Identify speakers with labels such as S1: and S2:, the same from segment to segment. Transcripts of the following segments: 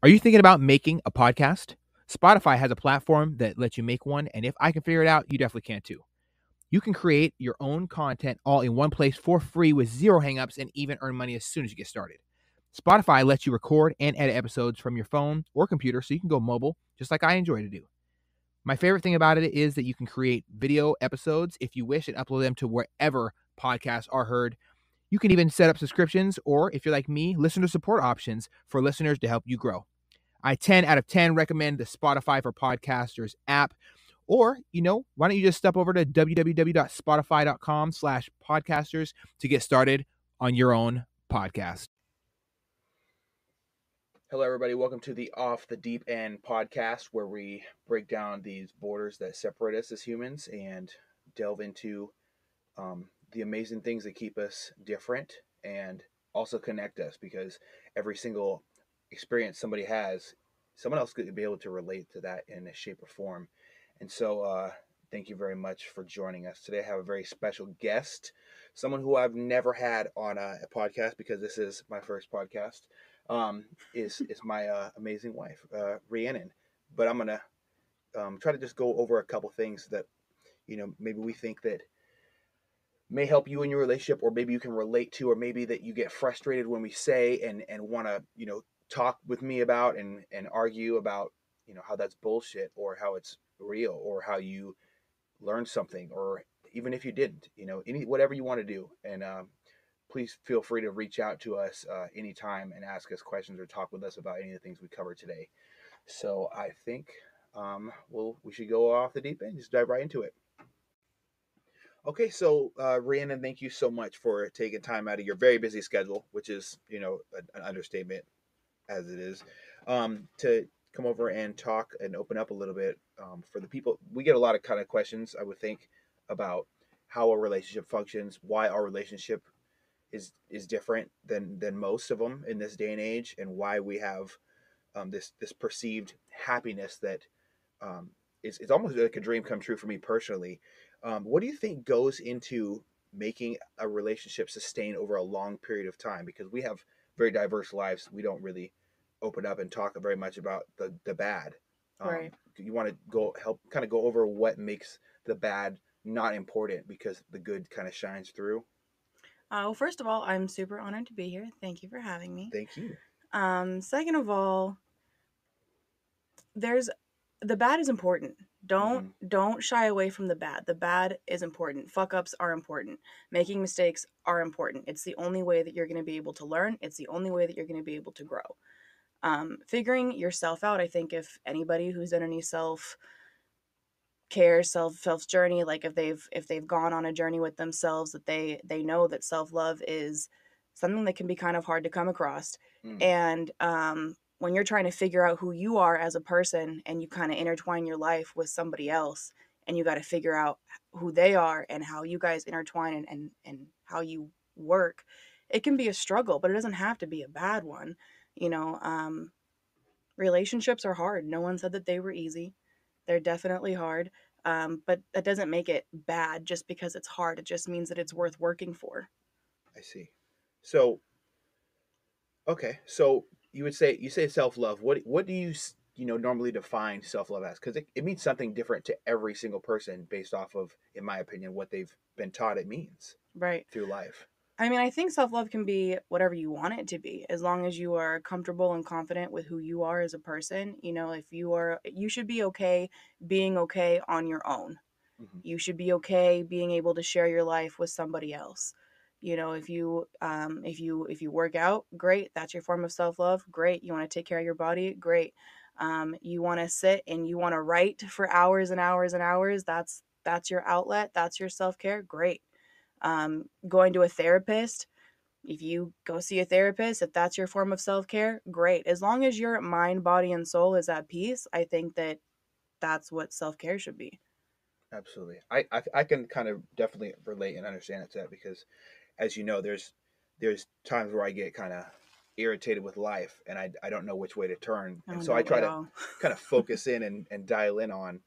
S1: Are you thinking about making a podcast? Spotify has a platform that lets you make one, and if I can figure it out, you definitely can too. You can create your own content all in one place for free with zero hangups and even earn money as soon as you get started. Spotify lets you record and edit episodes from your phone or computer so you can go mobile, just like I enjoy to do. My favorite thing about it is that you can create video episodes if you wish and upload them to wherever podcasts are heard. You can even set up subscriptions or, if you're like me, listener support options for listeners to help you grow. I 10 out of 10 recommend the Spotify for Podcasters app. Or, why don't you just step over to www.spotify.com/podcasters to get started on your own podcast. Hello, everybody. Welcome to the Off the Deep End podcast, where we break down these borders that separate us as humans and delve into the amazing things that keep us different and also connect us, because every single experience somebody has, someone else could be able to relate to that in a shape or form. And so thank you very much for joining us today. I have a very special guest, someone who I've never had on a podcast, because this is my first podcast, is my amazing wife, Rhiannon. But I'm going to try to just go over a couple things that, maybe we think that may help you in your relationship, or maybe you can relate to, or maybe that you get frustrated when we say and want to, talk with me about and argue about, how that's bullshit, or how it's real, or how you learned something, or even if you didn't, whatever you want to do. And please feel free to reach out to us anytime and ask us questions or talk with us about any of the things we covered today. So I think we should go off the deep end, just dive right into it. Okay, so Rhiannon, thank you so much for taking time out of your very busy schedule, which is, an understatement as it is, to come over and talk and open up a little bit for the people. We get a lot of kind of questions, I would think, about how a relationship functions, why our relationship is different than most of them in this day and age, and why we have this perceived happiness that it's almost like a dream come true for me personally. What do you think goes into making a relationship sustain over a long period of time? Because we have very diverse lives. We don't really open up and talk very much about the bad.
S2: Right.
S1: You want to go over what makes the bad not important because the good kind of shines through?
S2: Well, first of all, I'm super honored to be here. Thank you for having me.
S1: Thank you.
S2: Second of all, there's the bad is important. Don't
S1: Hmm.
S2: don't shy away from the bad. The bad is important. Fuck ups are important. Making mistakes are important. It's the only way that you're going to be able to learn. It's the only way that you're going to be able to grow. Figuring yourself out. I think if anybody who's done any self care self journey, like if they've gone on a journey with themselves, that they know that self-love is something that can be kind of hard to come across.
S1: Mm,
S2: And when you're trying to figure out who you are as a person, and you kind of intertwine your life with somebody else, and you got to figure out who they are and how you guys intertwine, and how you work, it can be a struggle, but it doesn't have to be a bad one. you know um Relationships are hard. No one said that they were easy. They're definitely hard. But that doesn't make it bad just because it's hard. It just means that it's worth working for.
S1: I see. So okay, so you say self love. What do you normally define self love as? Because it means something different to every single person based off of, in my opinion, what they've been taught it means
S2: Right.
S1: through life.
S2: I mean, I think self love can be whatever you want it to be, as long as you are comfortable and confident with who you are as a person. If you should be okay being okay on your own.
S1: Hmm.
S2: You should be okay being able to share your life with somebody else. If you work out, great, that's your form of self-love. Great. You want to take care of your body, great. You want to sit and you want to write for hours and hours and hours, that's your outlet, that's your self-care, great. Going to a therapist, if you go see a therapist, if that's your form of self-care, great. As long as your mind, body, and soul is at peace, I think that that's what self-care should be.
S1: Absolutely. I can kind of definitely relate and understand it to that, because as you know, there's times where I get kind of irritated with life, and I don't know which way to turn,
S2: Oh,
S1: and so I
S2: don't we
S1: try to
S2: all?
S1: kind of focus in and dial in on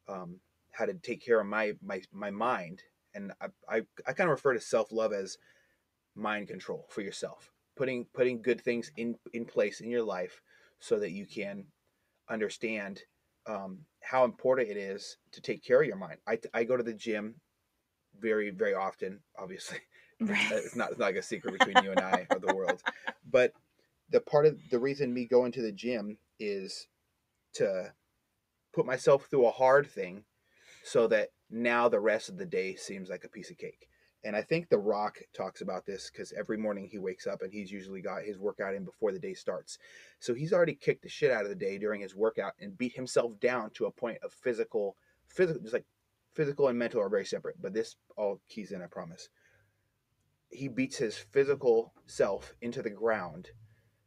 S1: um, how to take care of my mind. And I kind of refer to self love as mind control for yourself, putting good things in place in your life, so that you can understand how important it is to take care of your mind. I go to the gym very, very often, obviously.
S2: Right.
S1: It's not like a secret between you and I or the world. But the part of the reason me going to the gym is to put myself through a hard thing so that now the rest of the day seems like a piece of cake. And I think The Rock talks about this because every morning he wakes up and he's usually got his workout in before the day starts. So he's already kicked the shit out of the day during his workout and beat himself down to a point of physical, just like physical and mental are very separate. But this all keys in, I promise. He beats his physical self into the ground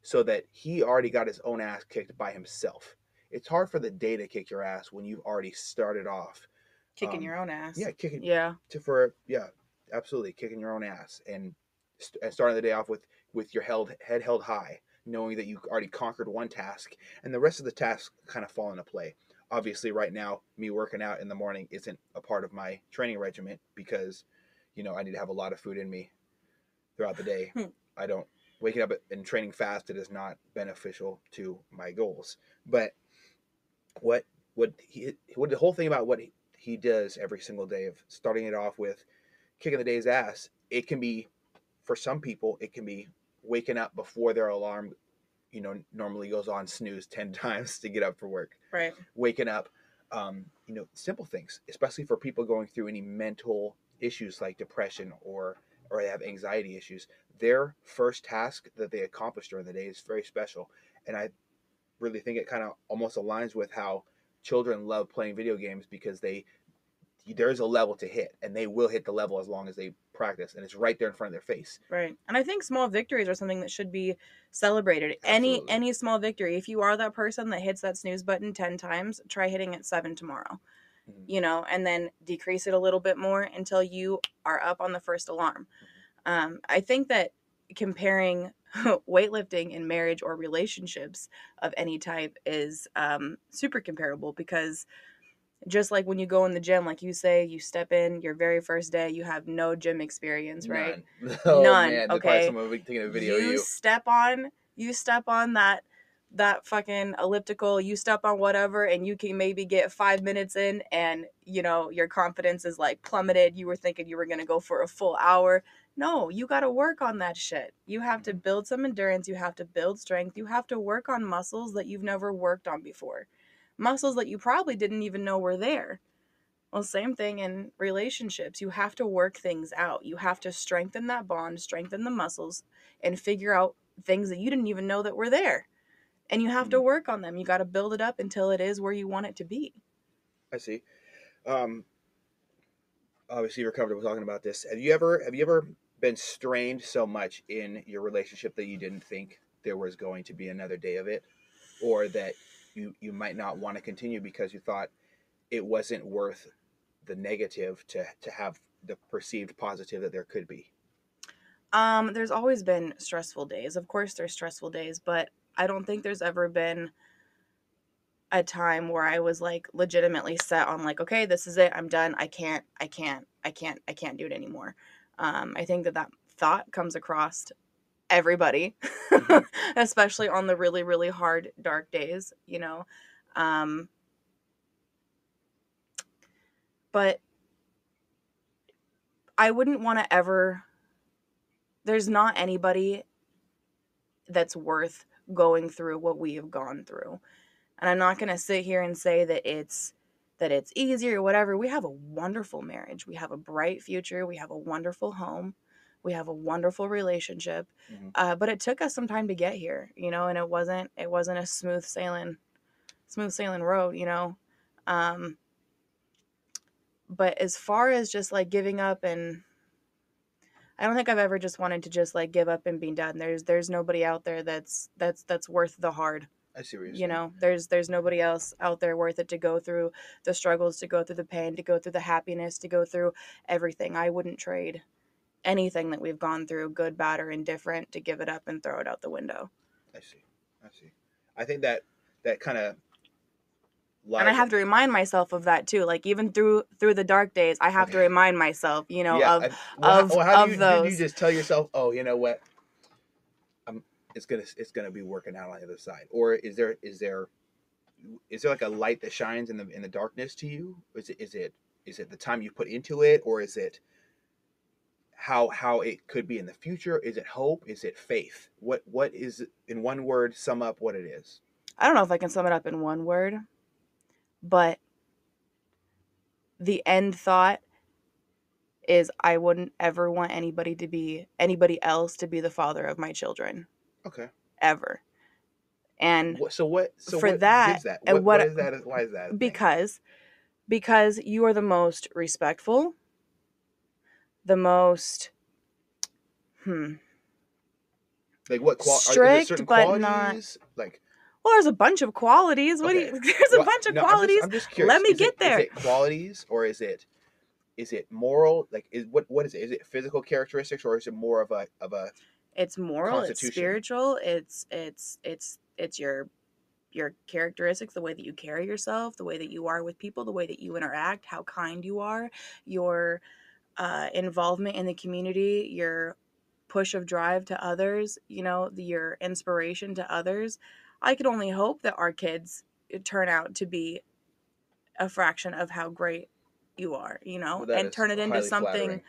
S1: so that he already got his own ass kicked by himself. It's hard for the day to kick your ass when you've already started off.
S2: Kicking your own ass.
S1: Yeah, kicking
S2: Yeah.
S1: yeah, absolutely kicking your own ass and starting the day off with your head held high, knowing that you already conquered one task and the rest of the tasks kind of fall into play. Obviously, right now, me working out in the morning isn't a part of my training regimen because, I need to have a lot of food in me throughout the day. I don't waking up and training fast. It is not beneficial to my goals. But what what the whole thing about what he does every single day of starting it off with kicking the day's ass, it can be for some people it can be waking up before their alarm normally goes on snooze 10 times to get up for work.
S2: Right.
S1: Waking up, simple things, especially for people going through any mental issues like depression or they have anxiety issues. Their first task that they accomplish during the day is very special. And I really think it kind of almost aligns with how children love playing video games because there's a level to hit and they will hit the level as long as they practice, and it's right there in front of their face.
S2: Right. And I think small victories are something that should be celebrated.
S1: Absolutely.
S2: Any small victory. If you are that person that hits that snooze button 10 times, try hitting it 7 tomorrow.
S1: Mm-hmm.
S2: And then decrease it a little bit more until you are up on the first alarm. I think that comparing weightlifting and marriage or relationships of any type is super comparable, because just like when you go in the gym, like you say, you step in your very first day, you have no gym experience, right?
S1: None. Oh
S2: None.
S1: man,
S2: Okay.
S1: someone will be taking a video of you.
S2: You step on that fucking elliptical, you step on whatever, and you can maybe get 5 minutes in and your confidence is like plummeted. You were thinking you were going to go for a full hour. No, you got to work on that shit. You have to build some endurance, you have to build strength, you have to work on muscles that you've never worked on before, muscles that you probably didn't even know were there. Well, same thing in relationships. You have to work things out. You have to strengthen that bond, strengthen the muscles, and figure out things that you didn't even know that were there. And you have to work on them. You got to build it up until it is where you want it to be.
S1: I see. Obviously you're comfortable talking about this. Have you ever been strained so much in your relationship that you didn't think there was going to be another day of it, or that you might not want to continue because you thought it wasn't worth the negative to have the perceived positive that there could be?
S2: There's always been stressful days. Of course there's stressful days, but I don't think there's ever been a time where I was like legitimately set on like, okay, this is it. I'm done. I can't do it anymore. I think that thought comes across everybody, especially on the really, really hard, dark days, but I wouldn't want to ever, there's not anybody that's worth going through what we have gone through. And I'm not going to sit here and say that it's easy or whatever. We have a wonderful marriage. We have a bright future. We have a wonderful home. We have a wonderful relationship. But it took us some time to get here, and it wasn't a smooth sailing road, but as far as just like giving up, and I don't think I've ever just wanted to just like give up and be done. There's nobody out there that's worth the hard.
S1: I see what you're saying.
S2: There's nobody else out there worth it to go through the struggles, to go through the pain, to go through the happiness, to go through everything. I wouldn't trade anything that we've gone through, good, bad, or indifferent, to give it up and throw it out the window.
S1: I see. I think that kind of
S2: and I have to remind myself of that too. Like even through the dark days, I have to remind myself, of
S1: how
S2: those.
S1: do you just tell yourself, oh, you know what? it's gonna be working out on the other side? Or is there like a light that shines in the darkness to you? Is it the time you put into it, or is it how it could be in the future? Is it hope? Is it faith? What is, in one word, sum up what it is?
S2: I don't know if I can sum it up in one word, but the end thought is I wouldn't ever want anybody else to be the father of my children,
S1: Okay.
S2: ever. And
S1: So what
S2: for
S1: gives
S2: that,
S1: that?
S2: and
S1: What
S2: what
S1: is that? Why is that a thing?
S2: because you are the most respectful, the most hmm
S1: Like what is it
S2: strict,
S1: certain
S2: but not.
S1: qualities? Like,
S2: Well, there's a bunch of qualities. What do
S1: okay.
S2: you? There's a
S1: What
S2: bunch of
S1: no, I'm just
S2: qualities.
S1: I'm just
S2: Let
S1: curious.
S2: me get
S1: Is
S2: there.
S1: it qualities, or is it moral? Like, what is it? Is it physical characteristics, or is it more of a
S2: It's moral. It's
S1: constitution?
S2: spiritual. It's your characteristics, the way that you carry yourself, the way that you are with people, the way that you interact, how kind you are, your involvement in the community, your push of drive to others, your inspiration to others. I could only hope that our kids turn out to be a fraction of how great you are,
S1: Well, that
S2: and
S1: is
S2: turn it into
S1: highly
S2: something
S1: flattering.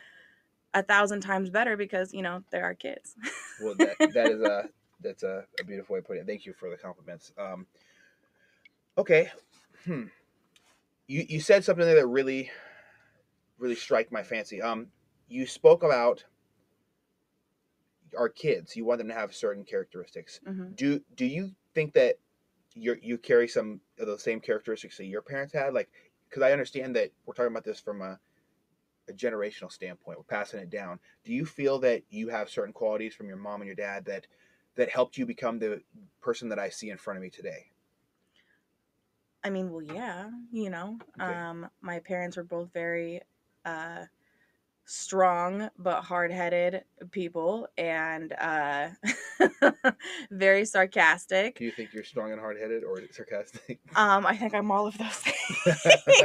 S2: 1,000 times better because, they're our kids.
S1: Well, that's a beautiful way of putting it. Thank you for the compliments. Okay. Hmm. You said something there that really really strike my fancy. You spoke about our kids. You want them to have certain characteristics.
S2: Hmm.
S1: Do you think that you carry some of those same characteristics that your parents had? Like, because I understand that we're talking about this from a generational standpoint. We're passing it down. Do you feel that you have certain qualities from your mom and your dad that helped you become the person that I see in front of me today?
S2: I mean, well, yeah,
S1: Okay.
S2: my parents were both very uh, strong but hard-headed people, and very sarcastic.
S1: Do you think you're strong and hard headed, or sarcastic?
S2: I think I'm all of those things.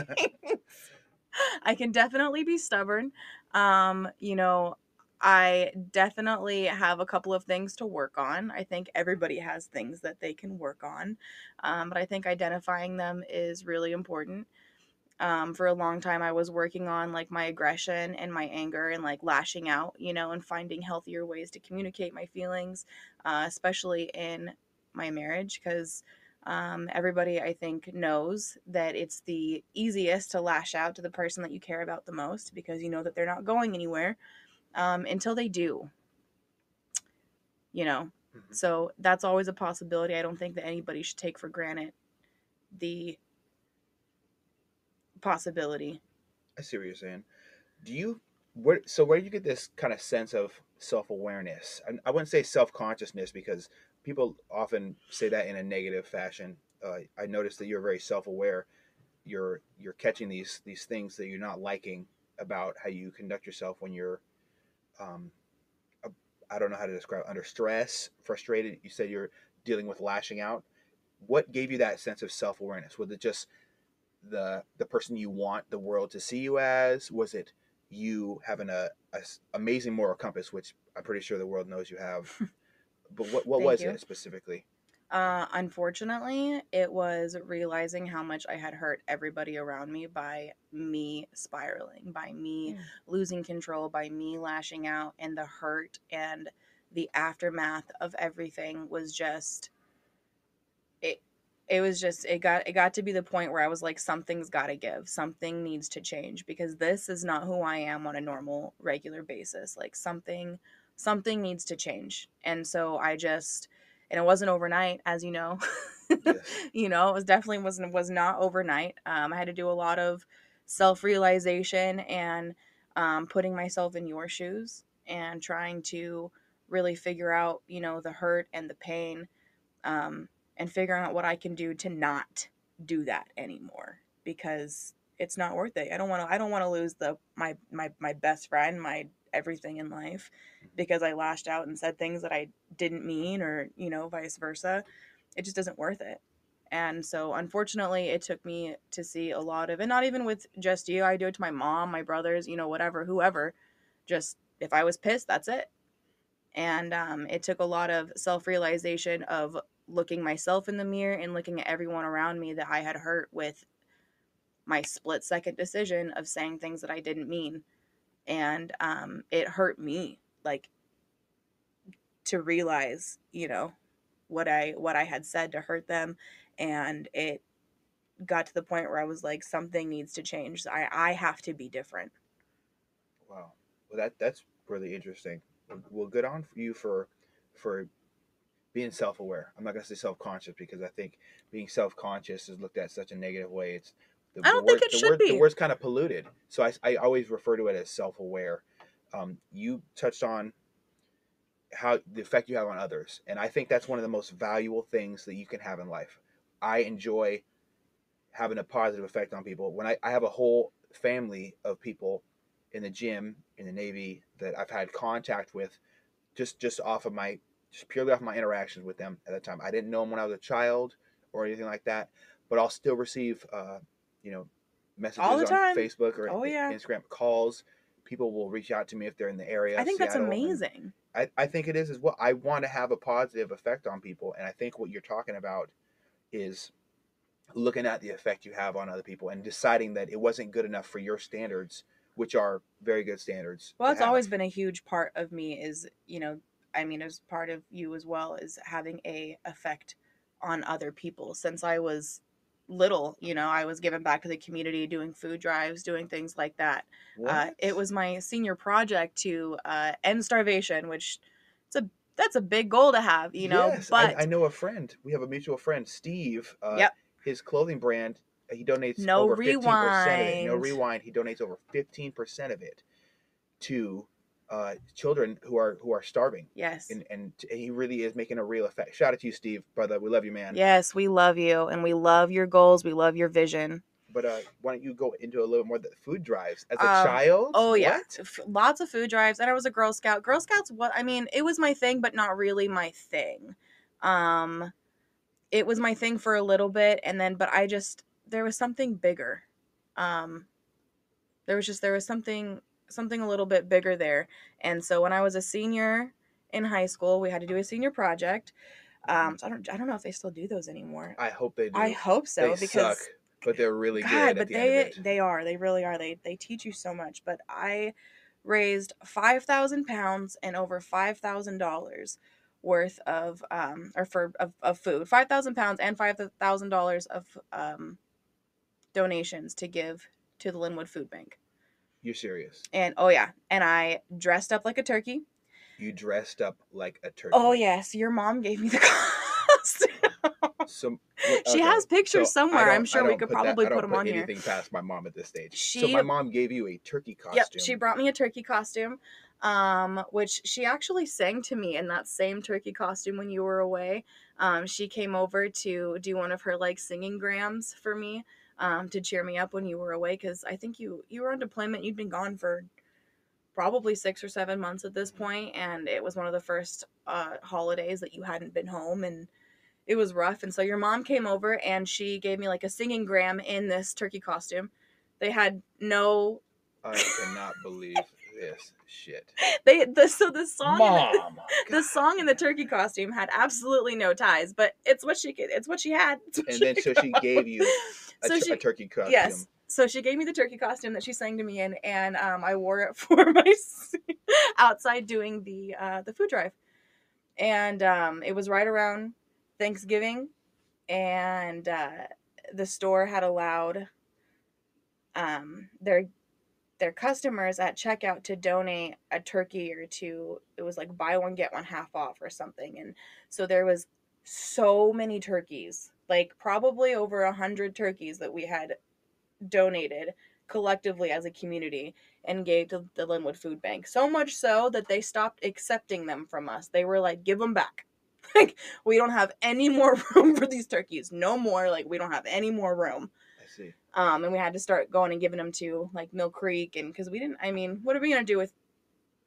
S2: I can definitely be stubborn. Um, you know, I definitely have a couple of things to work on. I think everybody has things that they can work on. But I think identifying them is really important. For a long time, I was working on like my aggression and my anger and like lashing out, and finding healthier ways to communicate my feelings, especially in my marriage, because everybody I think knows that it's the easiest to lash out to the person that you care about the most because you know that they're not going anywhere until they do, you know.
S1: Mhm.
S2: So that's always a possibility. I don't think that anybody should take for granted the possibility.
S1: I see what you're saying. Do you where do you get this kind of sense of self awareness? I wouldn't say self consciousness because people often say that in a negative fashion. I noticed that you're very self aware. You're catching these things that you're not liking about how you conduct yourself when you're um, uh, I don't know how to describe, under stress, frustrated. You said you're dealing with lashing out. What gave you that sense of self awareness? Was it just the person you want the world to see you as? Was it you having a amazing moral compass, which I'm pretty sure the world knows you have? But what
S2: Thank
S1: was
S2: you.
S1: it specifically?
S2: Unfortunately, it was realizing how much I had hurt everybody around me by me spiraling, by me
S1: Mm.
S2: losing control, by me lashing out, and the hurt and the aftermath of everything was just it. It was just it got to be the point where I was like, something's got to give, something needs to change because this is not who I am on a normal regular basis. Like something needs to change, and so I just and it wasn't overnight, as you know.
S1: Yes.
S2: It was definitely was not overnight. I had to do a lot of self realization and putting myself in your shoes and trying to really figure out, the hurt and the pain, um, and figuring out what I can do to not do that anymore because it's not worth it. I don't want to lose my best friend, my everything in life because I lashed out and said things that I didn't mean, or vice versa. It just isn't worth it. And so unfortunately it took me to see a lot of, and not even with just you, I do it to my mom, my brothers, whatever, whoever. Just if I was pissed, that's it. And it took a lot of self-realization of looking myself in the mirror and looking at everyone around me that I had hurt with my split-second decision of saying things that I didn't mean. And it hurt me, like, to realize, what I had said to hurt them. And it got to the point where I was like, something needs to change. I have to be different.
S1: Wow. Well, that's really interesting. Well, good on you for being self aware. I'm not gonna say self conscious because I think being self conscious is looked at such a negative way. It's
S2: I
S1: the
S2: don't think
S1: word
S2: it should
S1: the
S2: be.
S1: word's kind of polluted. So I always refer to it as self aware. You touched on how the effect you have on others, and I think that's one of the most valuable things that you can have in life. I enjoy having a positive effect on people. When I have a whole family of people in the gym, in the Navy, that I've had contact with just off of my just purely off my interactions with them at the time. I didn't know them when I was a child or anything like that, but I'll still receive you know
S2: All
S1: messages
S2: the
S1: on
S2: time.
S1: Facebook or
S2: Oh yeah.
S1: Instagram, calls. People will reach out to me if they're in the area
S2: I
S1: of
S2: think that's
S1: Seattle, and
S2: amazing.
S1: I think it is as well. I want to have a positive effect on people, and I think what you're talking about is looking at the effect you have on other people and deciding that it wasn't good enough for your standards, which are very good standards
S2: Well,
S1: to
S2: it's
S1: have.
S2: always been a huge part of me is, I mean, as part of you as well, is having a effect on other people. Since I was little, I was giving back to the community, doing food drives, doing things like that.
S1: What?
S2: It was my senior project to end starvation, which it's a that's a big goal to have,
S1: Yes, I
S2: but
S1: know a friend. We have a mutual friend, Steve.
S2: yep,
S1: His clothing brand, he donates
S2: no
S1: over 15% of it. No
S2: rewind.
S1: rewind. He donates over 15% of it to children who are starving,
S2: Yes.
S1: and he really is making a real effect. Shout out to you, Steve, brother. We love you, man.
S2: Yes, we love you and we love your goals. We love your vision.
S1: But why don't you go into a little more of the food drives? As a
S2: Um,
S1: child,
S2: oh yeah,
S1: what?
S2: lots of food drives, and I was a Girl Scout. Girl Scouts, what I mean, it was my thing, but not really my thing. Um, it was my thing for a little bit, and then, but there was something bigger. Um, there was something a little bit bigger there, and so when I was a senior in high school, we had to do a senior project.
S1: Mhm.
S2: So I don't know if they still do those anymore.
S1: I hope they
S2: I
S1: do.
S2: hope
S1: They
S2: so
S1: suck,
S2: because
S1: but they're really
S2: God,
S1: good at
S2: but
S1: the end of it.
S2: they really are. They teach you so much. But I raised 5,000 pounds and over $5,000 worth of or for of food. 5,000 pounds and $5,000 of donations to give to the Linwood Food Bank.
S1: You're serious.
S2: And oh yeah, and I dressed up like a turkey.
S1: You dressed up like a
S2: Oh
S1: turkey.
S2: yes, your mom gave me the costume.
S1: So wait,
S2: She
S1: okay.
S2: has pictures
S1: So
S2: somewhere. I'm sure we could
S1: I
S2: probably put
S1: don't
S2: them
S1: put
S2: on here.
S1: anything past my mom at this stage. So
S2: She
S1: my mom gave you a turkey
S2: Yep, she
S1: costume.
S2: brought me a turkey costume, which she actually sang to me in that same turkey costume when you were away. She came over to do one of her like singing grams for me, to cheer me up when you were away because I think you were on deployment. You'd been gone for probably 6 or 7 months at this point, and it was one of the first holidays that you hadn't been home, and it was rough. And so your mom came over and she gave me like a singing gram in this turkey costume. They had no
S1: I cannot believe this shit.
S2: so
S1: Mom,
S2: the
S1: God.
S2: song in the turkey costume had absolutely no ties, but it's what she had. It's what
S1: And
S2: she
S1: then so she
S2: got.
S1: gave you
S2: So
S1: a
S2: she
S1: turkey
S2: yes.
S1: costume.
S2: So she gave me the turkey costume that she sang to me in, and I wore it for my outside doing the food drive, and it was right around Thanksgiving, and the store had allowed their customers at checkout to donate a turkey or two. It was like buy one get one half off or something, and so there was so many turkeys, like probably over 100 turkeys that we had donated collectively as a community and gave to the Linwood Food Bank. So much so that they stopped accepting them from us. They were like, give them back. Like, we don't have any more room for these turkeys. No more. Like, we don't have any more room.
S1: I see.
S2: And we had to start going and giving them to like Mill Creek, and because we didn't, I mean, what are we gonna do with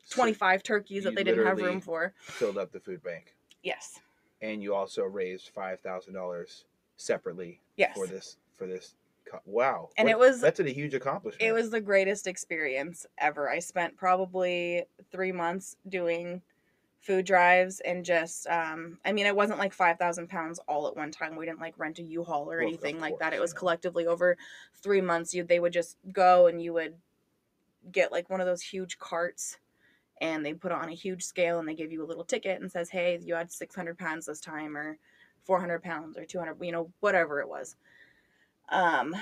S1: So
S2: 25 turkeys that
S1: you
S2: they didn't have room
S1: literally
S2: for?
S1: filled up the food bank,
S2: Yes.
S1: and you also raised $5,000 separately
S2: Yes.
S1: for this. Wow,
S2: And
S1: that's a huge accomplishment.
S2: it was the greatest experience ever. I spent probably 3 months doing food drives and just I mean, it wasn't like 5,000 pounds all at one time. We didn't like rent a U-Haul or
S1: Well, of
S2: anything like that. It
S1: course,
S2: was collectively over 3 months. They would just go and you would get like one of those huge carts and they put it on a huge scale and they give you a little ticket and says, hey, you had 600 pounds this time, or 400 pounds or 200, whatever it was. um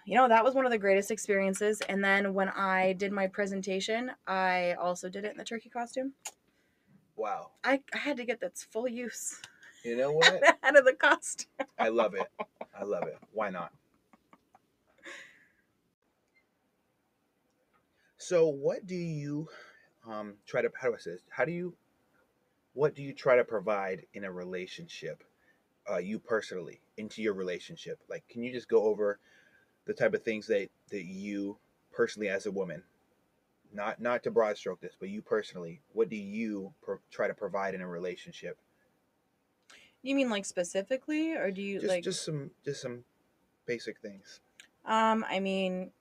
S2: that was one of the greatest experiences. And then when I did my presentation, I also did it in the turkey costume.
S1: Wow.
S2: I had to get that's full use
S1: You know what?
S2: out of the costume.
S1: I love it. I love it. Why not? So, what do you try to? How do I say this? How do you? What do you try to provide in a relationship? You personally into your relationship. Like, can you just go over the type of things that you personally, as a woman, not to broad stroke this, but you personally, what do you try to provide in a relationship?
S2: You mean like specifically, or do you
S1: Just
S2: like?
S1: just some basic things.
S2: I mean,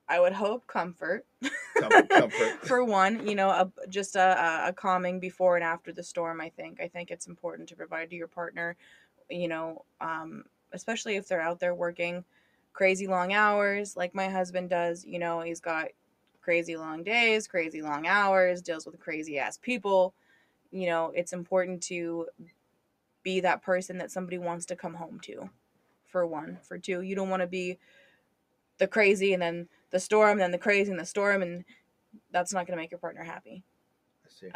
S2: I would hope comfort.
S1: Comfort.
S2: For one, just a calming before and after the storm. I think it's important to provide to your partner, especially if they're out there working crazy long hours like my husband does. He's got crazy long days, crazy long hours, deals with crazy ass people. It's important to be that person that somebody wants to come home to, for one. For two, you don't want to be the crazy and then the storm, then the crazy and the storm, and that's not going to make your partner happy.
S1: I see.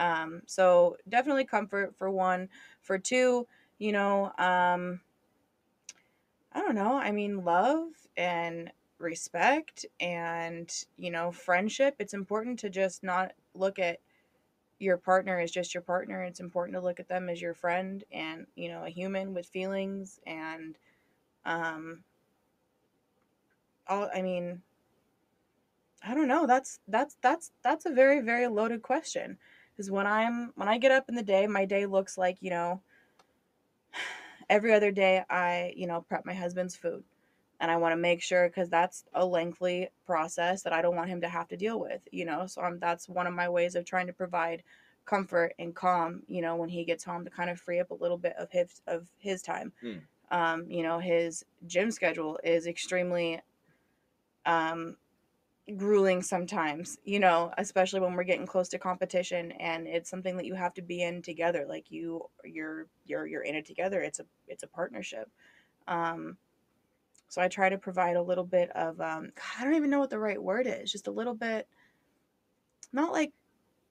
S2: So definitely comfort, for one. For two, I don't know. I mean, love and respect and, friendship. It's important to just not look at your partner as just your partner. It's important to look at them as your friend and, a human with feelings. And, um, I mean, I don't know. That's a very, very loaded question. Because when I get up in the day, my day looks like, every other day I, prep my husband's food. And I want to make sure, because that's a lengthy process that I don't want him to have to deal with. So that's one of my ways of trying to provide comfort and calm, when he gets home, to kind of free up a little bit of his time.
S1: Mm.
S2: His gym schedule is extremely um grueling sometimes, especially when we're getting close to competition, and it's something that you have to be in together. Like you're in it together. It's a partnership. um so I try to provide a little bit of I don't even know what the right word is, just a little bit, not like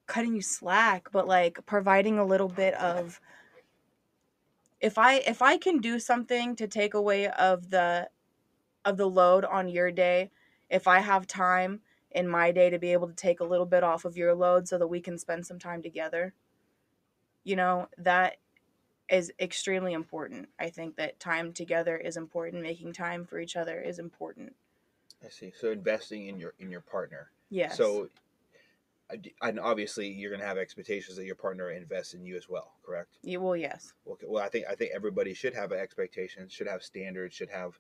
S2: cutting you slack, but like providing a little bit of, if I can do something to take away of the load on your day, if I have time in my day to be able to take a little bit off of your load so that we can spend some time together, that is extremely important. I think that time together is important. Making time for each other is important.
S1: I see. So investing in your partner.
S2: Yes.
S1: So, and obviously you're going to have expectations that your partner invests in you as well, correct?
S2: Well, yes.
S1: Okay. Well, I think everybody should have expectations, should have standards, should have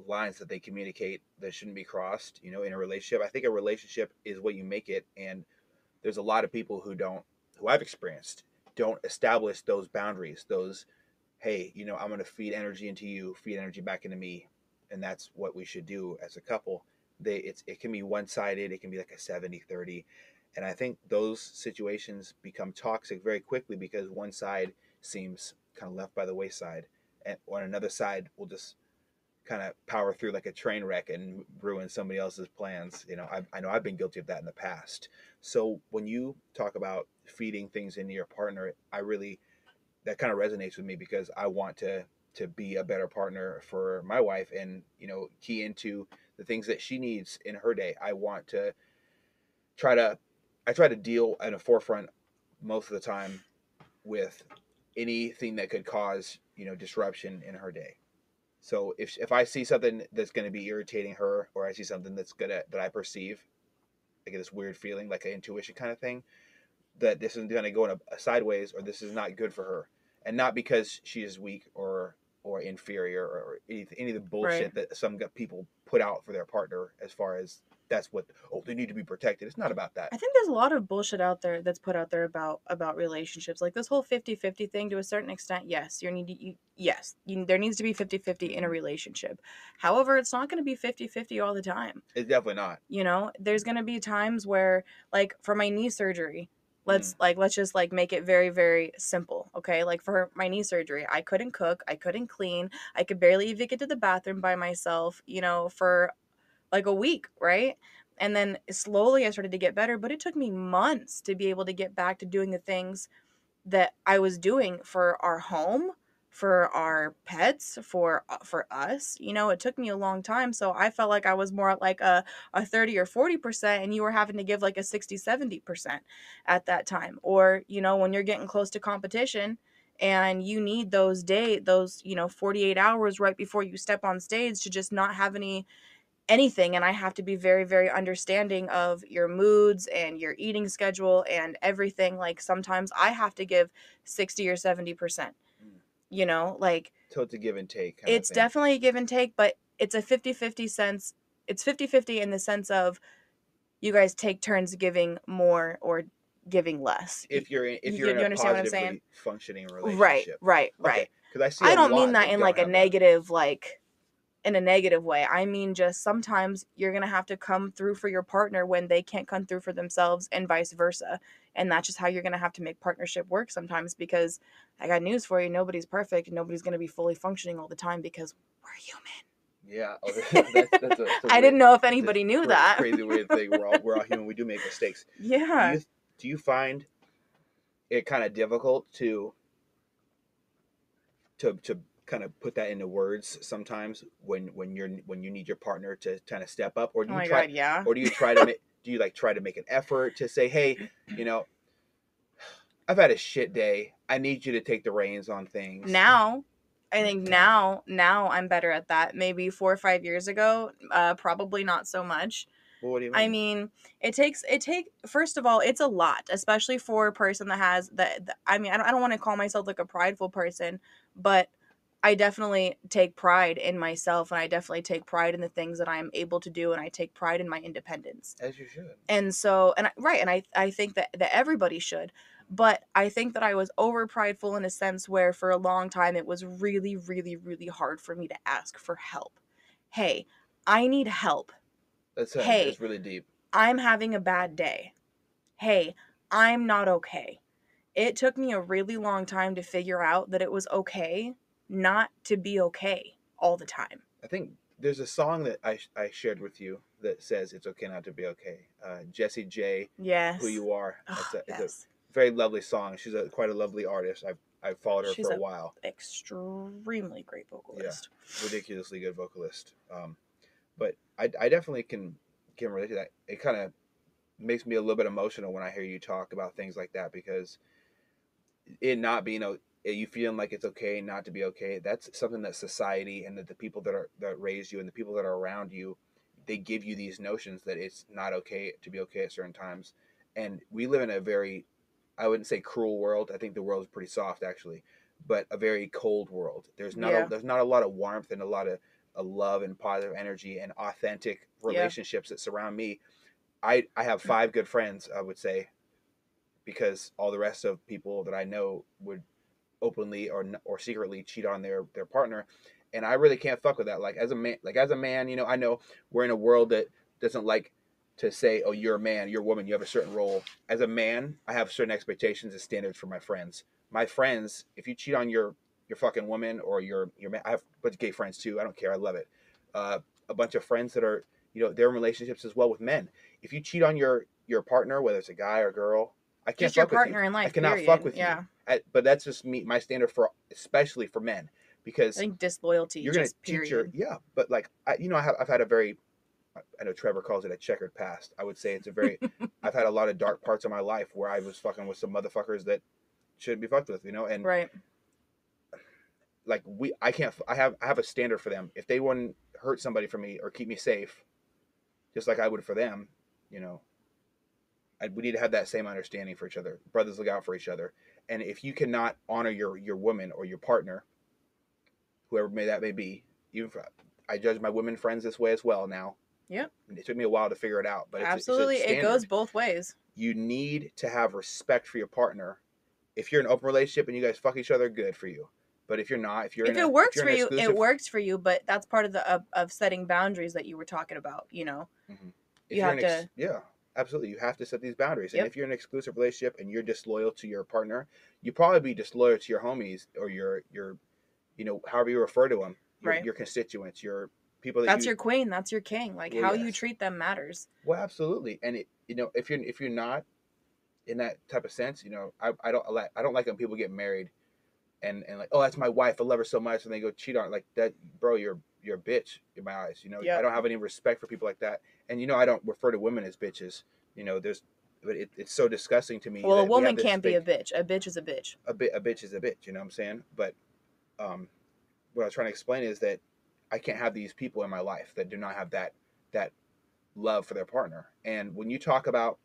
S1: lines that they communicate that shouldn't be crossed. In a relationship, I think a relationship is what you make it, and there's a lot of people who I've experienced, don't establish those boundaries. Those, hey, I'm going to feed energy into you, feed energy back into me, and that's what we should do as a couple. It can be one sided. It can be like a 70-30, and I think those situations become toxic very quickly because one side seems kind of left by the wayside, and on another side will just kind of power through like a train wreck and ruin somebody else's plans. I know I've been guilty of that in the past. So when you talk about feeding things into your partner, that kind of resonates with me because I want to be a better partner for my wife, and key into the things that she needs in her day. Try to I try to deal at a forefront most of the time with anything that could cause disruption in her day. So if I see something that's going to be irritating her, or I see something that I perceive, I get this weird feeling, like an intuition kind of thing, that this is going to go in a sideways, or this is not good for her, and not because she is weak or inferior, or any of the
S2: Right.
S1: bullshit that some people put out for their partner as far as that's what, oh, they need to be protected. It's not about that.
S2: I think there's a lot of bullshit out there that's put out there about relationships. Like this whole 50-50 thing to a certain extent, yes, there needs to be 50-50 in a relationship. However, it's not going to be 50-50 all the time.
S1: It's definitely not.
S2: You know, there's going to be times where, like for my knee surgery, let's just like make it very, very simple, okay? Like for my knee surgery, I couldn't cook, I couldn't clean, I could barely even get to the bathroom by myself, you know, for like a week, right? And then slowly I started to get better, but it took me months to be able to get back to doing the things that I was doing for our home, for our pets, for us. You know, it took me a long time, so I felt like I was more at like a 30 or 40%, and you were having to give like a 60-70% at that time. Or, you know, when you're getting close to competition and you need those 48 hours right before you step on stage to just not have anything, and I have to be very, very understanding of your moods and your eating schedule and everything. Like sometimes I have to give 60 or 70%, you know, like
S1: So it's a give and take kind of
S2: it's
S1: thing.
S2: definitely a give and take, but it's a 50-50 sense. It's 50-50 in the sense of you guys take turns giving more or giving less.
S1: If you're in
S2: You
S1: a
S2: understand what I'm saying?
S1: positively functioning
S2: Right,
S1: relationship.
S2: right.
S1: Okay, because I see
S2: I
S1: a
S2: don't mean
S1: lot
S2: that
S1: that
S2: in
S1: don't
S2: like a
S1: have that.
S2: negative, like in a negative way. I mean, just sometimes you're going to have to come through for your partner when they can't come through for themselves, and vice versa. And that's just how you're going to have to make partnership work sometimes, because I got news for you. Nobody's perfect, and nobody's going to be fully functioning all the time because we're human.
S1: Yeah, that's a
S2: I
S1: weird,
S2: didn't know if
S1: it's a
S2: anybody knew that.
S1: crazy weird thing. We're all human. We do make mistakes.
S2: Yeah.
S1: Do you find it kind of difficult to kind of put that into words sometimes when you need your partner to kind of step up, or
S2: Oh my God, yeah.
S1: or do you try to make try to make an effort to say, hey, you know, I've had a shit day, I need you to take the reins on things?
S2: Now, I think now I'm better at that. Maybe 4 or 5 years ago, probably not so much.
S1: Well, what do you mean?
S2: I mean, first of all, it's a lot, especially for a person that has I mean, I don't want to call myself like a prideful person, but I definitely take pride in myself, and I definitely take pride in the things that I am able to do, and I take pride in my independence.
S1: As you should.
S2: And so, I think that everybody should. But I think that I was over prideful in a sense where for a long time it was really, really, really hard for me to ask for help. Hey, I need help. Hey,
S1: That's really deep.
S2: I'm having a bad day. Hey, I'm not okay. It took me a really long time to figure out that it was okay not to be okay all the time.
S1: I think there's a song that I shared with you that says it's okay not to be okay. Jessie J,
S2: Yes.
S1: Who You Are.
S2: Oh,
S1: It's
S2: yes.
S1: a very lovely song. She's quite a lovely artist. I've followed her
S2: She's
S1: for a while.
S2: Extremely great vocalist.
S1: Yeah, ridiculously good vocalist. But I definitely can relate to that. It kind of makes me a little bit emotional when I hear you talk about things like that, because it not being you feeling like it's okay not to be okay, that's something that society and that the people that raised you and the people that are around you, they give you these notions that it's not okay to be okay at certain times. And we live in a very, I wouldn't say cruel world, I think the world is pretty soft actually, but a very cold world. There's not a lot of warmth and a lot of love and positive energy and authentic relationships that surround me. I have 5 good friends, I would say, because all the rest of people that I know would openly or secretly cheat on their partner, and I really can't fuck with that. Like as a man, you know, I know we're in a world that doesn't like to say, "Oh, you're a man, you're a woman, you have a certain role." As a man, I have certain expectations and standards for my friends. My friends, if you cheat on your fucking woman or your man, I have a bunch of gay friends too. I don't care. I love it. A bunch of friends that are, you know, they're in relationships as well with men. If you cheat on your partner, whether it's a guy or girl, I can't
S2: Just your
S1: fuck with you.
S2: partner in life.
S1: I cannot
S2: period.
S1: fuck with
S2: Yeah.
S1: you. But that's just my standard for, especially for men,
S2: I
S1: because
S2: think disloyalty.
S1: you're gonna
S2: Just
S1: teach
S2: period.
S1: but like I've had a very, I know Trevor calls it a checkered past. I would say it's a very I've had a lot of dark parts of my life where I was fucking with some motherfuckers that shouldn't be fucked with, you know, and
S2: Right.
S1: like I can't, I have a standard for them. If they wouldn't hurt somebody for me or keep me safe, just like I would for them, you know, we need to have that same understanding for each other. Brothers look out for each other. And if you cannot honor your woman or your partner, whoever that may be, even for, I judge my women friends this way as well now.
S2: Yep.
S1: It took me a while to figure it out, but it's a
S2: Absolutely. It goes
S1: standard.
S2: both ways.
S1: You need to have respect for your partner. If you're in an open relationship and you guys fuck each other, good for you. But if you're not,
S2: If it
S1: if
S2: works
S1: you're
S2: for
S1: in an
S2: you, it
S1: exclusive,
S2: works for you, but that's part of the of setting boundaries that you were talking about, you know.
S1: mhm. If
S2: You
S1: you're
S2: have to.
S1: yeah, absolutely, you have to set these boundaries. And
S2: Yep.
S1: if you're in an exclusive relationship and you're disloyal to your partner, you probably be disloyal to your homies or your however you refer to them,
S2: Right.
S1: your constituents, your people that
S2: That's
S1: you.
S2: your queen, that's your king. Like
S1: Well,
S2: how you
S1: yes,
S2: treat them matters.
S1: well, absolutely. And if you're not in that type of sense, I don't like when people get married and like, oh, that's my wife, I love her so much, and they go cheat on it. Like that, bro. You're a bitch in my eyes. I
S2: Yep.
S1: don't have any respect for people like that. And I don't refer to women as bitches. There's, but it's so disgusting to me
S2: Well, a
S1: that we have
S2: woman
S1: this
S2: can't be a
S1: big
S2: bitch. A bitch is a bitch.
S1: a bitch is a bitch. You know what I'm saying? But um, what I was trying to explain is that I can't have these people in my life that do not have that love for their partner. And when you talk about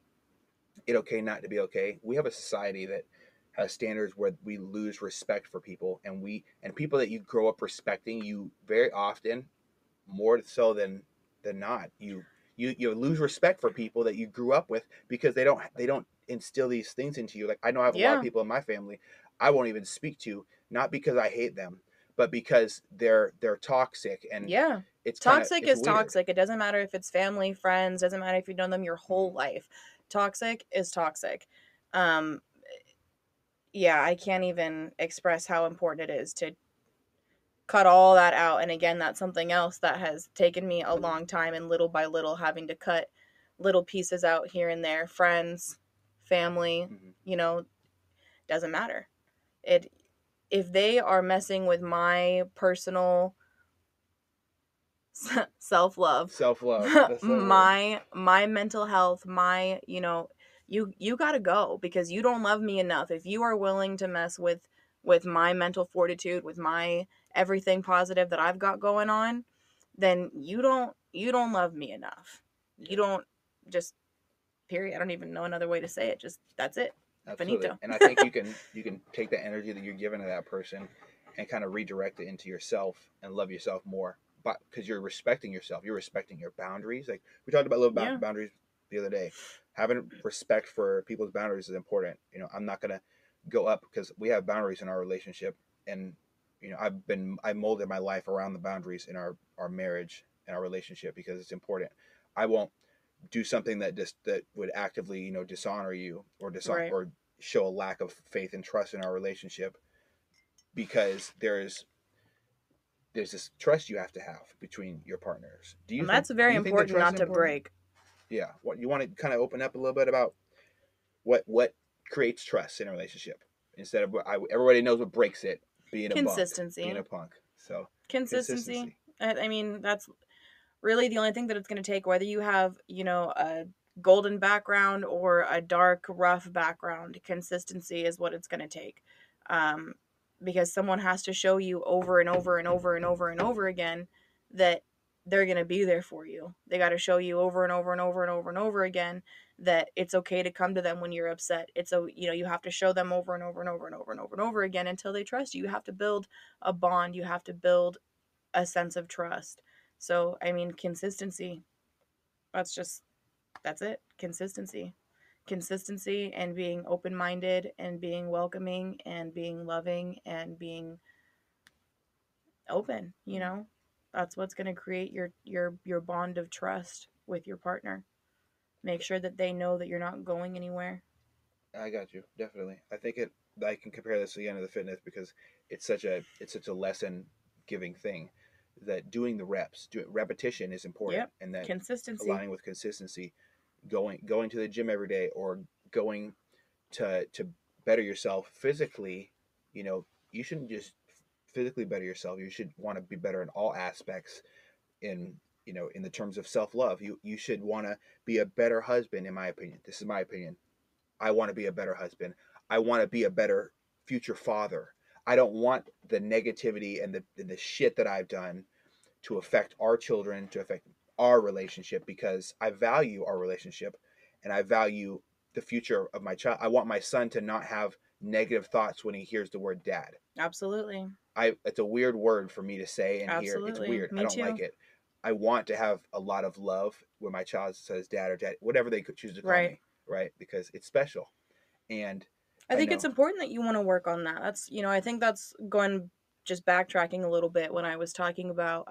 S1: it okay not to be okay, we have a society that has standards where we lose respect for people, and people that you grow up respecting, you very often, more so than not, you lose respect for people that you grew up with because they don't instill these things into you. Like, I know I have a lot of
S2: Yeah.
S1: people in my family I won't even speak to, not because I hate them, but because they're toxic, and
S2: Yeah. Toxic
S1: it's
S2: is
S1: weird.
S2: toxic. It doesn't matter if it's family, friends, doesn't matter if you've known them your whole
S1: Mhm.
S2: life. Toxic is toxic. Um yeah, I can't even express how important it is to cut all that out. And again, that's something else that has taken me a long time, and little by little having to cut little pieces out here and there. Friends, family,
S1: Mhm.
S2: you know, doesn't matter. It if they are messing with my personal self-love,
S1: Self love, that's the word.
S2: my mental health, my, you got to go because you don't love me enough. If you are willing to mess with my mental fortitude, with my everything positive that I've got going on, then you don't love me enough. You
S1: Yeah.
S2: don't, just period. I don't even know another way to say it. Just that's it.
S1: Absolutely.
S2: Finito.
S1: And I think you can take the energy that you're giving to that person and kind of redirect it into yourself and love yourself more. But because you're respecting yourself, you're respecting your boundaries. Like we talked about a little about
S2: Yeah.
S1: boundaries the other day. Having respect for people's boundaries is important. I'm not gonna go up because we have boundaries in our relationship, and I molded my life around the boundaries in our marriage and our relationship because it's important. I won't do something that would actively dishonor you or
S2: Right.
S1: or show a lack of faith and trust in our relationship, because there's this trust you have to have between your partners. Do you
S2: And
S1: think
S2: that's
S1: do
S2: very
S1: you think that
S2: important
S1: trust
S2: not
S1: is
S2: to
S1: important?
S2: break.
S1: Yeah. What you want to kind of open up a little bit about what creates trust in a relationship instead of everybody knows what breaks it, being
S2: Consistency.
S1: a punk. So
S2: Consistency.
S1: consistency.
S2: I mean, that's really the only thing that it's going to take, whether you have, a golden background or a dark, rough background. Consistency is what it's going to take. Um, because someone has to show you over and over and over and over and over again that they're going to be there for you. They got to show you over and over and over and over and over again that it's okay to come to them when you're upset. You have to show them over and over and over and over and over and over again until they trust you. You have to build a bond. You have to build a sense of trust. So, I mean, consistency. That's that's it. Consistency. Consistency and being open minded and being welcoming and being loving and being open, That's what's going to create your bond of trust with your partner. Make sure that they know that you're not going anywhere.
S1: I got you, definitely. I can compare this again to the fitness because it's such a lesson giving thing, that doing the reps, repetition is important,
S2: Yep.
S1: and that
S2: Consistency.
S1: aligning with consistency, going to the gym every day, or going to better yourself physically. You shouldn't just physically better yourself. You should want to be better in all aspects, in in the terms of self-love. You should want to be a better husband, in my opinion. This is my opinion. I want to be a better husband. I want to be a better future father. I don't want the negativity and the shit that I've done to affect our children, to affect our relationship, because I value our relationship and I value the future of my child. I want my son to not have negative thoughts when he hears the word dad.
S2: Absolutely.
S1: It's a weird word for me to say and hear. It's
S2: Absolutely.
S1: weird. I
S2: Me
S1: don't like
S2: too.
S1: it. I want to have a lot of love when my child says dad or dad, whatever they could choose to call
S2: Right.
S1: me, right? Because it's special. And
S2: I
S1: I
S2: think it's
S1: know,
S2: important that you want to work on that. That's, I think that's going just backtracking a little bit when I was talking about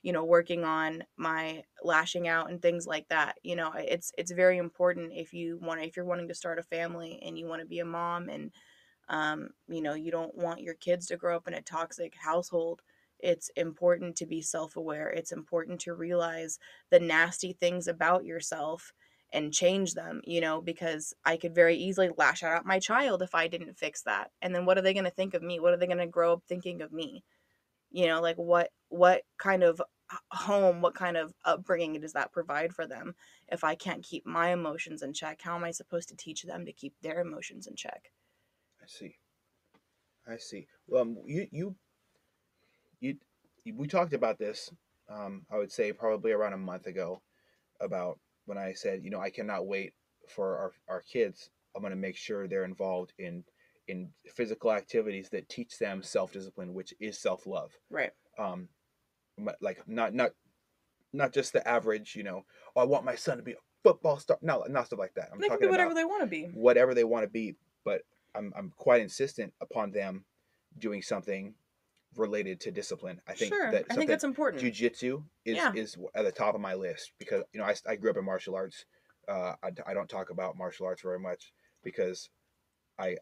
S2: working on my lashing out and things like that. It's very important if you're wanting to start a family and you want to be a mom, and you don't want your kids to grow up in a toxic household. It's important to be self-aware. It's important to realize the nasty things about yourself and change them, because I could very easily lash out at my child if I didn't fix that. And then what are they going to think of me? What are they going to grow up thinking of me? Like what kind of home, what kind of upbringing does that provide for them? If I can't keep my emotions in check, how am I supposed to teach them to keep their emotions in check?
S1: I see. I see. You, we talked about this. I would say probably around a month ago, about when I said, I cannot wait for our kids. I'm going to make sure they're involved in physical activities that teach them self discipline, which is self love.
S2: Right.
S1: Um, like not just the average, oh, I want my son to be a football star. No, not stuff like that. I'm
S2: They can be
S1: talking
S2: whatever
S1: about
S2: they want to be.
S1: whatever they want to be, but I'm quite insistent upon them doing something related to discipline. I think
S2: Sure.
S1: that
S2: I think
S1: something
S2: that's important.
S1: jujitsu
S2: Yeah.
S1: is at the top of my list, because I grew up in martial arts. I don't talk about martial arts very much because I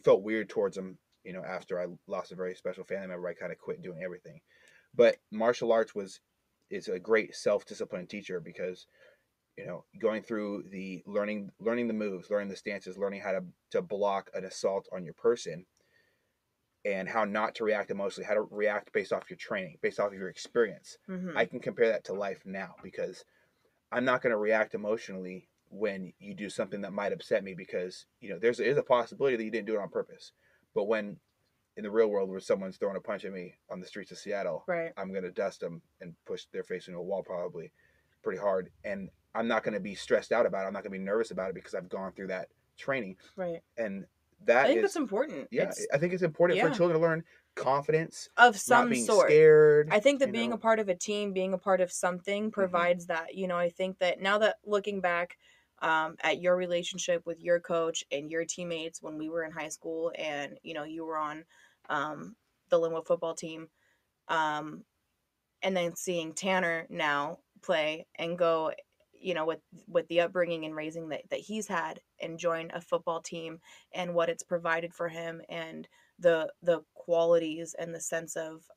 S1: felt weird towards them. After I lost a very special family member, I kind of quit doing everything. But martial arts is a great self discipline teacher, because going through the learning the moves, learning the stances, learning how to block an assault on your person, and how not to react emotionally, how to react based off your training, based off of your experience. I
S2: Mhm.
S1: can compare that to life now, because I'm not going to react emotionally when you do something that might upset me, because there's a possibility that you didn't do it on purpose. But when in the real world, where someone's throwing a punch at me on the streets of Seattle,
S2: Right.
S1: I'm going to dust them and push their face into a wall, probably pretty hard. And I'm not going to be stressed out about it. I'm not going to be nervous about it, because I've gone through that training.
S2: Right.
S1: And
S2: I
S1: that
S2: think that's
S1: is,
S2: important.
S1: yeah,
S2: It's
S1: I think it's important for
S2: yeah,
S1: children to learn confidence,
S2: of
S1: not
S2: some
S1: being
S2: sort.
S1: scared.
S2: I think that
S1: You
S2: being a
S1: know,
S2: part of a team, being a part of something
S1: hmm
S2: provides that. I think that now that looking back at your relationship with your coach and your teammates when we were in high school, and you were on um, the Linwood football team, um, and then seeing Tanner now play and go, with the upbringing and raising that he's had, and join a football team and what it's provided for him, and the qualities and the sense of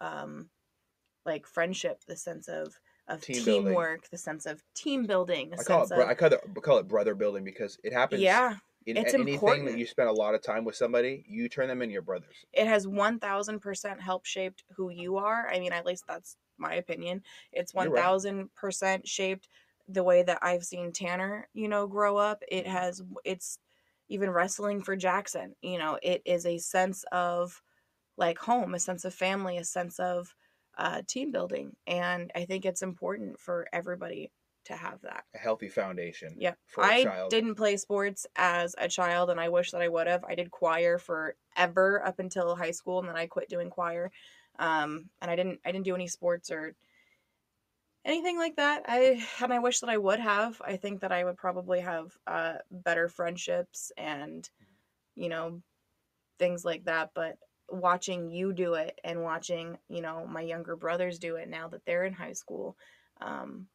S2: like friendship, the sense of
S1: team building.
S2: teamwork, the sense of team building, a
S1: I call
S2: sense
S1: it bro-
S2: of
S1: I call it brother building, because it happens
S2: yeah,
S1: in
S2: it's
S1: anything that
S2: important.
S1: you spend a lot of time with somebody. You turn them into your brothers.
S2: It has 1000% helped shaped who you are. I mean, at least that's my opinion. It's
S1: You're right.
S2: 1000% shaped the way that I've seen Tanner, grow up.
S1: hmm
S2: It's even wrestling for Jackson. It is a sense of like home, a sense of family, a sense of team building. And I think it's important for everybody to have that.
S1: A healthy foundation
S2: Yep.
S1: for a
S2: I
S1: child.
S2: didn't play sports as a child, and I wish that I would have. I did choir forever up until high school, and then I quit doing choir. And I didn't do any sports or anything like that. I wish that I would have. I think that I would probably have better friendships and, you know, things like that. But watching you do it and watching, my younger brothers do it now that they're in high school, um,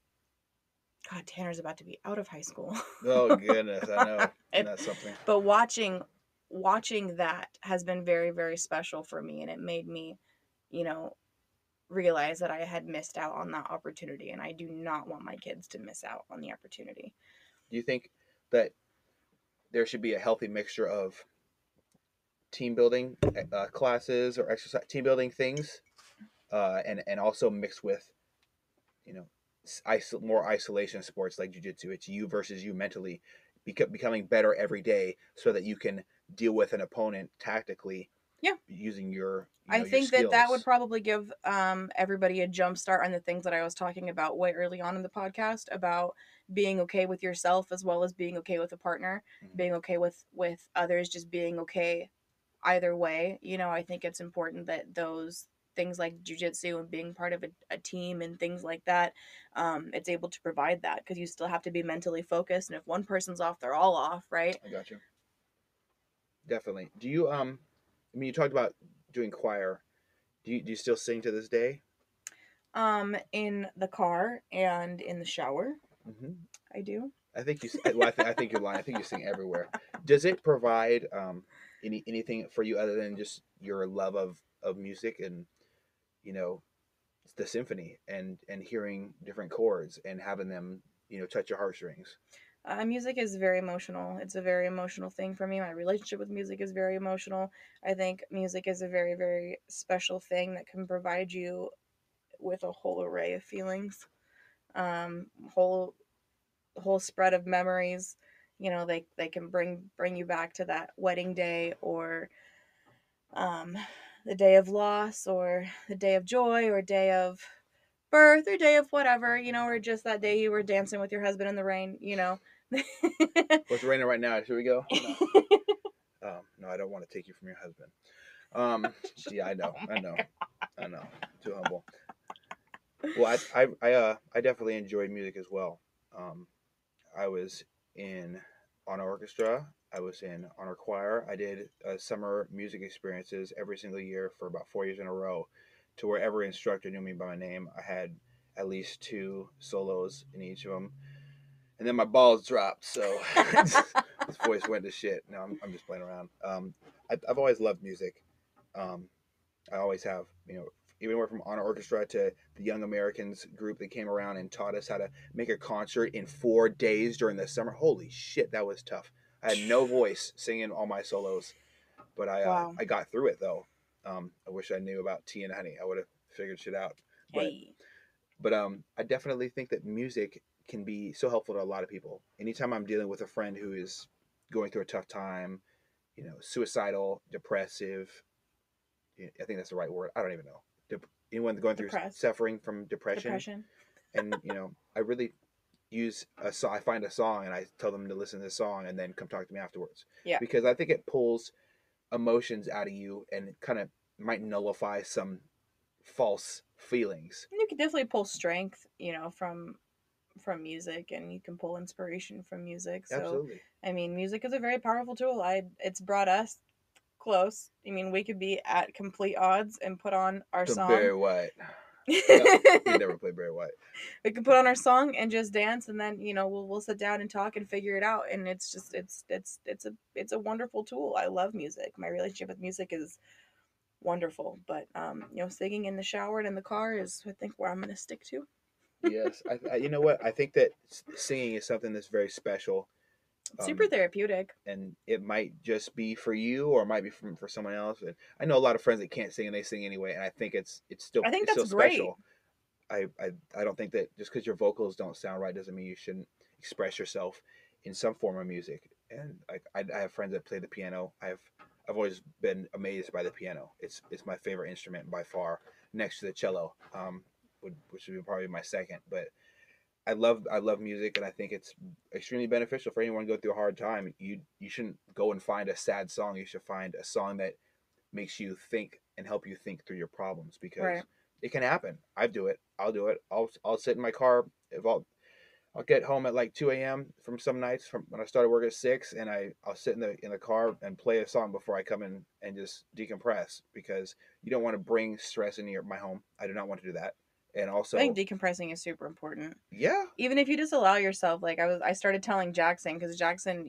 S2: God, Tanner's about to be out of high school.
S1: Oh goodness, I know. Isn't
S2: And
S1: that something?
S2: but watching that has been very, very special for me, and it made me, you know, realize that I had missed out on that opportunity, and I do not want my kids to miss out on the opportunity.
S1: Do you think that there should be a healthy mixture of team building classes or exercise team building things, and also mixed with you know more isolation sports like jiu-jitsu? It's you versus you mentally, becoming better every day, so that you can deal with an opponent tactically
S2: Yeah.
S1: using your
S2: I
S1: your
S2: think that that would
S1: skills.
S2: probably give everybody a jump start on the things that I was talking about way early on in the podcast about being okay with yourself as well as being okay with a partner,
S1: Mhm.
S2: being okay with others, just being okay either way. I think it's important that those things like jujitsu and being part of a team and things like that, it's able to provide that because you still have to be mentally focused. And if one person's off, they're all off, right?
S1: I got you. Definitely. Do you I mean, you talked about doing choir. Do you still sing to this day?
S2: In the car and in the shower,
S1: Hmm.
S2: I do.
S1: I think well, I think you're lying. I think you sing everywhere. Does it provide anything for you other than just your love of music and you know the symphony and hearing different chords and having them touch your heartstrings?
S2: Music is very emotional. It's a very emotional thing for me. My relationship with music is very emotional. I think music is a very, very special thing that can provide you with a whole array of feelings, um, whole whole spread of memories. They can bring you back to that wedding day, or um, the day of loss, or the day of joy, or day of birth, or day of whatever, or just that day you were dancing with your husband in the rain.
S1: Well, it's raining right now. Should we go? No. No, I don't want to take you from your husband. Yeah, I know,
S2: Oh
S1: I
S2: my
S1: know,
S2: God.
S1: I know. Too humble. Well, I definitely enjoyed music as well. Um, I was in honor orchestra. I was in honor choir. I did summer music experiences every single year for about 4 years in a row, to where every instructor knew me by my name. I had at least two solos in each of them, and then my balls dropped, so his voice went to shit. No, I'm just playing around. I've always loved music. Um, I always have. Even went from honor orchestra to the Young Americans group that came around and taught us how to make a concert in 4 days during the summer. Holy shit, that was tough. I had no voice singing all my solos, but
S2: Wow.
S1: I got through it though. I wish I knew about tea and honey. I would have figured shit out. But
S2: Hey.
S1: I definitely think that music can be so helpful to a lot of people. Anytime I'm dealing with a friend who is going through a tough time, suicidal, depressive, I think that's the right word. I don't even know. Anyone going through
S2: Depressed.
S1: suffering from depression,
S2: Depression.
S1: and I really use a song. I find a song and I tell them to listen to this song and then come talk to me afterwards,
S2: Yeah.
S1: because I think it pulls emotions out of you and kind of might nullify some false feelings.
S2: You can definitely pull strength, from music, and you can pull inspiration from music. So,
S1: Absolutely.
S2: I mean, music is a very powerful tool. It's brought us close. I mean, we could be at complete odds and put on our
S1: To
S2: song.
S1: Barry White.
S2: We
S1: We never played Barry White.
S2: can put on our song and just dance, and then we'll sit down and talk and figure it out. And it's just it's a wonderful tool. I love music. My relationship with music is wonderful. But singing in the shower and in the car is, I think, where I'm gonna stick to.
S1: Yes, you know what? I think that singing is something that's very special.
S2: It's super
S1: Um,
S2: therapeutic.
S1: and it might just be for you or it might be for someone else. And I know a lot of friends that can't sing and they sing anyway, and I think
S2: I think
S1: it's
S2: that's
S1: still
S2: great.
S1: special. I don't think that just because your vocals don't sound right doesn't mean you shouldn't express yourself in some form of music. And I have friends that play the piano. I've always been amazed by the piano. It's my favorite instrument by far, next to the cello, which would be probably my second. But I love music, and I think it's extremely beneficial for anyone going through a hard time. You shouldn't go and find a sad song. You should find a song that makes you think and help you think through your problems,
S2: Right.
S1: because it can happen. I do it. I'll do it. I'll sit in my car. If I'll get home at like 2 a.m. from some nights from when I started work at 6, and I'll sit in the car and play a song before I come in and just decompress, because you don't want to bring stress into my home. I do not want to do that. And
S2: I think
S1: also,
S2: decompressing is super important.
S1: yeah,
S2: Even if you just allow yourself, like I started telling Jackson, because Jackson,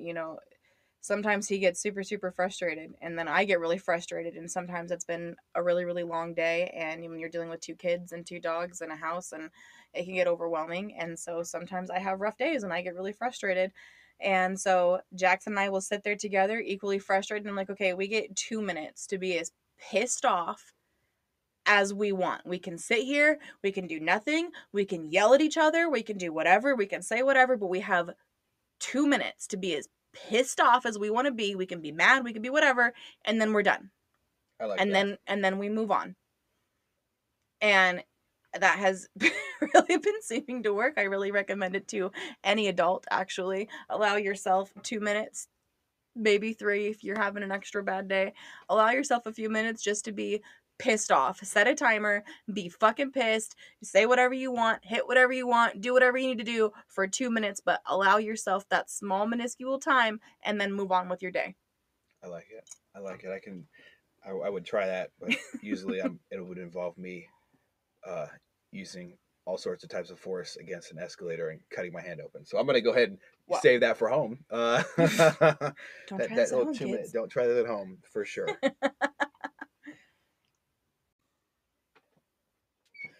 S2: sometimes he gets super super frustrated, and then I get really frustrated, and sometimes it's been a really really long day, and when you're dealing with two kids and two dogs and a house, and it can get overwhelming, and so sometimes I have rough days and I get really frustrated. And so Jackson and I will sit there together, equally frustrated, and I'm like, okay, we get 2 minutes to be as pissed off as we want. We can sit here, we can do nothing, we can yell at each other, we can do whatever, we can say whatever, but we have 2 minutes to be as pissed off as we want to be. We can be mad, we can be whatever, and then we're done.
S1: I like
S2: And
S1: that.
S2: then we move on. And that has really been seeming to work. I really recommend it to any adult, actually. Allow yourself 2 minutes, maybe three if you're having an extra bad day. Allow yourself a few minutes just to be pissed off. Set a timer, be fucking pissed, say whatever you want, hit whatever you want, do whatever you need to do for 2 minutes, but allow yourself that small minuscule time and then move on with your day.
S1: I like it. I like it. I would try that, but usually it would involve me uh, using all sorts of types of force against an escalator and cutting my hand open. So I'm going to go ahead and
S2: Well,
S1: save that for home.
S2: don't try this at home,
S1: 2 minute,
S2: kids.
S1: don't try that at home for sure.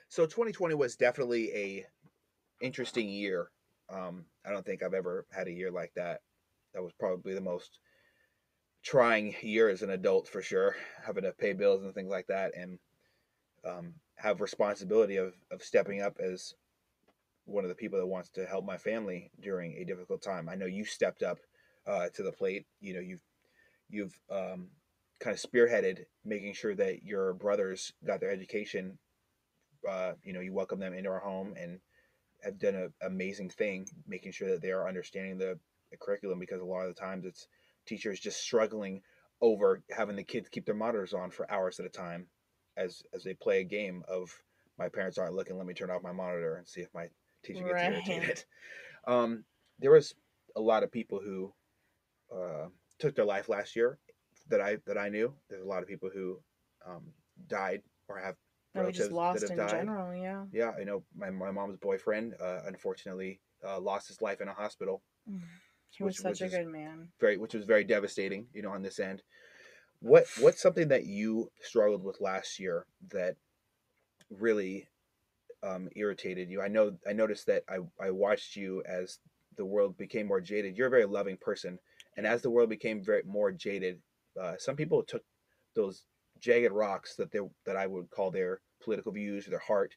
S1: So 2020 was definitely a interesting year. I don't think I've ever had a year like that. That was probably the most trying year as an adult for sure, having to pay bills and things like that, and have responsibility of stepping up as one of the people that wants to help my family during a difficult time. I know you stepped up to the plate. You know, you've kind of spearheaded making sure that your brothers got their education. You know, you welcome them into our home and have done an amazing thing, making sure that they are understanding the curriculum, because a lot of the times it's teachers just struggling over having the kids keep their monitors on for hours at a time as they play a game of my parents aren't looking, let me turn off my monitor and see if my teacher gets irritated. There was a lot of people who took their life last year that I knew. There's a lot of people who died or have
S2: That we just
S1: relatives that
S2: lost
S1: have
S2: in
S1: died.
S2: general, yeah.
S1: Yeah, I know my mom's boyfriend unfortunately lost his life in a hospital.
S2: He was such a good man.
S1: Which was very devastating, you know, on this end. What's something that you struggled with last year that really irritated you? I noticed that I watched you as the world became more jaded. You're a very loving person, and as the world became more jaded, some people took those jagged rocks that I would call their political views or their heart,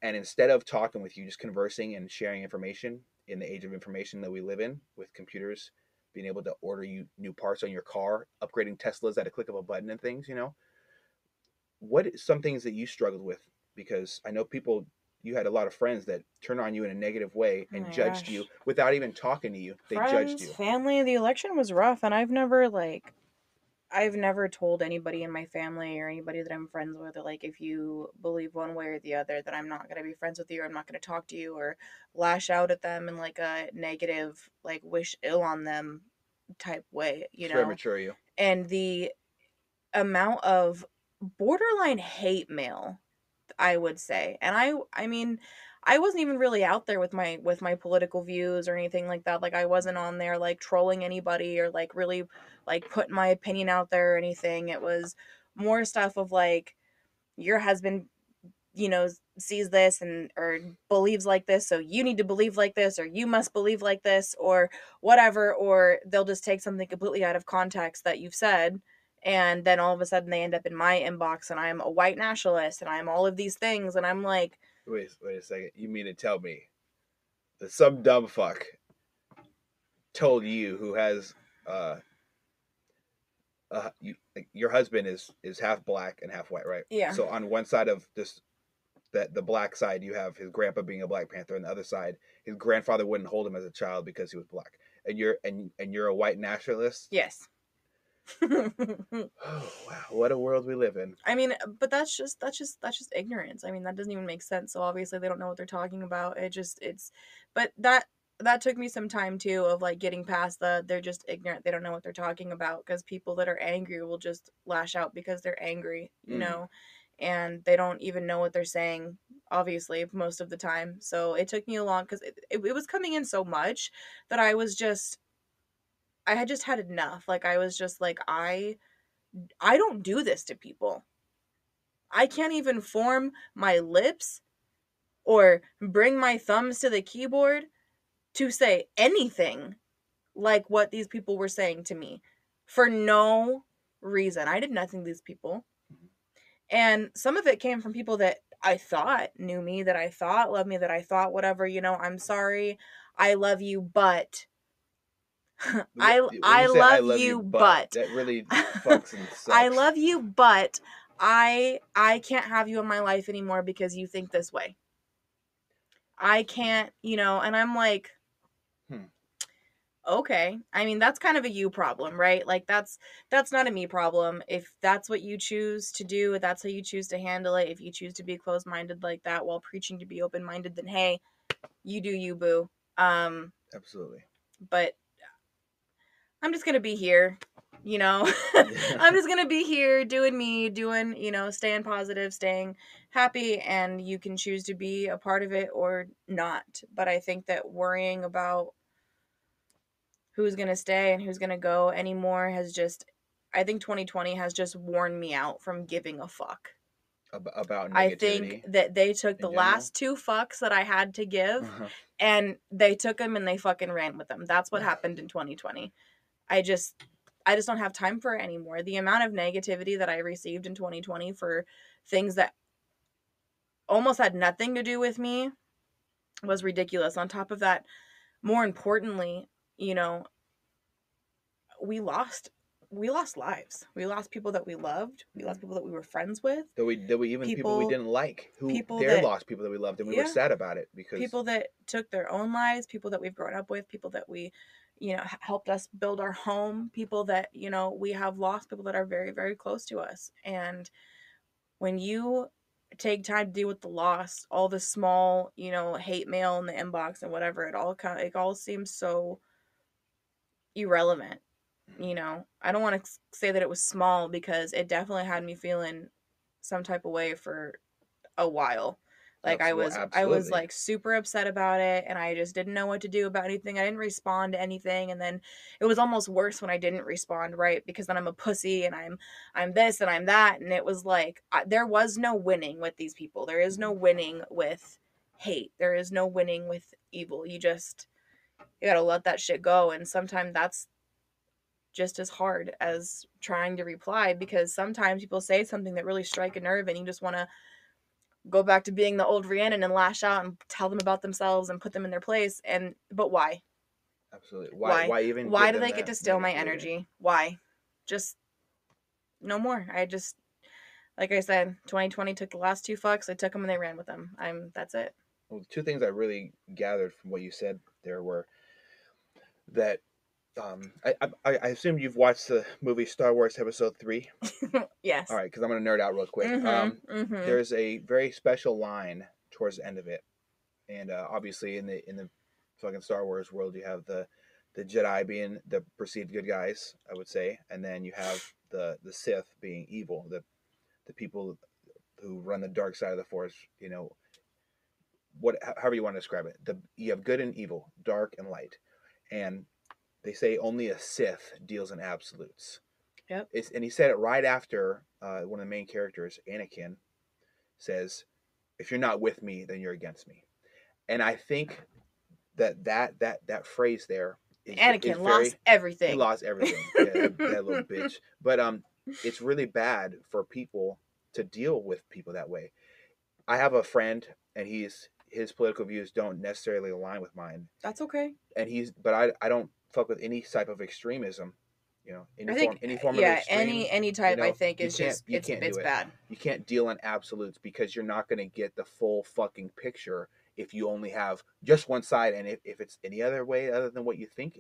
S1: and instead of talking with you, just conversing and sharing information in the age of information that we live in, with computers being able to order you new parts on your car, upgrading Teslas at a click of a button and things, you know, what some things that you struggled with? Because I know people, you had a lot of friends that turned on you in a negative way and judged
S2: gosh.
S1: you without even talking to you. They judged
S2: Friends,
S1: you.
S2: family, the election was rough, and I've never told anybody in my family or anybody that I'm friends with, like, if you believe one way or the other, that I'm not going to be friends with you, or I'm not going to talk to you, or lash out at them in like a negative, like, wish ill on them type way,
S1: It's very mature of you.
S2: And the amount of borderline hate mail, I would say. And I mean, I wasn't even really out there with my political views or anything like that. Like, I wasn't on there like trolling anybody or like really like putting my opinion out there or anything. It was more stuff of like, your husband, sees this and or believes like this, so you need to believe like this, or you must believe like this, or whatever. Or they'll just take something completely out of context that you've said, and then all of a sudden they end up in my inbox, and I'm a white nationalist and I'm all of these things, and I'm like,
S1: wait a second. You mean to tell me that some dumb fuck told you, who has your husband is half black and half white, right?
S2: yeah,
S1: So on one side of this, that the black side, you have his grandpa being a Black Panther, and the other side, his grandfather wouldn't hold him as a child because he was black, and you're a white nationalist.
S2: yes.
S1: Oh wow, what a world we live in.
S2: I mean, but that's just ignorance. I mean, that doesn't even make sense. So obviously they don't know what they're talking about. But that took me some time too, of like getting past they're just ignorant. They don't know what they're talking about, because people that are angry will just lash out because they're angry, and they don't even know what they're saying, obviously, most of the time. So it took me a long, because it was coming in so much that I had just had enough. Like, I was just like, I don't do this to people. I can't even form my lips or bring my thumbs to the keyboard to say anything like what these people were saying to me, for no reason. I did nothing to these people. And some of it came from people that I thought knew me, that I thought loved me, that I thought whatever, I'm sorry, I love you, but
S1: When
S2: I
S1: you say I
S2: love
S1: love you,
S2: you,
S1: but
S2: but
S1: that really fucks and sucks.
S2: I love you, but I can't have you in my life anymore because you think this way. I can't, and I'm like,
S1: Hmm.
S2: okay. I mean, that's kind of a you problem, right? Like that's not a me problem. If that's what you choose to do, if that's how you choose to handle it, if you choose to be closed-minded like that while preaching to be open-minded, then hey, you do you, boo. Um,
S1: Absolutely.
S2: but I'm just gonna be here, you know.
S1: Yeah.
S2: I'm just gonna be here doing me, doing, staying positive, staying happy, and you can choose to be a part of it or not. But I think that worrying about who's gonna stay and who's gonna go anymore has just, I think 2020 has just worn me out from giving a fuck.
S1: About
S2: I think
S1: negativity
S2: that they took
S1: in
S2: the
S1: general.
S2: last two fucks that I had to give
S1: Uh-huh.
S2: and they took them and they fucking ran with them. That's what happened in 2020. I just I just don't have time for it anymore. The amount of negativity that I received in 2020 for things that almost had nothing to do with me was ridiculous. On top of that, more importantly, you know, we lost we lost lives. We lost people that we loved. We
S1: Mhm.
S2: lost people that we were friends with.
S1: That we even people we
S2: People
S1: didn't like who
S2: people
S1: they're
S2: that
S1: lost people that we loved, and we were
S2: yeah,
S1: sad about it because
S2: people that took their own lives, people that we've grown up with, people that we, helped us build our home, people that, we have lost, people that are very, very close to us. And when you take time to deal with the loss, all the small, hate mail in the inbox and whatever, it all seems so irrelevant. I don't want to say that it was small because it definitely had me feeling some type of way for a while. Like I was
S1: absolutely.
S2: like super upset about it and I just didn't know what to do about anything. I didn't respond to anything and then it was almost worse when I didn't respond, right? Because then I'm a pussy and I'm this and I'm that and it was like there was no winning with these people. There is no winning with hate. There is no winning with evil. You got to let that shit go and sometimes that's just as hard as trying to reply because sometimes people say something that really strike a nerve and you just want to go back to being the old Rhiannon and lash out and tell them about themselves and put them in their place. But why?
S1: Absolutely. Why
S2: Why?
S1: why even
S2: Why
S1: give
S2: do
S1: them
S2: they get
S1: that
S2: to steal my
S1: negativity?
S2: energy? Why? Just no more. Like I said, 2020 took the last two fucks. They took them and they ran with them. That's it.
S1: Well, two things I really gathered from what you said there were that I assume you've watched the movie Star Wars Episode 3. All
S2: Yes.
S1: right, because I'm gonna nerd out real quick.
S2: Mm-hmm.
S1: There's a very special line towards the end of it, and obviously in the fucking Star Wars world, you have the Jedi being the perceived good guys, I would say, and then you have the Sith being evil, the people who run the dark side of the Force. However you want to describe it. You have good and evil, dark and light, and they say only a Sith deals in absolutes.
S2: Yep.
S1: And he said it right after one of the main characters, Anakin, says, "If you're not with me, then you're against me." And I think that phrase there is
S2: Anakin lost
S1: very. He
S2: everything.
S1: lost everything. Yeah, that little bitch. But it's really bad for people to deal with people that way. I have a friend, and his political views don't necessarily align with mine,
S2: That's okay.
S1: and but I don't fuck with any type of extremism.
S2: I think
S1: Any form of
S2: yeah,
S1: extreme.
S2: any type I think
S1: You
S2: is
S1: can't
S2: just
S1: you can't
S2: it's
S1: do it.
S2: bad.
S1: You can't deal in absolutes because you're not going to get the full fucking picture if you only have just one side, and if it's any other way other than what you think.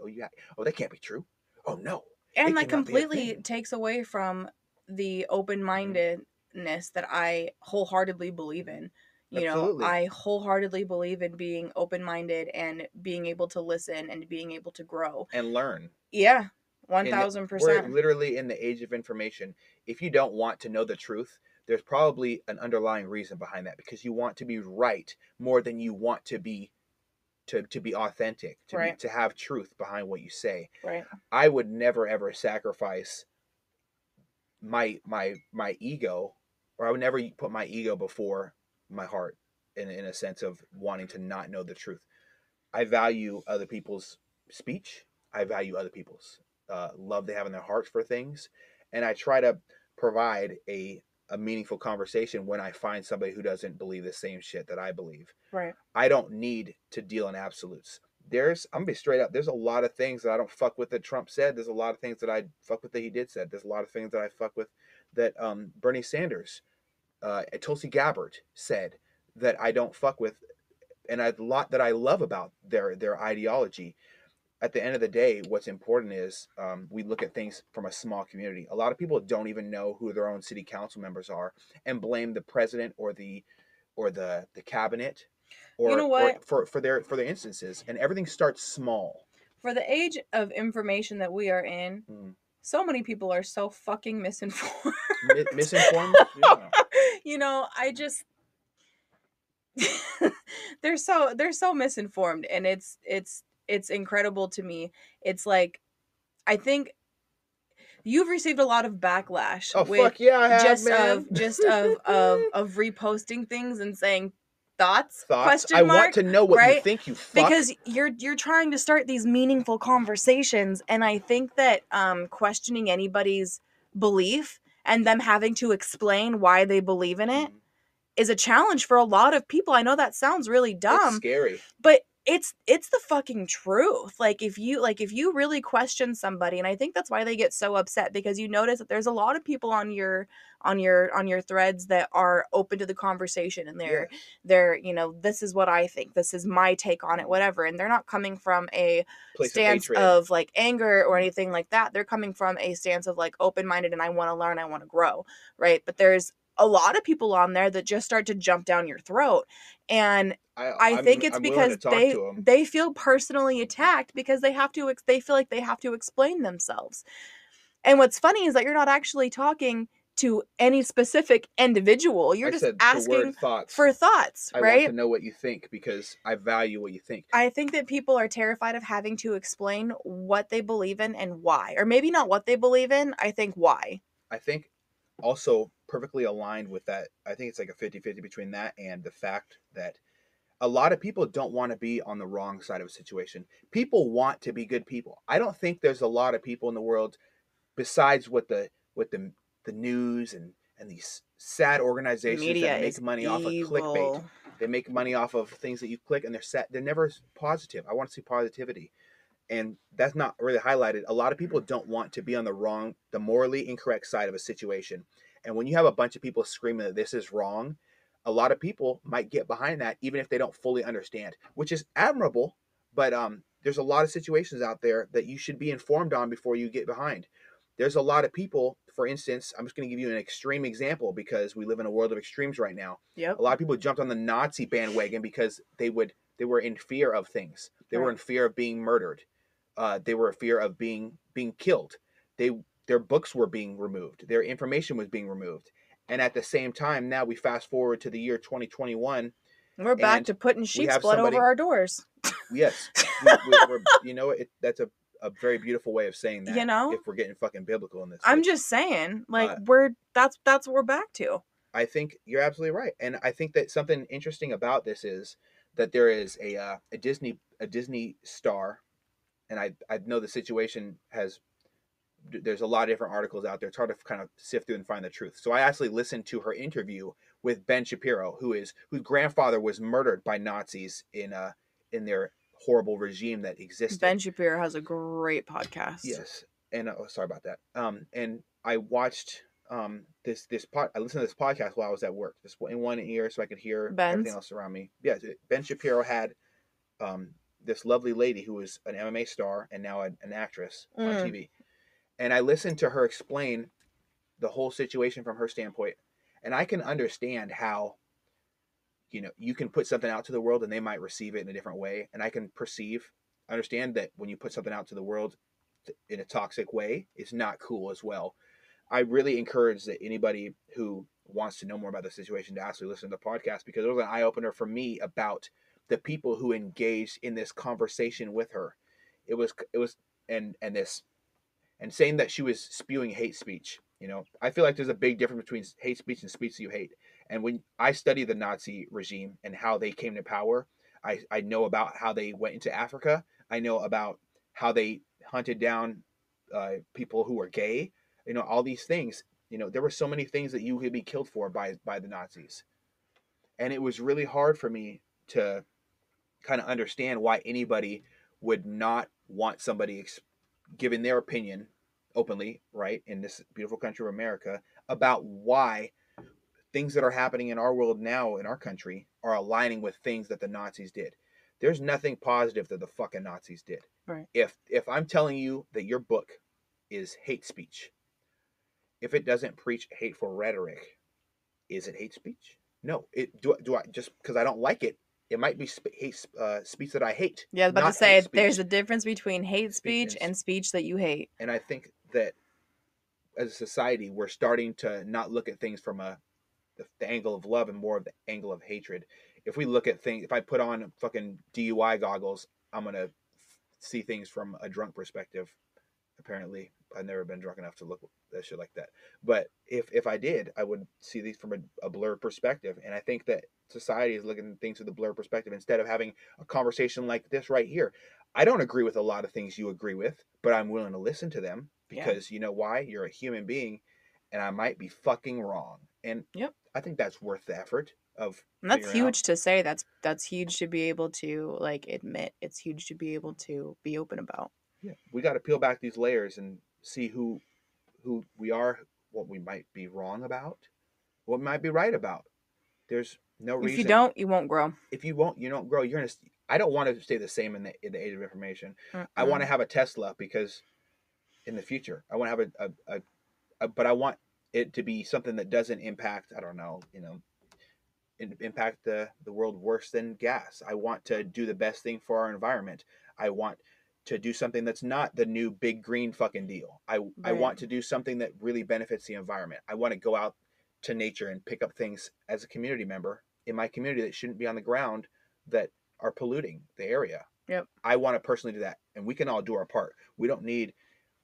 S1: Oh, that can't be true. Oh no,
S2: And
S1: it
S2: that
S1: cannot be a
S2: completely
S1: thing.
S2: takes away from the
S1: Hmm.
S2: open-mindedness that I wholeheartedly believe in.
S1: Absolutely.
S2: I wholeheartedly believe in being open-minded and being able to listen and being able to grow.
S1: And learn.
S2: Yeah,
S1: We're
S2: 1000%.
S1: literally in the age of information. If you don't want to know the truth, there's probably an underlying reason behind that because you want to be right more than you want to be authentic,
S2: Right.
S1: to have truth behind what you say.
S2: Right.
S1: I would never ever sacrifice my ego, or I would never put my ego before my heart in a sense of wanting to not know the truth. I value other people's speech. I value other people's love they have in their hearts for things, and I try to provide a meaningful conversation when I find somebody who doesn't believe the same shit that I believe.
S2: Right.
S1: I don't need to deal in absolutes. I'm gonna be straight up. There's a lot of things that I don't fuck with that Trump said. There's a lot of things that I fuck with that he did said. There's a lot of things that I fuck with that Bernie Sanders, Tulsi Gabbard said that I don't fuck with, and a lot that I love about their ideology. at the end of the day, what's important is we look at things from a small community. A lot of people don't even know who their own city council members are and blame the president or the cabinet
S2: You know
S1: or
S2: what?
S1: for their instances. And everything starts small.
S2: For the age of information that we are in,
S1: Mm.
S2: so many people are so fucking misinformed.
S1: Misinformed? Yeah.
S2: You know, I just they're so misinformed, and it's incredible to me. It's like, I think you've received a lot of backlash
S1: Oh
S2: with
S1: fuck yeah, I have,
S2: just
S1: man.
S2: of reposting things and saying thoughts
S1: Thoughts? I
S2: question
S1: want
S2: mark,
S1: to know what you
S2: right?
S1: think, you fuck.
S2: Because you're trying to start these meaningful conversations, and I think that questioning anybody's belief and them having to explain why they believe in it
S1: Mm.
S2: is a challenge for a lot of people. I know that sounds really
S1: It's
S2: dumb,
S1: scary.
S2: but it's the fucking truth. Like, if you really question somebody, and I think that's why they get so upset, because you notice that there's a lot of people on your threads that are open to the conversation, and
S1: Yes.
S2: they're this is what I think, this is my take on it, whatever, and they're not coming from a
S1: Place of
S2: stance
S1: hatred.
S2: of like anger or anything like that. They're coming from a stance of like open-minded, and I want to learn, I want to grow, right? But there's a lot of people on there that just start to jump down your throat, and I think it's
S1: I'm willing to
S2: because
S1: talk to them.
S2: they feel personally attacked, because they feel like they have to explain themselves. And what's funny is that you're not actually talking to any specific individual. You're
S1: I
S2: just
S1: said the word
S2: asking
S1: thoughts.
S2: for thoughts,
S1: I want
S2: right?
S1: to know what you think because I value what you think.
S2: I think that people are terrified of having to explain what they believe in and why. Or maybe not what they believe in, I think why.
S1: I think also perfectly aligned with that. I think it's like a 50-50 between that and the fact that a lot of people don't want to be on the wrong side of a situation. People want to be good people. I don't think there's a lot of people in the world besides what the news and these sad organizations
S2: Media
S1: that
S2: is
S1: make money off of clickbait.
S2: evil.
S1: They make money off of things that you click and they're sad. They're never positive. I want to see positivity. And that's not really highlighted. A lot of people don't want to be on the morally incorrect side of a situation. And when you have a bunch of people screaming that this is wrong, a lot of people might get behind that, even if they don't fully understand, which is admirable. But there's a lot of situations out there that you should be informed on before you get behind. There's a lot of people, for instance, I'm just going to give you an extreme example because we live in a world of extremes right now.
S2: Yep.
S1: A lot of people jumped on the Nazi bandwagon because they were in fear of things. They were in fear of being murdered. They were in fear of being killed. Their books were being removed. Their information was being removed. And at the same time, now we fast forward to the year 2021.
S2: We're back to putting sheep's blood over our doors.
S1: Yes, we're that's a very beautiful way of saying that. If we're getting fucking biblical in this,
S2: I'm just saying, like, that's what we're back to.
S1: I think you're absolutely right, and I think that something interesting about this is that there is a Disney star, and I know the situation there's a lot of different articles out there. It's hard to kind of sift through and find the truth. So I actually listened to her interview with Ben Shapiro, whose grandfather was murdered by Nazis in their horrible regime that existed.
S2: Ben Shapiro has a great podcast.
S1: Yes, and sorry about that. And I watched I listened to this podcast while I was at work, just in one ear so I could hear everything else around me. Yeah, Ben Shapiro had this lovely lady who was an MMA star and now an actress on TV. And I listened to her explain the whole situation from her standpoint. And I can understand how, you can put something out to the world and they might receive it in a different way. And I can understand that when you put something out to the world in a toxic way, it's not cool as well. I really encourage that anybody who wants to know more about the situation to actually listen to the podcast, because it was an eye-opener for me about the people who engaged in this conversation with her. It was and saying that she was spewing hate speech. I feel like there's a big difference between hate speech and speech that you hate. And when I study the Nazi regime and how they came to power, I know about how they went into Africa. I know about how they hunted down people who were gay. All these things. There were so many things that you could be killed for by the Nazis. And it was really hard for me to kind of understand why anybody would not want somebody giving their opinion openly, right, in this beautiful country of America, about why things that are happening in our world now in our country are aligning with things that the Nazis did. There's nothing positive that the fucking Nazis did.
S2: Right.
S1: If I'm telling you that your book is hate speech, if it doesn't preach hateful rhetoric, is it hate speech? No. It do I just because I don't like it? It might be speech that I hate,
S2: Yeah, I was about to
S1: not hate
S2: say there's
S1: speech.
S2: a difference between hate
S1: Speech
S2: speech and speech that you hate.
S1: and I think that as a society, we're starting to not look at things from the angle of love and more of the angle of hatred. If we look at things, if I put on fucking DUI goggles, I'm gonna see things from a drunk perspective. Apparently, I've never been drunk enough to look at shit like that. But if I did, I would see these from a blurred perspective. And I think that society is looking at things with a blurred perspective instead of having a conversation like this right here. I don't agree with a lot of things you agree with, but I'm willing to listen to them
S2: Yeah.
S1: because you know why? You're a human being, and I might be fucking wrong. And
S2: Yep.
S1: I think that's worth the effort of
S2: And that's
S1: figuring out.
S2: huge to say. That's huge to be able to like admit. It's huge to be able to be open about.
S1: Yeah, we got to peel back these layers and see who we are, what we might be wrong about, what we might be right about. There's no
S2: If you
S1: reason.
S2: don't, you won't grow.
S1: If you won't, you don't grow. You're gonna. I don't want to stay the same in the age of information. I want to
S2: Mm-mm.
S1: have a Tesla because in the future, I want to have but I want it to be something that doesn't impact. I don't know. Impact the world worse than gas. I want to do the best thing for our environment. I want to do something that's not the new big green fucking deal. I
S2: Right.
S1: want to do something that really benefits the environment. I want to go out to nature and pick up things as a community member in my community that shouldn't be on the ground that are polluting the area.
S2: Yep.
S1: I want to personally do that, and we can all do our part. We don't need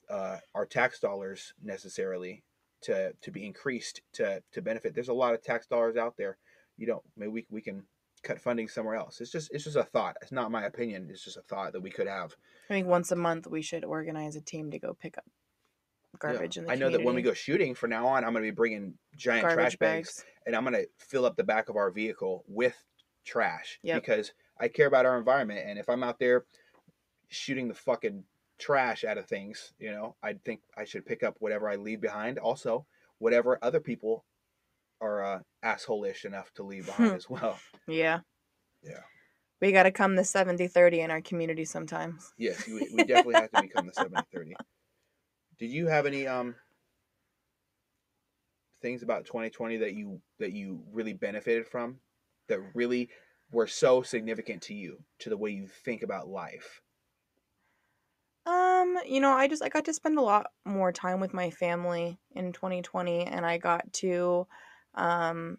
S1: our tax dollars necessarily to be increased to benefit. There's a lot of tax dollars out there. You don't. Maybe we can cut funding somewhere else. It's just a thought. It's not my opinion. It's just a thought that we could have.
S2: I think once a month we should organize a team to go pick up
S1: Yeah,
S2: garbage in the
S1: I know that when we
S2: community.
S1: go shooting from now on, I'm going to be bringing giant trash
S2: Garbage
S1: bags,
S2: bags.
S1: and I'm going to fill up the back of our vehicle with trash
S2: Yep.
S1: because I care about our environment. And if I'm out there shooting the fucking trash out of things, I think I should pick up whatever I leave behind. Also, whatever other people are asshole-ish enough to leave behind as well.
S2: Yeah.
S1: Yeah.
S2: We got to come the 70-30 in our community sometimes.
S1: Yes, we definitely have to become the 70-30. Did you have any things about 2020 that you really benefited from, that really were so significant to you, to the way you think about life?
S2: I got to spend a lot more time with my family in 2020, and I got to um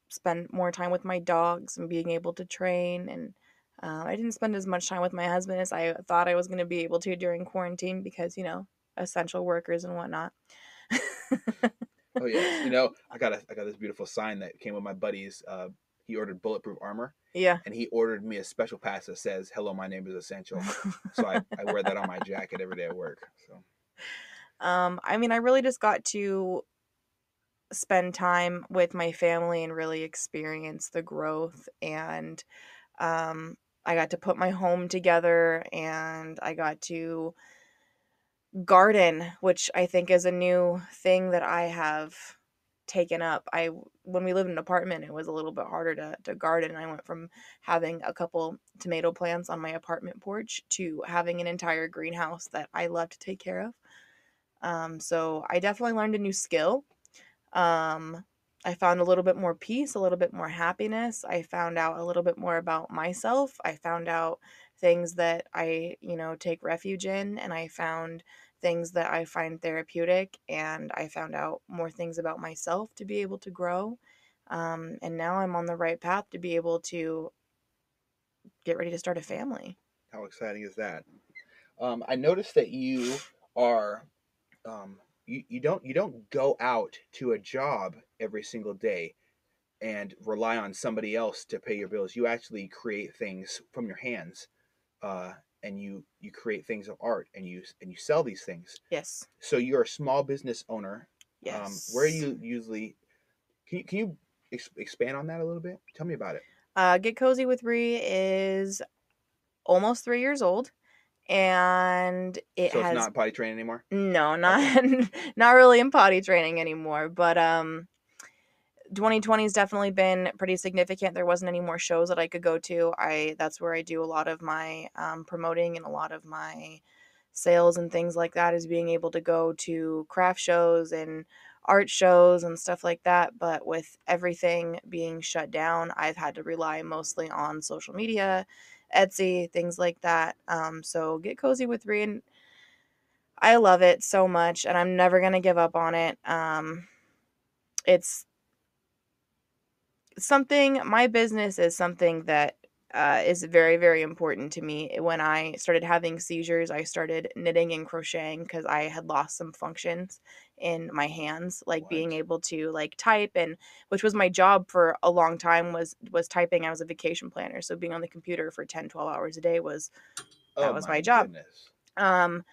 S2: spend more time with my dogs and being able to train. And I didn't spend as much time with my husband as I thought I was going to be able to during quarantine because, essential workers and whatnot.
S1: Oh yes, I got this beautiful sign that came with my buddies. He ordered bulletproof armor,
S2: Yeah.
S1: and he ordered me a special pass that says "Hello, my name is Essential." So I wear that on my jacket every day at work. So
S2: I really just got to spend time with my family and really experience the growth. And um, I got to put my home together, and I got to garden, which I think is a new thing that I have taken up. When we lived in an apartment, it was a little bit harder to garden. I went from having a couple tomato plants on my apartment porch to having an entire greenhouse that I love to take care of. So I definitely learned a new skill. Um, I found a little bit more peace, a little bit more happiness. I found out a little bit more about myself. I found out things that I, take refuge in, and I found things that I find therapeutic, and I found out more things about myself to be able to grow. And now I'm on the right path to be able to get ready to start a family.
S1: how exciting is that? I noticed that you are you don't go out to a job every single day and rely on somebody else to pay your bills. You actually create things from your hands, uh, and you create things of art, and you sell these things.
S2: Yes.
S1: So you're a small business owner. Where
S2: Yes.
S1: you usually can you expand on that a little bit? Tell me about it.
S2: Get Cozy with Ree is almost 3 years old, and it
S1: So it's
S2: has
S1: not potty training anymore.
S2: no,
S1: Okay.
S2: not not really in potty training anymore, but 2020 has definitely been pretty significant. There wasn't any more shows that I could go to. That's where I do a lot of my promoting and a lot of my sales and things like that, is being able to go to craft shows and art shows and stuff like that. But with everything being shut down, I've had to rely mostly on social media, Etsy, things like that. So Get Cozy with Ree, and I love it so much, and I'm never gonna give up on it. It's something, my business is something that is very, very important to me. When I started having seizures, I started knitting and crocheting because I had lost some functions in my hands, like being
S1: What?
S2: able to like type, and which was my job for a long time, was typing. I was a vacation planner, so being on the computer for 10, 12 hours a day was,
S1: Oh
S2: that was
S1: my
S2: my job.
S1: goodness.
S2: Um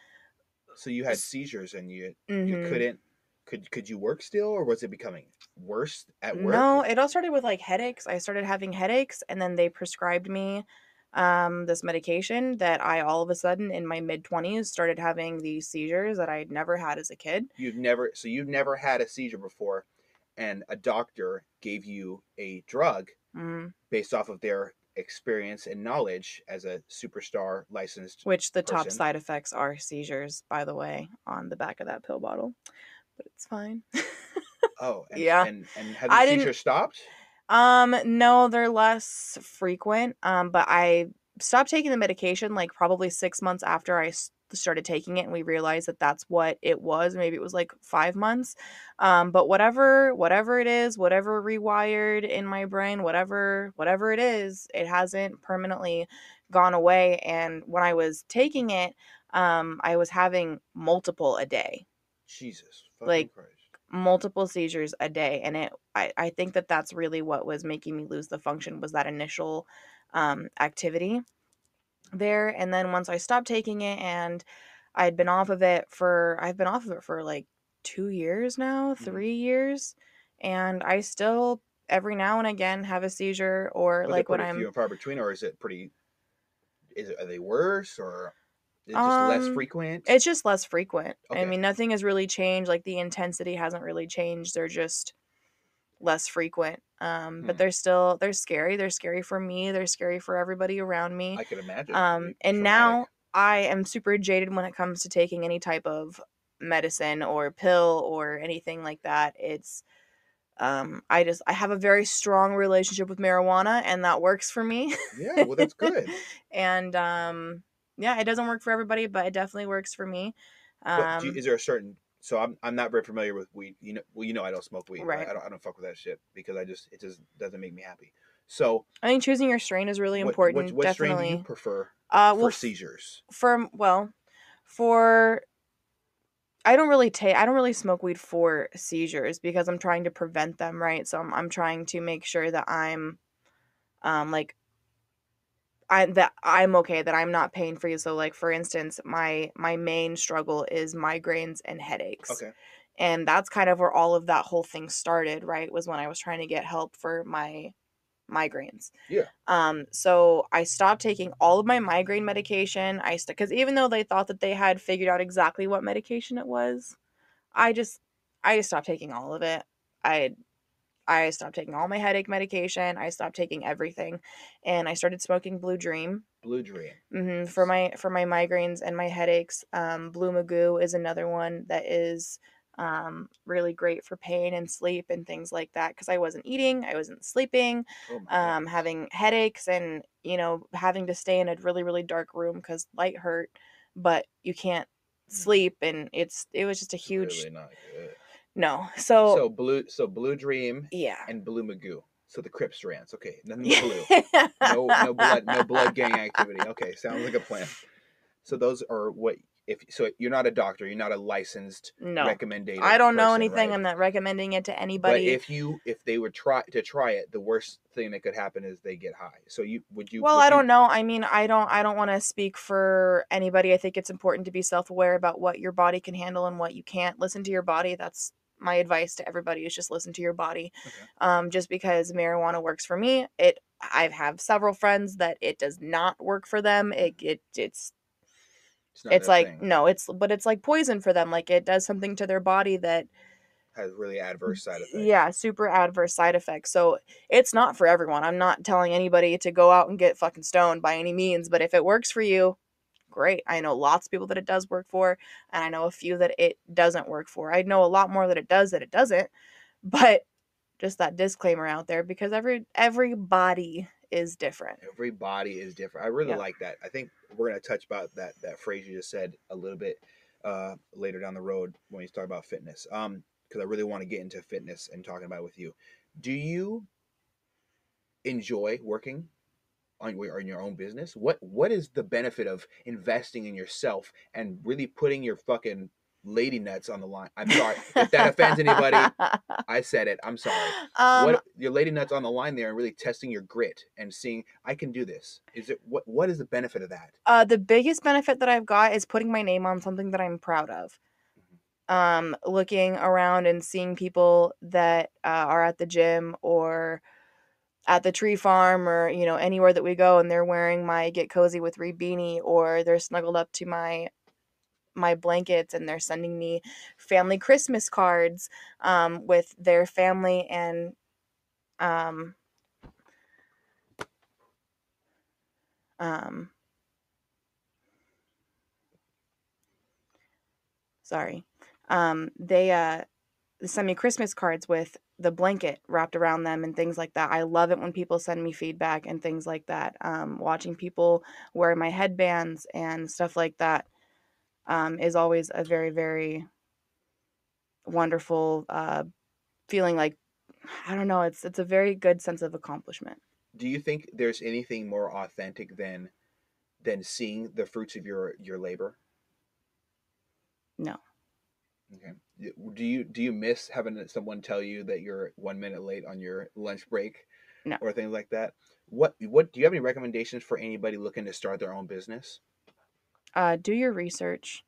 S1: So you had
S2: s-
S1: seizures and you
S2: mhm.
S1: couldn't could you work still, or was it becoming worse at work?
S2: No, it all started with, like, headaches. I started having headaches, and then they prescribed me, this medication that I all of a sudden in my mid-20s started having these seizures that I'd never had as a kid.
S1: You've never had a seizure before, and a doctor gave you a drug
S2: Mhm.
S1: based off of their experience and knowledge as a superstar licensed
S2: Which the top
S1: person.
S2: side effects are seizures, by the way, on the back of that pill bottle, but it's fine.
S1: Oh,
S2: Yeah.
S1: and have the
S2: I didn't
S1: seizures stopped?
S2: No, they're less frequent, but I stopped taking the medication, like, probably 6 months after I started taking it, and we realized that that's what it was. Maybe it was, like, 5 months, but whatever it is, whatever rewired in my brain, whatever it is, it hasn't permanently gone away, and when I was taking it, I was having multiple a day,
S1: Jesus fucking
S2: like,
S1: Christ.
S2: multiple seizures a day, and I think that that's really what was making me lose the function, was that initial activity there. And then once I stopped taking it, and I've been off of it for like 2 years now,
S1: Mhm.
S2: 3 years, and I still every now and again have a seizure, or
S1: Was it
S2: like when
S1: pretty few
S2: I'm
S1: and far between, or is it pretty? Are they worse, or is it just less
S2: um
S1: frequent?
S2: it's just less frequent. I
S1: Okay.
S2: mean, nothing has really changed, like the intensity hasn't really changed. They're just less frequent. But
S1: Hmm.
S2: they're scary. They're scary for me. They're scary for everybody around me.
S1: I could imagine. It'd be
S2: And
S1: traumatic.
S2: now I am super jaded when it comes to taking any type of medicine or pill or anything like that. I have a very strong relationship with marijuana, and that works for me.
S1: Yeah. Well, that's good.
S2: And yeah, it doesn't work for everybody, but it definitely works for me.
S1: But
S2: Um,
S1: is there a certain? So I'm not very familiar with weed. Well, I don't smoke weed, right?
S2: right.
S1: I don't fuck with that shit because it just doesn't make me happy. So
S2: I think choosing your strain is really important.
S1: what strain do you
S2: Definitely.
S1: prefer
S2: Well,
S1: for seizures?
S2: well, for I don't really smoke weed for seizures because I'm trying to prevent them, right? So I'm trying to make sure that like I'm okay, that I'm not pain free. So like for instance, my main struggle is migraines and headaches.
S1: Okay.
S2: And that's kind of where all of that whole thing started, right? Was when I was trying to get help for my migraines.
S1: Yeah.
S2: So I stopped taking all of my migraine medication. Because even though they thought that they had figured out exactly what medication it was, I just I just stopped taking all of it. I I stopped taking all my headache medication. I stopped taking everything, and I started smoking Blue Dream.
S1: Blue Dream.
S2: For my migraines and my headaches. Blue Magoo is another one that is really great for pain and sleep and things like that, because I wasn't eating, I wasn't sleeping,
S1: Oh my goodness.
S2: having headaches, and having to stay in a really, really dark room because light hurt, but you can't
S1: Hmm.
S2: sleep, and it was just a
S1: It's
S2: huge
S1: really not good.
S2: no. So
S1: So Blue Dream
S2: yeah.
S1: and Blue Magoo. So the Crip strands. Okay, nothing but
S2: Yeah.
S1: blue. No blood gang activity. Okay, sounds like a plan. So those are what if so you're not a doctor, you're not a licensed
S2: No, I
S1: recommendated
S2: don't know
S1: person,
S2: anything.
S1: right?
S2: I'm not recommending it to
S1: But
S2: anybody.
S1: if they would try it, the worst thing that could happen is they get high. So you
S2: Well,
S1: would
S2: I
S1: you
S2: don't know. I mean, I don't want to speak for anybody. I think it's important to be self-aware about what your body can handle and what you can't. Listen to your body. That's my advice to everybody, is just listen to your body.
S1: okay?
S2: Just because marijuana works for me, I have several friends that it does not work for them.
S1: It's not
S2: It's
S1: their
S2: like,
S1: thing.
S2: no, it's like poison for them. Like, it does something to their body that
S1: has really adverse side effects.
S2: Yeah, super adverse side effects. So it's not for everyone. I'm not telling anybody to go out and get fucking stoned by any means, but if it works for you, great. I know lots of people that it does work for, and I know a few that it doesn't work for. I know a lot more that it does that it doesn't, but just that disclaimer out there because everybody is different.
S1: Every body is different. I really
S2: Yeah.
S1: like that. I think we're gonna touch about that phrase you just said a little bit later down the road when you talk about fitness. Because I really want to get into fitness and talking about it with you. Do you enjoy working on your own business? What is the benefit of investing in yourself and really putting your fucking lady nuts on the line? I'm sorry if that offends anybody. I said it. I'm sorry.
S2: um
S1: What your lady nuts on the line there and really testing your grit and seeing I can do this. Is it what is the benefit of that?
S2: the biggest benefit that I've got is putting my name on something that I'm proud of. Looking around and seeing people that are at the gym or at the tree farm or anywhere that we go and they're wearing my Get Cozy with Reed beanie or they're snuggled up to my blankets and they're sending me family Christmas cards with their family and um um sorry they send me Christmas cards with the blanket wrapped around them and things like that. I love it when people send me feedback and things like that. Watching people wear my headbands and stuff like that is always a very, very wonderful feeling. Like I don't know, it's a very good sense of accomplishment.
S1: Do you think there's anything more authentic than seeing the fruits of your labor?
S2: No,
S1: Okay. Do you miss having someone tell you that you're 1 minute late on your lunch break
S2: no.
S1: or things like that? What do you have any recommendations for anybody looking to start their own business?
S2: Do your research.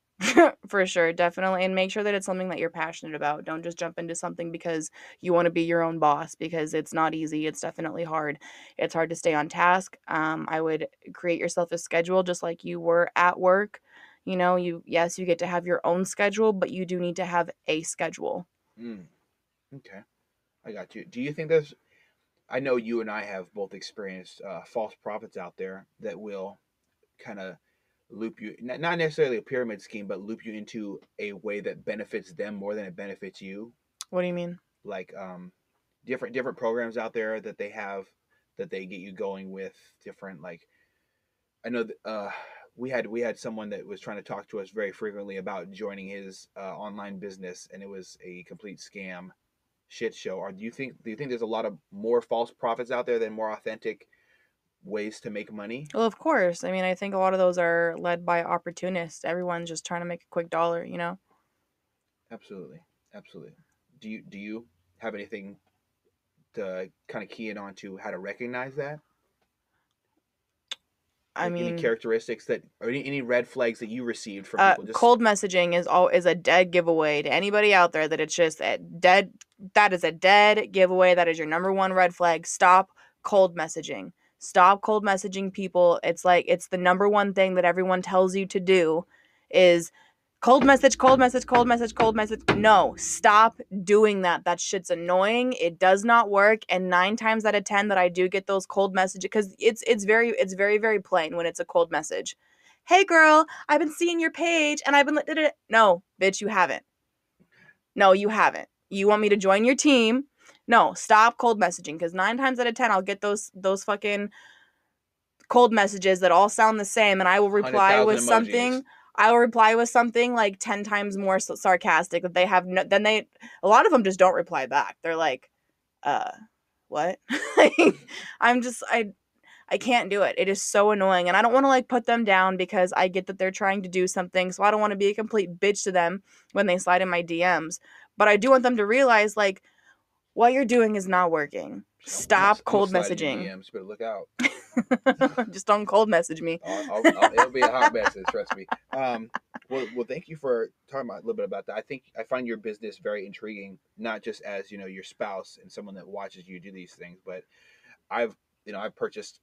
S2: For sure, definitely, and make sure that it's something that you're passionate about. Don't just jump into something because you want to be your own boss because it's not easy. It's definitely hard. It's hard to stay on task. I would create yourself a schedule just like you were at work. Yes, you get to have your own schedule, but you do need to have a schedule.
S1: Mm, okay, I got you. Do you think there's I know you and I have both experienced false prophets out there that will kind of loop you, not necessarily a pyramid scheme, but loop you into a way that benefits them more than it benefits you.
S2: What do you mean?
S1: Like different programs out there that they have that they get you going with different like I know that, we had someone that was trying to talk to us very frequently about joining his online business, and it was a complete scam shit show. Or do you think there's a lot of more false prophets out there than more authentic ways to make money?
S2: Well, of course. I mean, I think a lot of those are led by opportunists. Everyone's just trying to make a quick dollar.
S1: Absolutely, absolutely. Do you have anything to kind of key in on to how to recognize that?
S2: I
S1: Like any
S2: mean,
S1: characteristics that or any red flags that you received from people? Just
S2: cold messaging is a dead giveaway to anybody out there that it's just a dead. That is a dead giveaway. That is your number one red flag. Stop cold messaging. Stop cold messaging people. It's like it's the number one thing that everyone tells you to do is cold message, cold message, cold message, cold message. No, stop doing that. That shit's annoying. It does not work. And 9 times out of 10 that I do get those cold messages because it's very, very plain when it's a cold message. Hey girl, I've been seeing your page and I've been no, bitch, you haven't. No, you haven't. You want me to join your team? No, stop cold messaging because 9 times out of 10 I'll get those fucking cold messages that all sound the same and I will
S1: hundred
S2: reply
S1: thousand
S2: with
S1: emojis.
S2: something. I will reply with something like 10 times more sarcastic that they have no, then they a lot of them just don't reply back. They're like, uh what? I'm just I can't do it. It is so annoying. And I don't want to like put them down because I get that they're trying to do something. So I don't want to be a complete bitch to them when they slide in my DMs. But I do want them to realize like what you're doing is not working. Stop
S1: I'm gonna
S2: cold
S1: slide in your
S2: messaging.
S1: DMs. Better look out.
S2: Just don't cold message me.
S1: It'll be a hot message. Trust me. Well, thank you for talking about a little bit about that. I think I find your business very intriguing, not just as your spouse and someone that watches you do these things, but I've I've purchased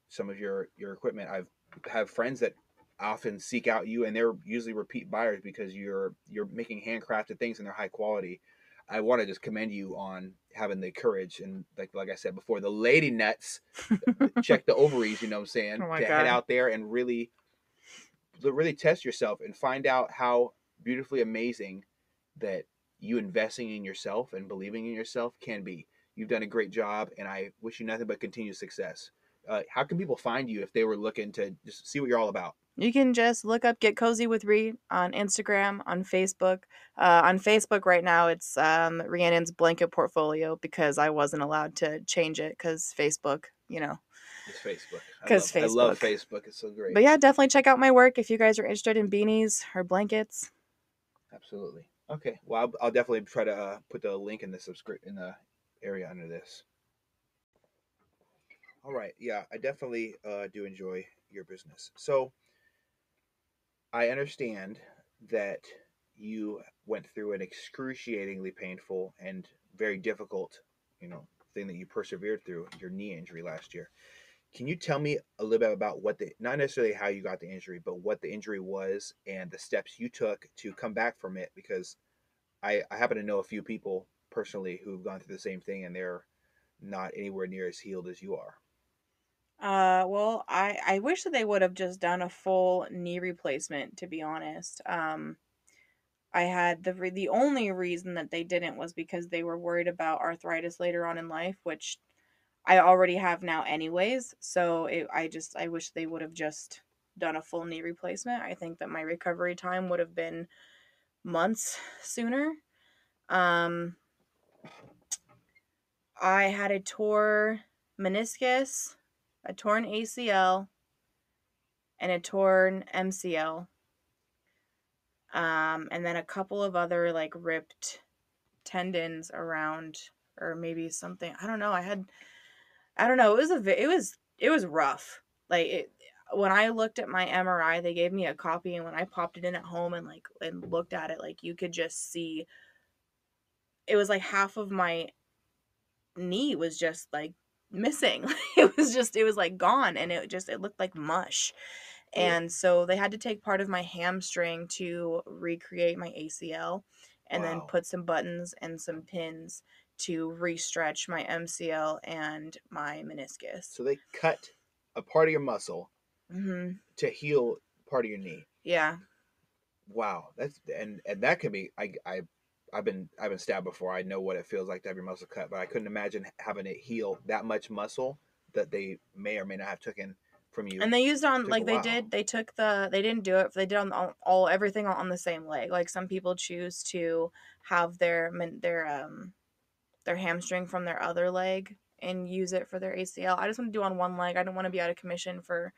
S1: some of your equipment. I've have friends that often seek out you, and they're usually repeat buyers because you're making handcrafted things and they're high quality. I want to just commend you on having the courage and like I said before, the lady nuts, check the ovaries, you know what I'm saying,
S2: Oh my
S1: to head
S2: God.
S1: out there and really to really test yourself and find out how beautifully amazing that you investing in yourself and believing in yourself can be. You've done a great job, and I wish you nothing but continued success. How can people find you if they were looking to just see what you're all about?
S2: You can just look up Get Cozy with Ree on Instagram, on Facebook. On Facebook right now, it's Rhiannon's Blanket Portfolio because I wasn't allowed to change it because Facebook,
S1: It's Facebook.
S2: because
S1: I love
S2: Facebook.
S1: Facebook. It's so great.
S2: But yeah, definitely check out my work if you guys are interested in beanies or blankets.
S1: Absolutely. Okay. Well, I'll definitely try to put the link in the in the area under this. All right. Yeah, I definitely do enjoy your business. So I understand that you went through an excruciatingly painful and very difficult, thing that you persevered through, your knee injury last year. Can you tell me a little bit about what not necessarily how you got the injury, but what the injury was and the steps you took to come back from it? Because I happen to know a few people personally who've gone through the same thing and they're not anywhere near as healed as you are.
S2: Well, I wish that they would have just done a full knee replacement, to be honest. I had the only reason that they didn't was because they were worried about arthritis later on in life, which I already have now anyways. So I wish they would have just done a full knee replacement. I think that my recovery time would have been months sooner. Um, I had a tore meniscus, a torn ACL, and a torn MCL. And then a couple of other like ripped tendons around, or maybe something. I don't know. I don't know. It was rough. Like when I looked at my MRI, they gave me a copy, and when I popped it in at home and looked at it, like you could just see it was like half of my knee was just like missing. It was like gone, and it looked like mush.
S1: Ugh.
S2: And so they had to take part of my hamstring to recreate my ACL and then
S1: Wow.
S2: put some buttons and some pins to restretch my MCL and my meniscus.
S1: So they cut a part of your muscle
S2: Mhm.
S1: to heal part of your knee.
S2: Yeah.
S1: Wow, that's and that can be. I've been stabbed before. I know what it feels like to have your muscle cut, but I couldn't imagine having it heal that much muscle that they may or may not have taken from you.
S2: And they used on
S1: Took a
S2: like
S1: while.
S2: they didn't do it. They did on all everything on the same leg. Like some people choose to have their hamstring from their other leg and use it for their ACL. I just want to do on one leg. I didn't want to be out of commission for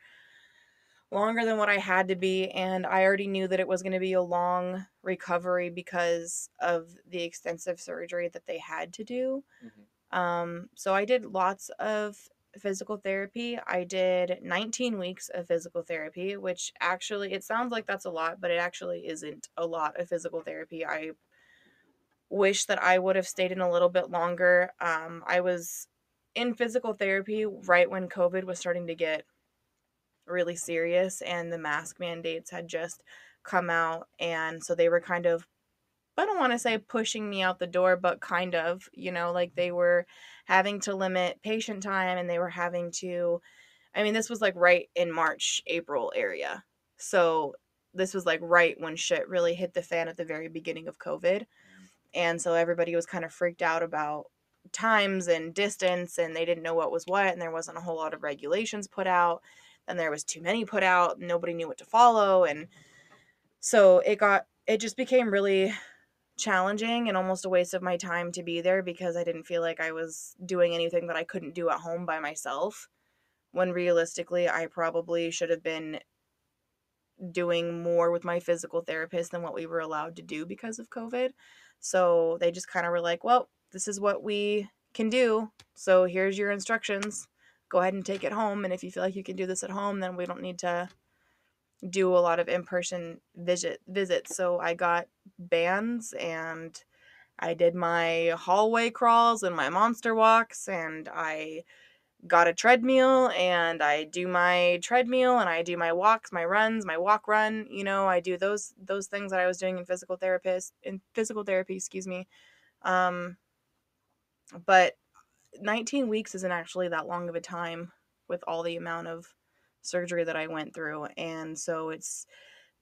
S2: longer than what I had to be, and I already knew that it was going to be a long recovery because of the extensive surgery that they had to do.
S1: Hmm.
S2: So I did lots of physical therapy. I did 19 weeks of physical therapy, which actually it sounds like that's a lot, but it actually isn't a lot of physical therapy. I wish that I would have stayed in a little bit longer. I was in physical therapy right when COVID was starting to get really serious and the mask mandates had just come out. And so they were kind of, I don't want to say pushing me out the door, but kind of, like they were having to limit patient time and they were having to, I mean, this was like right in March, April area. So this was like right when shit really hit the fan at the very beginning of COVID. And so everybody was kind of freaked out about times and distance and they didn't know what was what and there wasn't a whole lot of regulations put out. And there was too many put out, nobody knew what to follow, and so it just became really challenging and almost a waste of my time to be there because I didn't feel like I was doing anything that I couldn't do at home by myself, when realistically I probably should have been doing more with my physical therapist than what we were allowed to do because of COVID. So they just kind of were like, well, this is what we can do. So here's your instructions. Go ahead and take it home. And if you feel like you can do this at home, then we don't need to do a lot of in-person visits. So I got bands and I did my hallway crawls and my monster walks and I got a treadmill and I do my treadmill and I do my walks, my runs, my walk run, I do those things that I was doing in physical therapy, excuse me. Um, but 19 weeks isn't actually that long of a time with all the amount of surgery that I went through. And so it's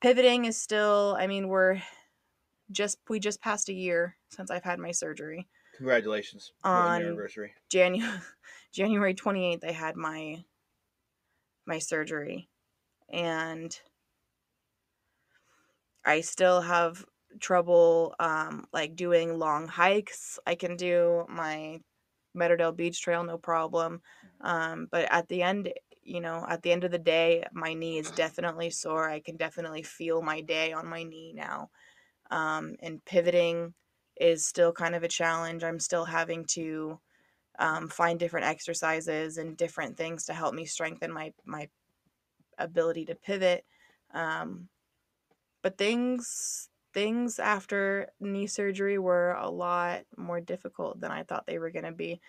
S2: pivoting is still, I mean, we just passed a year since I've had my surgery.
S1: Congratulations. 1 year
S2: On
S1: anniversary.
S2: January January 28th I had my surgery, and I still have trouble like doing long hikes. I can do my Meadowdale Beach Trail no problem. But at the end, at the end of the day, my knee is definitely sore. I can definitely feel my day on my knee now. And pivoting is still kind of a challenge. I'm still having to find different exercises and different things to help me strengthen my ability to pivot. Um, but things after knee surgery were a lot more difficult than I thought they were going to be.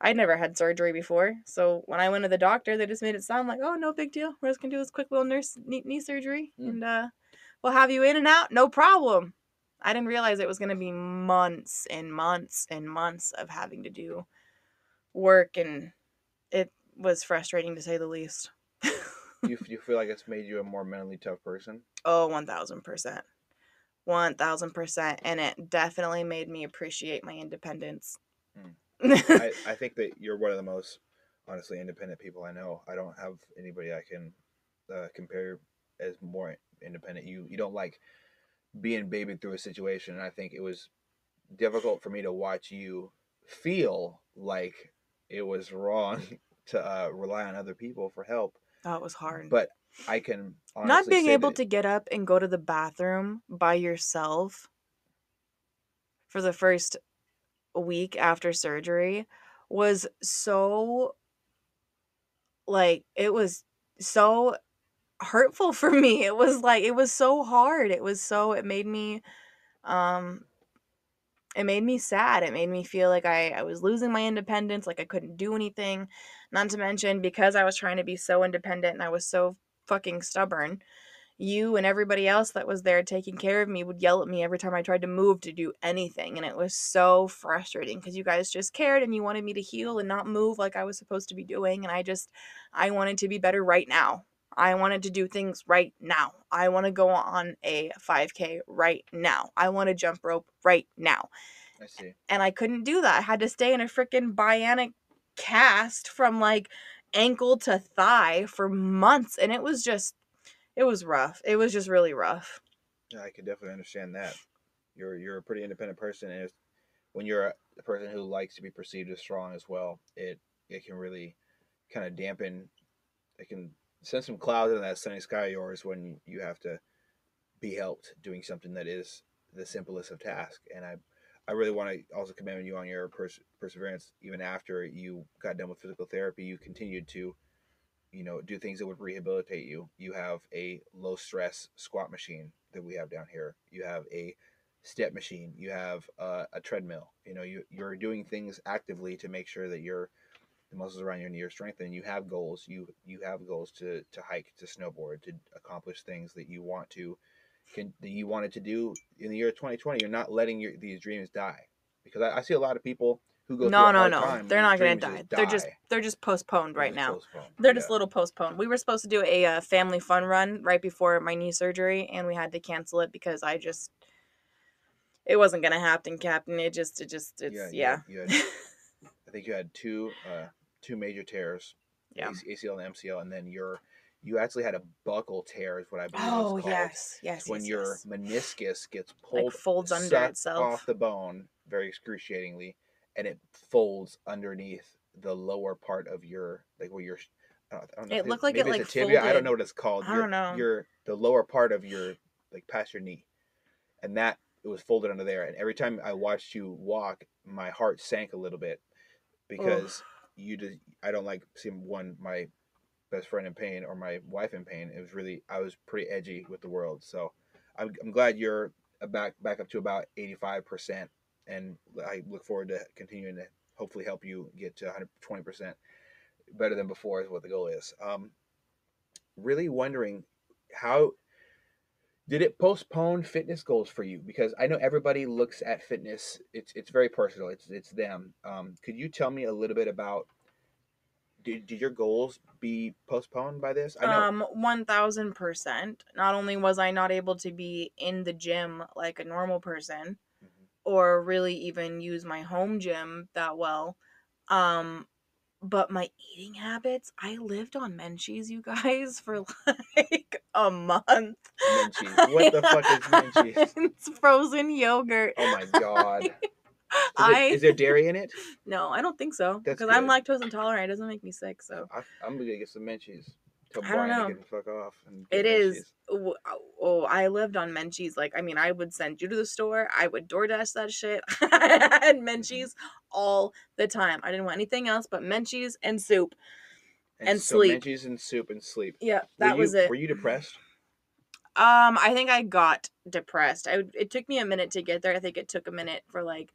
S2: I'd never had surgery before, so when I went to the doctor, they just made it sound like, oh, no big deal. We're just gonna do this quick little knee surgery,
S1: Mm.
S2: and we'll have you in and out, no problem. I didn't realize it was gonna be months and months and months of having to do work, and it was frustrating to say the least.
S1: You feel like it's made you a more mentally tough person?
S2: Oh, 1000%. 1000%. And it definitely made me appreciate my independence.
S1: Mm. I think that you're one of the most honestly independent people I know. I don't have anybody I can compare as more independent. You don't like being babied through a situation, and I think it was difficult for me to watch you feel like it was wrong to rely on other people for help.
S2: Oh, it was hard.
S1: But I can
S2: Not
S1: honestly
S2: being
S1: say
S2: able
S1: that
S2: to get up and go to the bathroom by yourself for the first week after surgery was so, like, it was so hurtful for me. It was like, it was so hard. Um it made me sad. It made me feel like I was losing my independence, like I couldn't do anything. Not to mention, because I was trying to be so independent and I was so fucking stubborn, you and everybody else that was there taking care of me would yell at me every time I tried to move to do anything. And it was so frustrating because you guys just cared and you wanted me to heal and not move like I was supposed to be doing. And I wanted to be better right now. I wanted to do things right now. I want to go on a 5K right now. I want to jump rope right now.
S1: I see.
S2: And I couldn't do that. I had to stay in a freaking bionic cast from like ankle to thigh for months. And it was rough. It was just really rough.
S1: Yeah, I can definitely understand that. You're a pretty independent person, and when you're a person who likes to be perceived as strong as well, it can really kind of dampen. It can send some clouds in that sunny sky of yours when you have to be helped doing something that is the simplest of tasks. And I really want to also commend you on your perseverance. Even after you got done with physical therapy, you continued to do things that would rehabilitate you. You have a low stress squat machine that we have down here. You have a step machine. You have a treadmill. You're doing things actively to make sure that the muscles around your knee are strengthened. You have goals. You have goals to hike, to snowboard, to accomplish things that that you wanted to do in the year 2020. You're not letting these dreams die, because I see a lot of people who go through
S2: No,
S1: a
S2: no,
S1: hard
S2: no.
S1: time and
S2: They're
S1: these
S2: not gonna
S1: dreams
S2: die.
S1: just die.
S2: They're just postponed
S1: They're
S2: right
S1: just
S2: now.
S1: postponed.
S2: They're just
S1: Yeah.
S2: a little postponed. We were supposed to do a family fun run right before my knee surgery, and we had to cancel it because it wasn't gonna happen, Captain.
S1: Yeah,
S2: Yeah.
S1: you had I think you had two major tears,
S2: Yeah.
S1: ACL and MCL, and then you actually had a buckle tear, is what I believe it's
S2: Oh
S1: called.
S2: yes,
S1: It's
S2: yes,
S1: when
S2: yes,
S1: your
S2: yes.
S1: meniscus gets
S2: Like
S1: pulled,
S2: folds under
S1: sucked off
S2: itself.
S1: the bone very excruciatingly, and it folds underneath the lower part of your, like where your, I don't know,
S2: It looked like it
S1: maybe it's
S2: like
S1: a tibia. I don't know
S2: folded.
S1: what it's called.
S2: I don't know.
S1: Your the lower part of your, like past your knee, and that it was folded under there. And every time I watched you walk, my heart sank a little bit,
S2: Oh,
S1: because I don't like seeing my best friend in pain or my wife in pain. It was really, I was pretty edgy with the world. So I'm glad you're back up to about 85%, and I look forward to continuing to hopefully help you get to 120% better than before is what the goal is. Really wondering how Did it postpone fitness goals for you? Because I know everybody looks at fitness. It's very personal. It's them. Could you tell me a little bit about did your goals be postponed by this? I know.
S2: 1000%. Not only was I not able to be in the gym like a normal person
S1: Mhm.
S2: or really even use my home gym that well, um but my eating habits, I lived on Menchie's, you guys, for like a month.
S1: Menchie's. What the fuck is Menchie's?
S2: It's frozen yogurt.
S1: Oh my god.
S2: I
S1: Is there dairy in it?
S2: no, I don't think so
S1: That's
S2: because I'm
S1: good.
S2: lactose intolerant. It doesn't make me sick, so
S1: I'm gonna get some Menchie's. Tell
S2: I don't
S1: Brian to
S2: know.
S1: get the fuck off and get
S2: It is.
S1: Menchie's.
S2: Oh, I lived on Menchie's. Like, I mean, I would send you to the store. I would DoorDash that shit. I had
S1: Hmm.
S2: Menchie's all the time. I didn't want anything else but Menchie's and soup
S1: And
S2: and
S1: so
S2: sleep.
S1: Menchie's and soup and sleep.
S2: Yeah, that was it.
S1: Were you depressed?
S2: I think I got depressed. It took me a minute to get there. I think it took a minute for like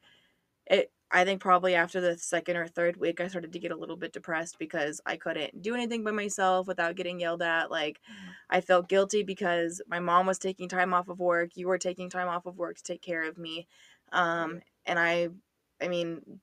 S2: it. I think probably after the second or third week, I started to get a little bit depressed because I couldn't do anything by myself without getting yelled at. Like,
S1: Mhm.
S2: I felt guilty because my mom was taking time off of work. You were taking time off of work to take care of me.
S1: Yeah.
S2: And I mean,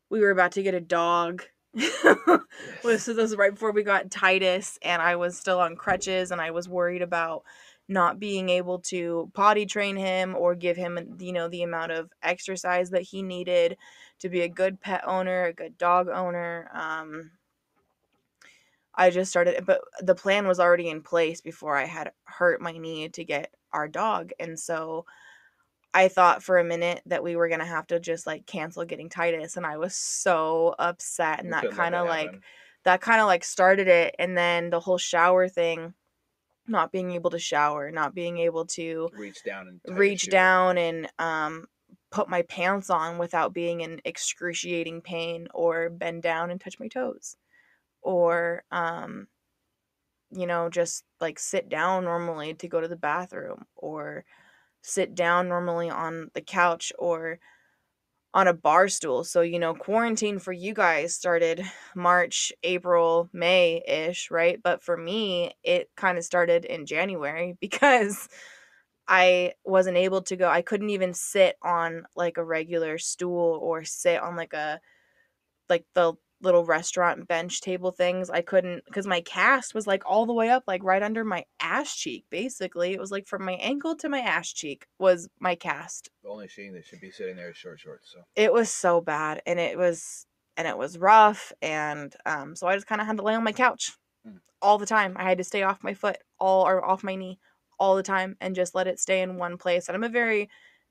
S2: we were about to get a dog. This was right before we got Titus, and I was still on crutches, and I was worried about not being able to potty train him or give him, the amount of exercise that he needed to be a good pet owner, a good dog owner. I just started, but the plan was already in place before I had hurt my knee to get our dog, and so I thought for a minute that we were gonna have to just, like, cancel getting Titus, and I was so upset, and
S1: We couldn't let that happen.
S2: that kinda, like, started it, and then the whole shower thing, not being able to shower, not being able to
S1: Reach down and tie your
S2: reach
S1: shoe.
S2: down and, put my pants on without being in excruciating pain or bend down and touch my toes, or, just, like, sit down normally to go to the bathroom, or sit down normally on the couch or on a bar stool. So, quarantine for you guys started March, April, May ish, right? But for me, it kind of started in January because I wasn't able to go. I couldn't even sit on like a regular stool or sit on like the little restaurant bench table things. I couldn't because my cast was like all the way up, like right under my ass cheek, basically. It was like from my ankle to my ass cheek was my cast.
S1: The only thing that should be sitting there is short shorts. So
S2: It was so bad and it was rough and so I just kind of had to lay on my couch
S1: mm.
S2: all the time. I had to stay off my foot all or off my knee all the time and just let it stay in one place. And I'm a very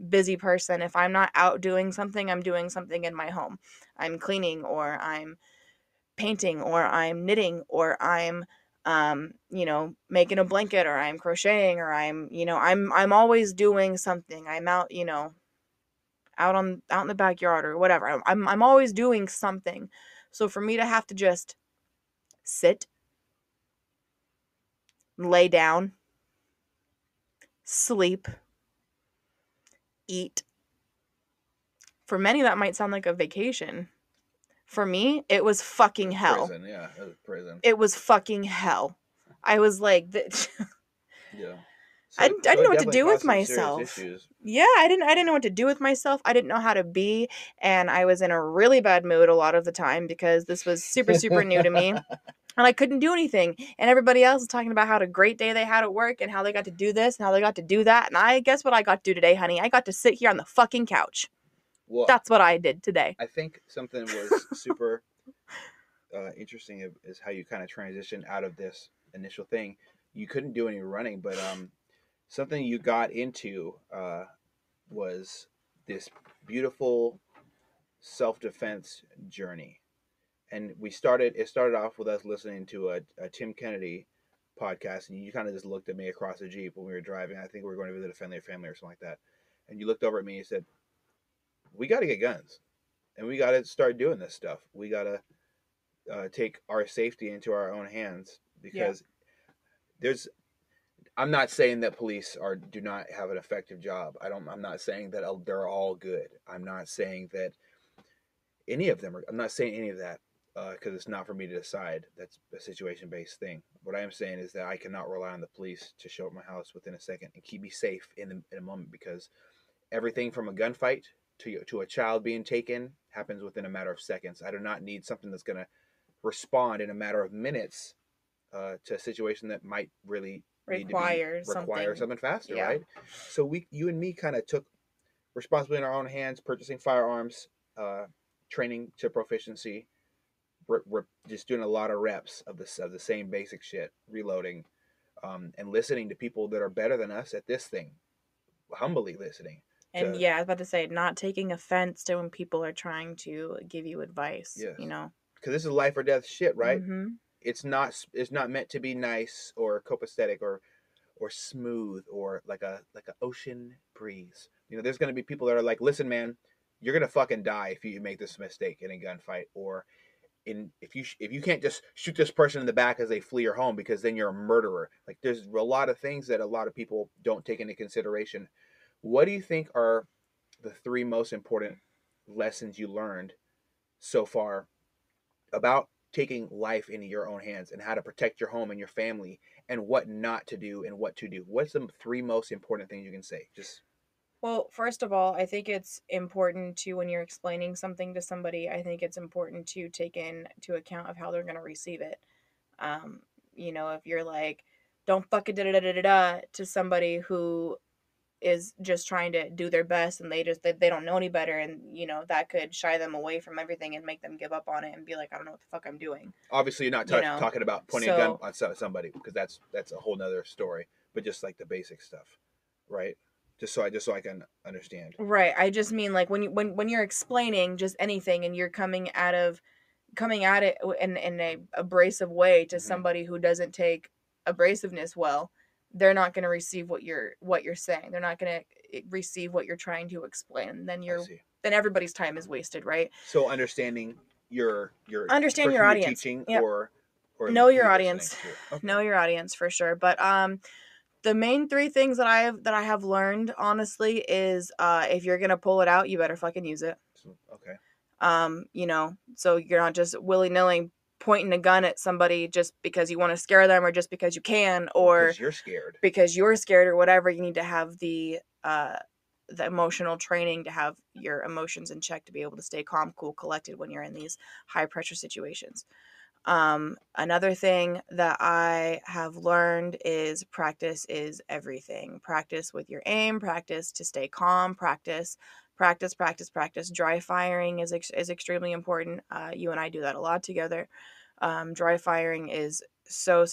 S2: busy person. If I'm not out doing something, I'm doing something in my home. I'm cleaning or I'm painting or I'm knitting or I'm making a blanket or I'm crocheting or I'm always doing something. I'm out, out in the backyard or whatever. I'm always doing something. So for me to have to just sit, lay down, sleep, eat. For many that might sound like a vacation. For me, it was fucking hell.
S1: Prison, yeah, it was prison.
S2: It was fucking hell. I was like
S1: Yeah.
S2: I
S1: So
S2: didn't
S1: it
S2: know what to
S1: definitely
S2: do with
S1: caused some serious
S2: myself.
S1: issues.
S2: Yeah, I didn't know what to do with myself. I didn't know how to be, and I was in a really bad mood a lot of the time because this was super super new to me. And I couldn't do anything. And everybody else is talking about how a great day they had at work and how they got to do this and how they got to do that. And I guess what I got to do today, honey? I got to sit here on the fucking couch.
S1: Well,
S2: That's what I did today.
S1: I think something was super interesting is how you kind of transitioned out of this initial thing. You couldn't do any running, but something you got into was this beautiful self defense journey. And it started off with us listening to a Tim Kennedy podcast, and you kind of just looked at me across the Jeep when we were driving. I think we were going to visit a family or something like that. And you looked over at me and said, "We got to get guns, and we got to start doing this stuff. We got to take our safety into our own hands
S2: Yeah.
S1: because there's." I'm not saying that police do not have an effective job. I'm not saying that they're all good. I'm not saying that any of them are. I'm not saying any of that. because it's not for me to decide. That's a situation-based thing. What I am saying is that I cannot rely on the police to show up my house within a second and keep me safe in a moment, because everything from a gunfight to a child being taken happens within a matter of seconds. I do not need something that's going to respond in a matter of minutes to a situation that might really need to be require something faster,
S2: Yeah.
S1: right? So you and me kind of took responsibility in our own hands, purchasing firearms, training to proficiency. We're just doing a lot of reps of the same basic shit, reloading, and listening to people that are better than us at this thing, humbly listening.
S2: And yeah, I was about to say, not taking offense to when people are trying to give you advice.
S1: Yes.
S2: You know,
S1: because this is life or death shit, right?
S2: Mm-hmm.
S1: It's not meant to be nice or copacetic or smooth or like a ocean breeze. You know, there's going to be people that are like, listen, man, you're going to fucking die if you make this mistake in a gunfight, or if you can't just shoot this person in the back as they flee your home, because then you're a murderer. Like, there's a lot of things that a lot of people don't take into consideration. What do you think are the 3 most important lessons you learned so far about taking life into your own hands and how to protect your home and your family, and what not to do and what to do? What's the 3 most important things you can say? Just
S2: Well, first of all, I think it's important to, when you're explaining something to somebody, I think it's important to take into account of how they're going to receive it. You know, if you're like, don't fucking da da da da da to somebody who is just trying to do their best and they don't know any better, and you know that could shy them away from everything and make them give up on it and be like, I don't know what the fuck I'm doing.
S1: obviously you're not talking about pointing a gun on somebody, because that's a whole nother story, but just like the basic stuff, right? Just so I can understand.
S2: Right. I just mean like when you're explaining just anything and you're coming at it in a abrasive way to somebody who doesn't take abrasiveness well, they're not going to receive what you're saying. They're not going to receive what you're trying to explain. Then everybody's time is wasted, right?
S1: So understanding your
S2: understand your audience,
S1: teaching,
S2: yep.
S1: or
S2: know your audience. Okay. Know your audience for sure. But the main 3 things that I have learned, honestly, is if you're gonna pull it out, you better fucking use it.
S1: Okay.
S2: You know, so you're not just willy-nilly pointing a gun at somebody just because you want to scare them, or just because you can, or because you're scared or whatever. You need to have the emotional training to have your emotions in check, to be able to stay calm, cool, collected when you're in these high pressure situations. Another thing that I have learned is practice is everything. Practice with your aim, practice to stay calm, practice. Dry firing is extremely important. You and I do that a lot together. Dry firing is so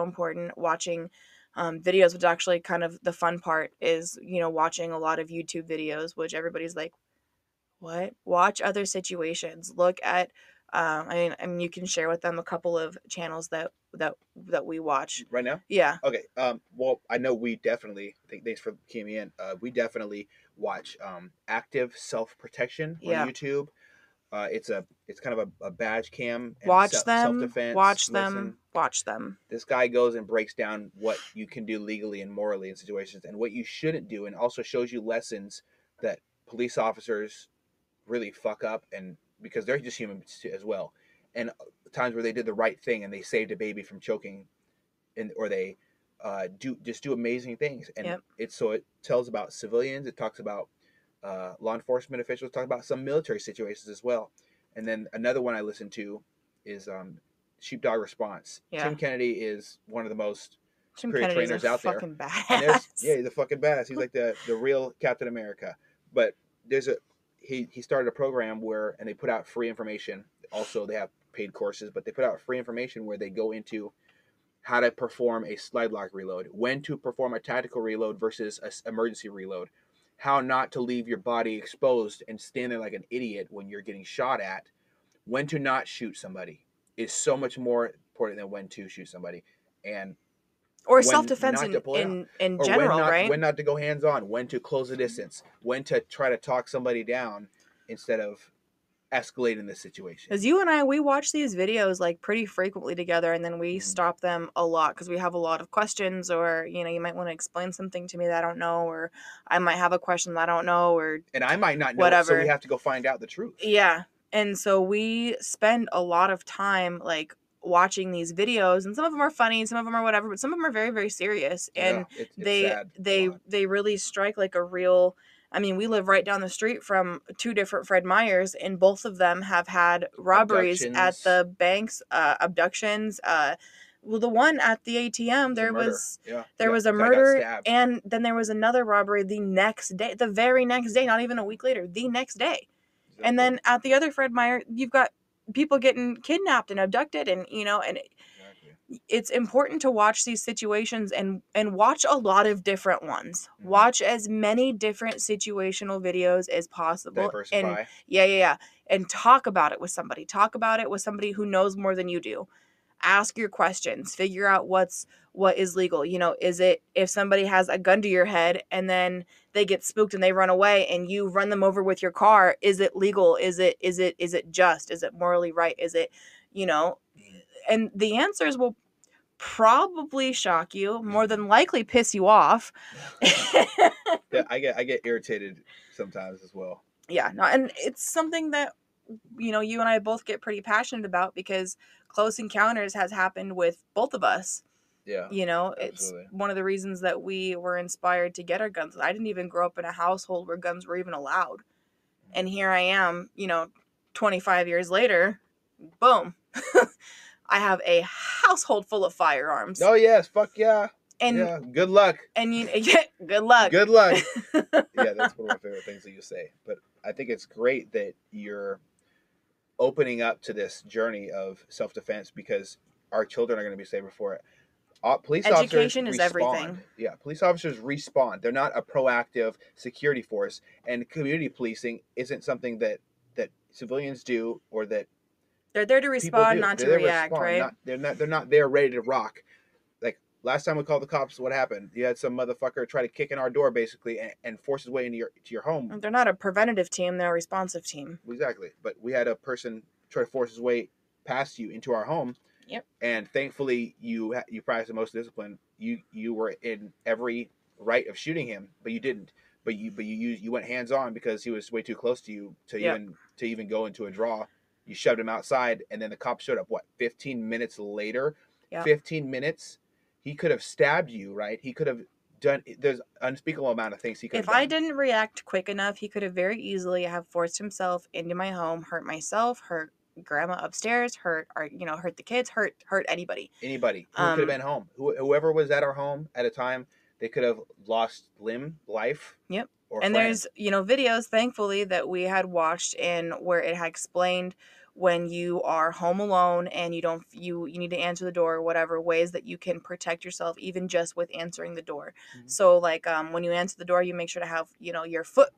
S2: important. Watching videos, which actually kind of the fun part is, you know, watching a lot of YouTube videos, which everybody's like, what? Watch other situations. Look at I mean, you can share with them a couple of channels that we watch
S1: right now.
S2: Yeah.
S1: Okay. Well, I know we definitely. Thanks for keying me in. We definitely watch Active Self Protection on YouTube. It's kind of a badge cam. And
S2: watch them.
S1: Self-defense.
S2: Watch them.
S1: This guy goes and breaks down what you can do legally and morally in situations, and what you shouldn't do, and also shows you lessons that police officers really fuck up, and because they're just humans as well, and times where they did the right thing and they saved a baby from choking, or they do amazing things. And it tells about civilians, it talks about law enforcement officials, talk about some military situations as well. And then another one I listen to is Sheepdog Response. Tim Kennedy is one of the most superior trainers out there. He's a fucking badass. He's like the real Captain America. But there's he started a program and they put out free information. Also, they have paid courses, but they put out free information where they go into how to perform a slide lock reload, when to perform a tactical reload versus an emergency reload, how not to leave your body exposed and stand there like an idiot when you're getting shot at, when to not shoot somebody is so much more important than when to shoot somebody, or
S2: self-defense in general, right?
S1: When not to go hands-on, when to close the distance, when to try to talk somebody down instead of escalating the situation.
S2: Because you and I, we watch these videos like pretty frequently together, and then we stop them a lot because we have a lot of questions, or you know, you might want to explain something to me that I don't know, or I might have a question that I don't know, and
S1: I might not know, whatever. So we have to go find out the truth.
S2: Yeah, And so we spend a lot of time like watching these videos, and some of them are funny, some of them are whatever, but some of them are very, very serious.
S1: Yeah,
S2: And
S1: it's
S2: they
S1: sad a
S2: they
S1: lot.
S2: they really strike like a real, I mean, we live right down the street from two different Fred Meyers, and both of them have had robberies at
S1: Abductions.
S2: the banks, abductions. Well, the one at the ATM,
S1: There's a murder. Yeah,
S2: there was a
S1: guy got
S2: murder,
S1: stabbed.
S2: and then there was another robbery the next day, the very next day, not even a week later, the next day. And
S1: Exactly.
S2: then at the other Fred Meyer, you've got people getting kidnapped and abducted, and and
S1: Exactly.
S2: it's important to watch these situations and watch a lot of different ones.
S1: Mhm.
S2: Watch as many different situational videos as possible, and
S1: Diversify.
S2: yeah, and talk about it with somebody. Talk about it with somebody who knows more than you do. Ask your questions. Figure out what is legal. Is it if somebody has a gun to your head and then they get spooked and they run away and you run them over with your car, is it legal? Is it just? Is it morally right? Is it, you know,
S1: Mhm.
S2: and the answers will probably shock you, more than likely piss you off.
S1: Yeah, I get irritated sometimes as well.
S2: Yeah, no, and it's something that you and I both get pretty passionate about because close encounters has happened with both of us.
S1: Yeah,
S2: It's
S1: absolutely.
S2: one of the reasons that we were inspired to get our guns. I didn't even grow up in a household where guns were even allowed. And here I am, 25 years later, boom. I have a household full of firearms.
S1: Oh yes, fuck yeah,
S2: And
S1: yeah. Good luck.
S2: yeah, good luck.
S1: Good luck. Yeah, that's one of my favorite things that you say. But I think it's great that you're opening up to this journey of self defense because our children are going to be safer for it. Police officers
S2: Education is
S1: respond.
S2: everything.
S1: Yeah, police officers respond. They're not a proactive security force, and community policing isn't something that civilians do or that
S2: They're there to
S1: people
S2: respond,
S1: do.
S2: not to
S1: They're there to
S2: react,
S1: respond.
S2: right?
S1: They're not there ready to rock. Like last time we called the cops, what happened? You had some motherfucker try to kick in our door basically and force his way into your home.
S2: They're not a preventative team, they're a responsive team.
S1: Exactly. But we had a person try to force his way past you into our home.
S2: Yep.
S1: And thankfully, you practiced the most discipline. You were in every right of shooting him, but you didn't. But you went hands on because he was way too close to you to
S2: Yep.
S1: even go into a draw. You shoved him outside, and then the cops showed up. What? 15 minutes later.
S2: Yep.
S1: 15 minutes. He could have stabbed you, right? He could have done. There's unspeakable amount of things he could have
S2: If
S1: done.
S2: I didn't react quick enough, he could have very easily have forced himself into my home, hurt myself, hurt grandma upstairs, hurt the kids, hurt anybody.
S1: Anybody who could have been home, whoever was at our home at a time, they could have lost life.
S2: Yep.
S1: Or
S2: and
S1: friend.
S2: There's videos, thankfully, that we had watched and where it had explained when you are home alone and you need to answer the door, or whatever ways that you can protect yourself, even just with answering the door.
S1: Mhm.
S2: So like when you answer the door, you make sure to have your foot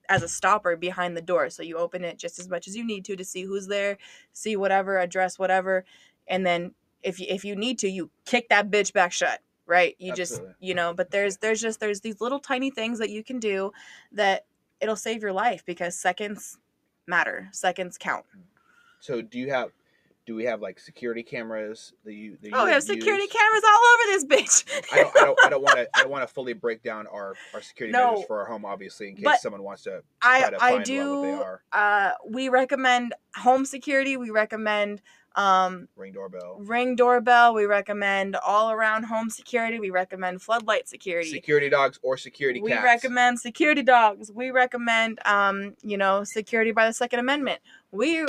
S2: as a stopper behind the door, so you open it just as much as you need to see who's there, see whatever, address whatever, and then if you need to, you kick that bitch back shut, right? You
S1: Absolutely.
S2: just but there's these little tiny things that you can do that it'll save your life, because seconds matter, seconds count.
S1: So do we have like security cameras that you
S2: We have security
S1: use?
S2: cameras all over this bitch.
S1: I don't want to fully break down our security
S2: No.
S1: measures for our home, obviously, in case
S2: But
S1: someone wants to try to
S2: I
S1: find out what they
S2: do.
S1: are.
S2: We recommend home security. We recommend
S1: Ring doorbell.
S2: Ring doorbell. We recommend all around home security. We recommend floodlight security.
S1: Security dogs or security
S2: We
S1: cats.
S2: recommend security dogs. We recommend security by the Second Amendment. We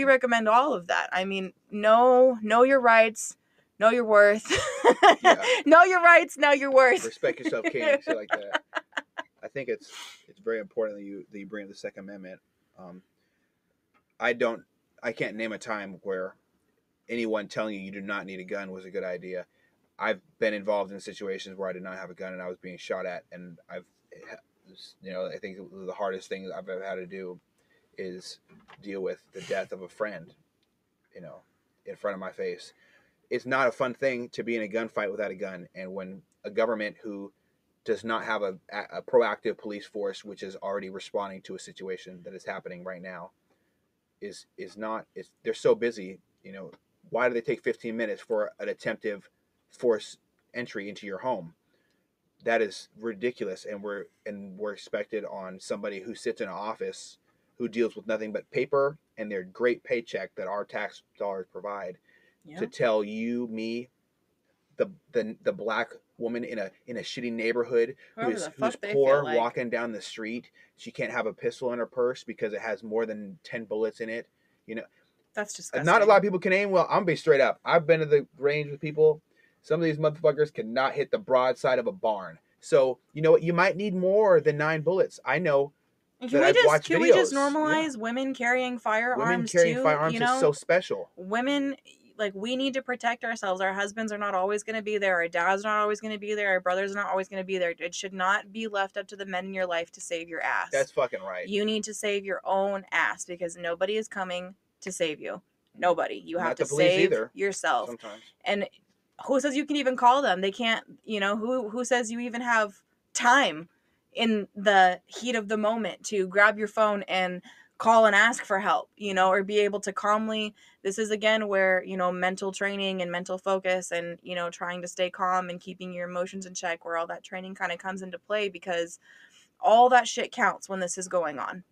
S2: recommend all of that. I mean, know your rights, know your worth.
S1: Yeah.
S2: Know your rights, know your worth.
S1: Respect yourself, king. Shit like that. I think it's very important that you bring up the Second Amendment. I can't name a time where anyone telling you do not need a gun was a good idea. I've been involved in situations where I did not have a gun and I was being shot at, and I think the hardest thing I've ever had to do is deal with the death of a friend, in front of my face. It's not a fun thing to be in a gunfight without a gun, and when a government who does not have a proactive police force, which is already responding to a situation that is happening right now, they're so busy. Why do they take 15 minutes for an attempted force entry into your home? That is ridiculous, and we're expected on somebody who sits in an office, who deals with nothing but paper and their great paycheck that our tax dollars provide to tell you, me, the black woman in a shitty neighborhood who's poor walking down the street, she can't have a pistol in her purse because it has more than 10 bullets in it. You know,
S2: that's disgusting.
S1: Not a lot of people can aim well. I'm gonna be straight up. I've been to the range with people. Some of these motherfuckers cannot hit the broadside of a barn. So you know what? You might need more than 9 bullets. I know.
S2: Can we just normalize women carrying firearms? Women carrying firearms is
S1: so special.
S2: Women, like, we need to protect ourselves. Our husbands are not always going to be there. Our dads are not always going to be there. Our brothers are not always going to be there. It should not be left up to the men in your life to save your ass.
S1: That's fucking right.
S2: You need to save your own ass because nobody is coming to save you. Nobody. You have to save yourself.
S1: Sometimes.
S2: And who says you can even call them? They can't, who says you even have time in the heat of the moment to grab your phone and call and ask for help, or be able to calmly. This is again where, mental training and mental focus and, trying to stay calm and keeping your emotions in check, where all that training kind of comes into play, because all that shit counts when this is going on.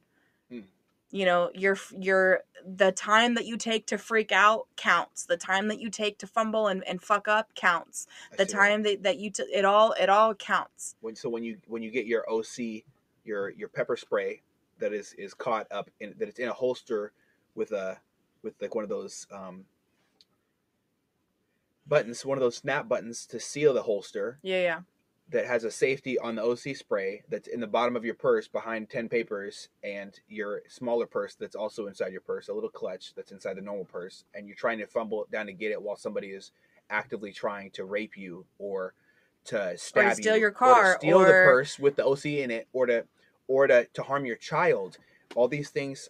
S2: The time that you take to freak out counts. The time that you take to fumble and fuck up counts. The time that you it all counts.
S1: When you get your OC, your pepper spray that is caught up in, that it's in a holster with like one of those buttons, one of those snap buttons to seal the holster.
S2: Yeah.
S1: That has a safety on the OC spray that's in the bottom of your purse behind 10 papers, and your smaller purse that's also inside your purse, a little clutch that's inside the normal purse, and you're trying to fumble it down to get it while somebody is actively trying to rape you or to stab you, or to
S2: steal your car,
S1: or to steal the purse with the OC in it, or to harm your child. All these things,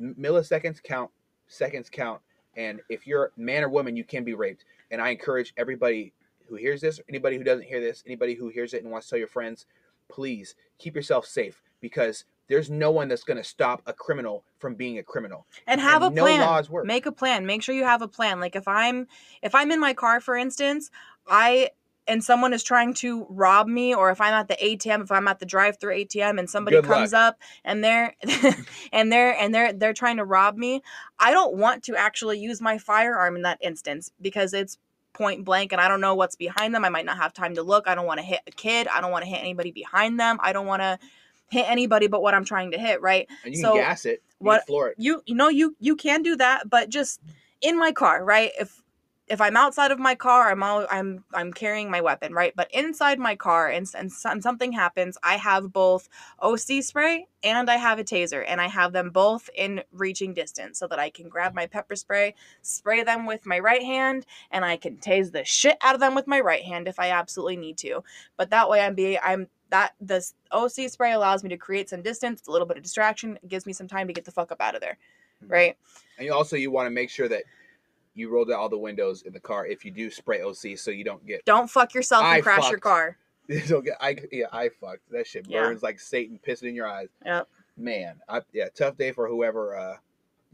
S1: milliseconds count, seconds count, and if you're man or woman, you can be raped. And I encourage everybody who hears this, anybody who doesn't hear this, anybody who hears it and wants to tell your friends, please keep yourself safe, because there's no one that's going to stop a criminal from being a criminal.
S2: And have a plan. No laws work. Make a plan. Make sure you have a plan. Like if I'm in my car, for instance, and someone is trying to rob me, or if I'm at the ATM, if I'm at the drive-through ATM and somebody comes up and they're they're trying to rob me, I don't want to actually use my firearm in that instance, because it's point blank and I don't know what's behind them. I might not have time to look. I don't want to hit a kid. I don't want to hit anybody behind them. I don't want to hit anybody but what I'm trying to hit, right?
S1: And you can gas it. You can floor it.
S2: You can do that, but just in my car, right? If I'm outside of my car, I'm carrying my weapon, right? But inside my car, and something happens, I have both OC spray and I have a taser, and I have them both in reaching distance so that I can grab my pepper spray, spray them with my right hand, and I can tase the shit out of them with my right hand if I absolutely need to. But that way this OC spray allows me to create some distance, a little bit of distraction. It gives me some time to get the fuck up out of there, right?
S1: And you want to make sure that you rolled out all the windows in the car if you do spray OC, so you don't
S2: fuck yourself and crash your car.
S1: I fucked. That shit burns like Satan pissing in your eyes.
S2: Yep.
S1: Man, tough day for whoever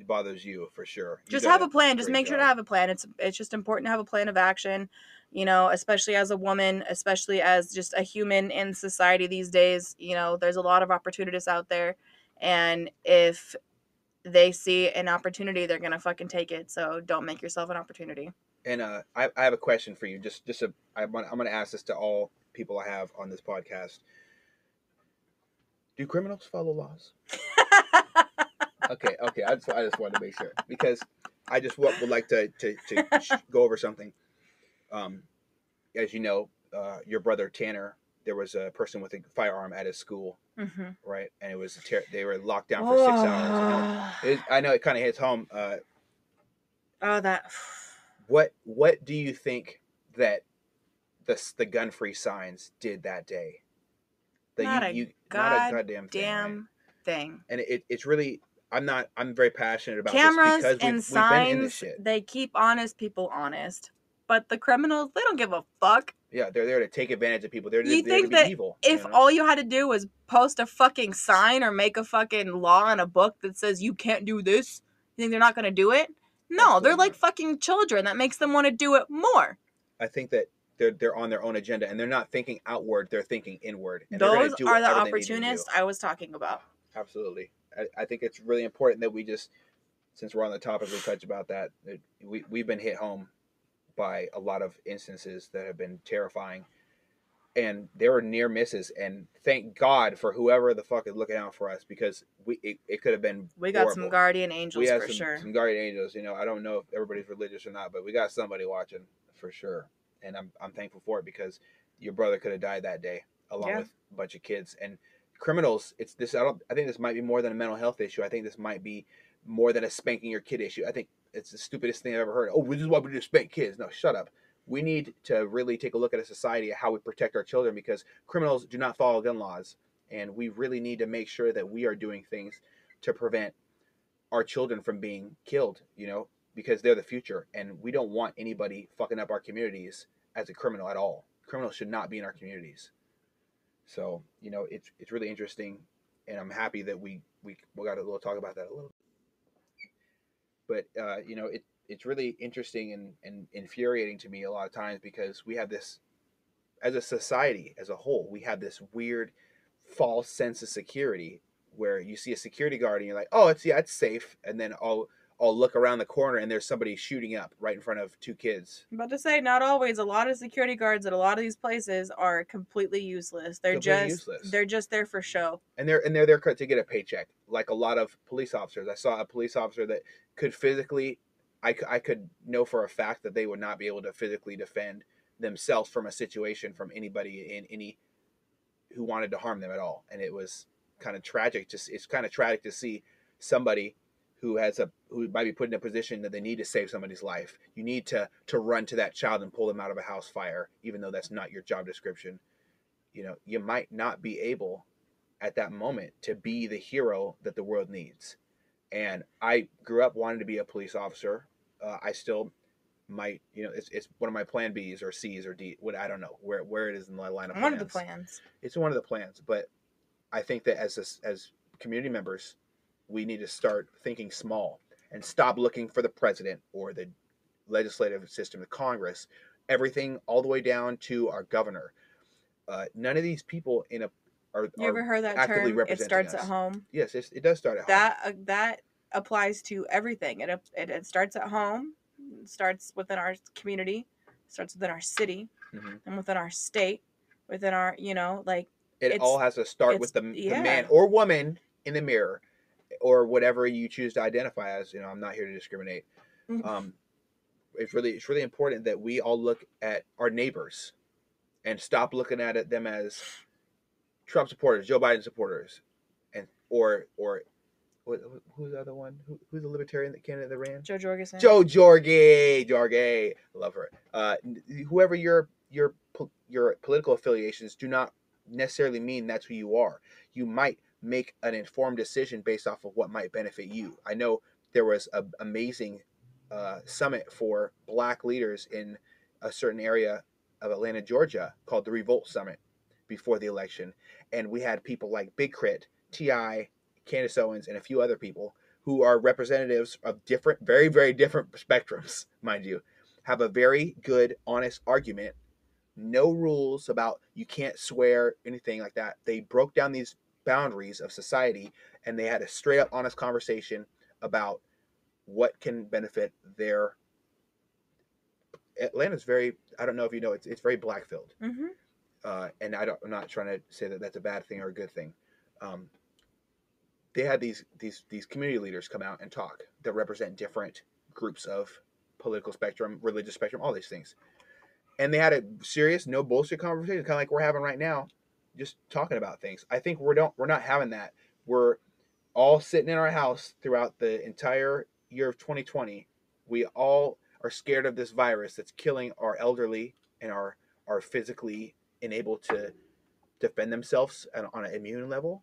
S1: bothers you, for sure.
S2: Just have a plan. Just make sure to have a plan. It's just important to have a plan of action, especially as a woman, especially as just a human in society these days. There's a lot of opportunities out there, and if they see an opportunity, they're gonna fucking take it. So don't make yourself an opportunity.
S1: And I have a question for you. I'm gonna ask this to all people I have on this podcast. Do criminals follow laws? Okay. I just wanted to make sure, because I just would like to go over something. As you know, your brother Tanner, there was a person with a firearm at his school, right? And it was they were locked down for 6 hours. I know it kind of hits home. What do you think that the gun-free signs did that day?
S2: Not a goddamn thing.
S1: And it's really, I'm very passionate about
S2: cameras
S1: this because
S2: and signs. We've been in this shit. They keep honest people honest, but the criminals, they don't give a fuck.
S1: Yeah, they're there to take advantage of people.
S2: You think that evil, if all you had to do was post a fucking sign or make a fucking law in a book that says you can't do this, you think they're not going to do it? No, absolutely. They're like fucking children. That makes them want to do it more.
S1: I think that they're on their own agenda, and they're not thinking outward. They're thinking inward. And
S2: those are the opportunists I was talking about.
S1: Absolutely. I think it's really important that we just, since we're on the topic, we touch about that. We've been hit home by a lot of instances that have been terrifying, and there were near misses. And thank God for whoever the fuck is looking out for us, because it could have been
S2: We got some
S1: horrible.
S2: guardian
S1: We
S2: angels
S1: had
S2: for sure.
S1: some guardian angels. I don't know if everybody's religious or not, but we got somebody watching for sure, and I'm thankful for it, because your brother could have died that day along
S2: Yeah.
S1: with a bunch of kids and criminals. It's this. I think this might be more than a mental health issue. I think this might be more than a spanking your kid issue. I think it's the stupidest thing I've ever heard. Oh, this is why we just spank kids. No, shut up. We need to really take a look at a society of how we protect our children, because criminals do not follow gun laws, and we really need to make sure that we are doing things to prevent our children from being killed, because they're the future, and we don't want anybody fucking up our communities as a criminal at all. Criminals should not be in our communities. So, it's really interesting, and I'm happy that we got a little talk about that a little. But it's really interesting and infuriating to me a lot of times, because we have this, as a society as a whole, we have this weird false sense of security, where you see a security guard and you're like, oh, it's safe, and then I'll look around the corner and there's somebody shooting up right in front of two kids.
S2: I'm about to say, not always. A lot of security guards at a lot of these places are completely useless.
S1: Completely useless.
S2: They're just there for show.
S1: And they're there to get a paycheck, like a lot of police officers. I saw a police officer that could physically, I could know for a fact that they would not be able to physically defend themselves from a situation, from anybody in any who wanted to harm them at all. And it was kind of tragic. It's kind of tragic to see somebody who might be put in a position that they need to save somebody's life. You need to run to that child and pull them out of a house fire, even though that's not your job description. You might not be able at that moment to be the hero that the world needs. And I grew up wanting to be a police officer. I still might, it's one of my plan B's or C's or D. What, I don't know where it is in my line of plans.
S2: One of the plans.
S1: It's one of the plans, but I think that as community members, we need to start thinking small and stop looking for the president or the legislative system, the Congress, everything all the way down to our governor. None of these people are
S2: You ever heard that
S1: actively
S2: term? It
S1: representing
S2: starts
S1: us.
S2: at home.
S1: Yes, it does start at home.
S2: That applies to everything. It starts at home. It starts within our community. Starts within our city, and within our state, within our
S1: it all has to start with the man or woman in the mirror, or whatever you choose to identify as. I'm not here to discriminate. It's really important that we all look at our neighbors and stop looking at them as Trump supporters, Joe Biden supporters, and or who's the other one? Who's the libertarian candidate that ran?
S2: Jo Jorgensen.
S1: Jo Jorge. I love her. Whoever your political affiliations do not necessarily mean that's who you are. You might make an informed decision based off of what might benefit you. I know there was an amazing summit for Black leaders in a certain area of Atlanta, Georgia, called the Revolt Summit before the election, and we had people like Big Crit, T.I., Candace Owens, and a few other people who are representatives of different, very, very different spectrums, mind you, have a very good, honest argument. No rules about you can't swear, anything like that. They broke down these boundaries of society, and they had a straight up, honest conversation about what can benefit their. Atlanta's very, I don't know if you know, it's very Black filled. And I'm not trying to say that that's a bad thing or a good thing. They had these community leaders come out and talk that represent different groups of political spectrum, religious spectrum, all these things. And they had a serious, no bullshit conversation, kind of like we're having right now, just talking about things. I think we're not having that. We're all sitting in our house throughout the entire year of 2020. We all are scared of this virus that's killing our elderly and are physically unable to defend themselves on an immune level.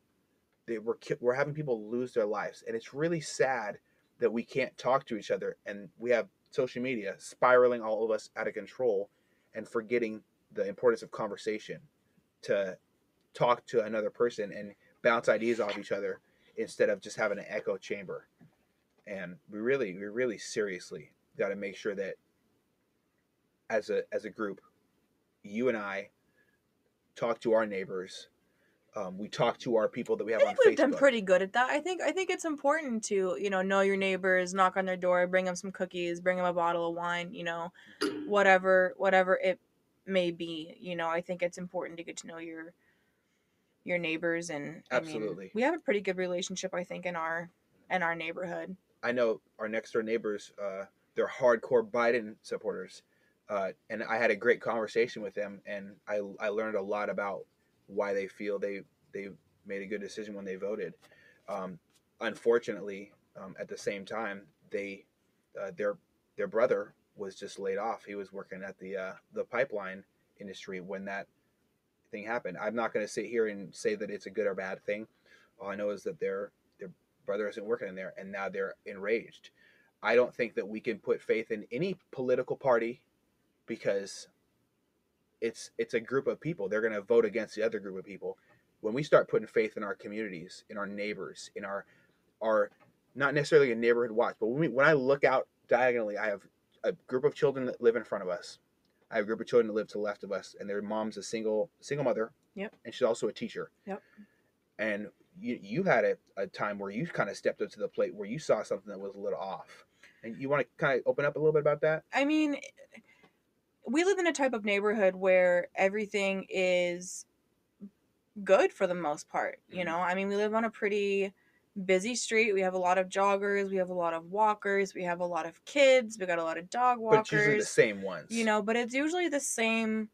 S1: We're having people lose their lives, and it's really sad that we can't talk to each other, and we have social media spiraling all of us out of control and forgetting the importance of conversation, to talk to another person and bounce ideas off each other instead of just having an echo chamber. And we really seriously got to make sure that as a group, you and I talk to our neighbors, We talk to our people that we have
S2: I
S1: on
S2: think we've done
S1: Facebook.
S2: pretty good at that. I think it's important to, know your neighbors, knock on their door, bring them some cookies, bring them a bottle of wine, whatever it may be. I think it's important to get to know your neighbors, and I mean,
S1: Absolutely.
S2: we have a pretty good relationship, I think, in our neighborhood.
S1: I know our next door neighbors, they're hardcore Biden supporters. And I had a great conversation with them, and I learned a lot about why they feel they made a good decision when they voted. Um, Unfortunately, at the same time, their brother was just laid off. He was working at the pipeline industry when that thing happened. I'm not going to sit here and say that it's a good or bad thing. All I know is that their brother isn't working in there, and now they're enraged. I don't think that we can put faith in any political party because it's a group of people. They're going to vote against the other group of people. When we start putting faith in our communities, in our neighbors, in our not necessarily a neighborhood watch, but when I look out diagonally, I have a group of children that live in front of us. I have a group of children that live to the left of us, and their mom's a single mother.
S2: Yep.
S1: And she's also a teacher.
S2: Yep.
S1: And you had a time where you kind of stepped up to the plate where you saw something that was a little off. And you want to kind of open up a little bit about that?
S2: I mean, we live in a type of neighborhood where everything is good for the most part. I mean, we live on a pretty busy street. We have a lot of joggers, we have a lot of walkers, we have a lot of kids, we got a lot of dog walkers.
S1: But it's usually the same ones.
S2: But it's usually the same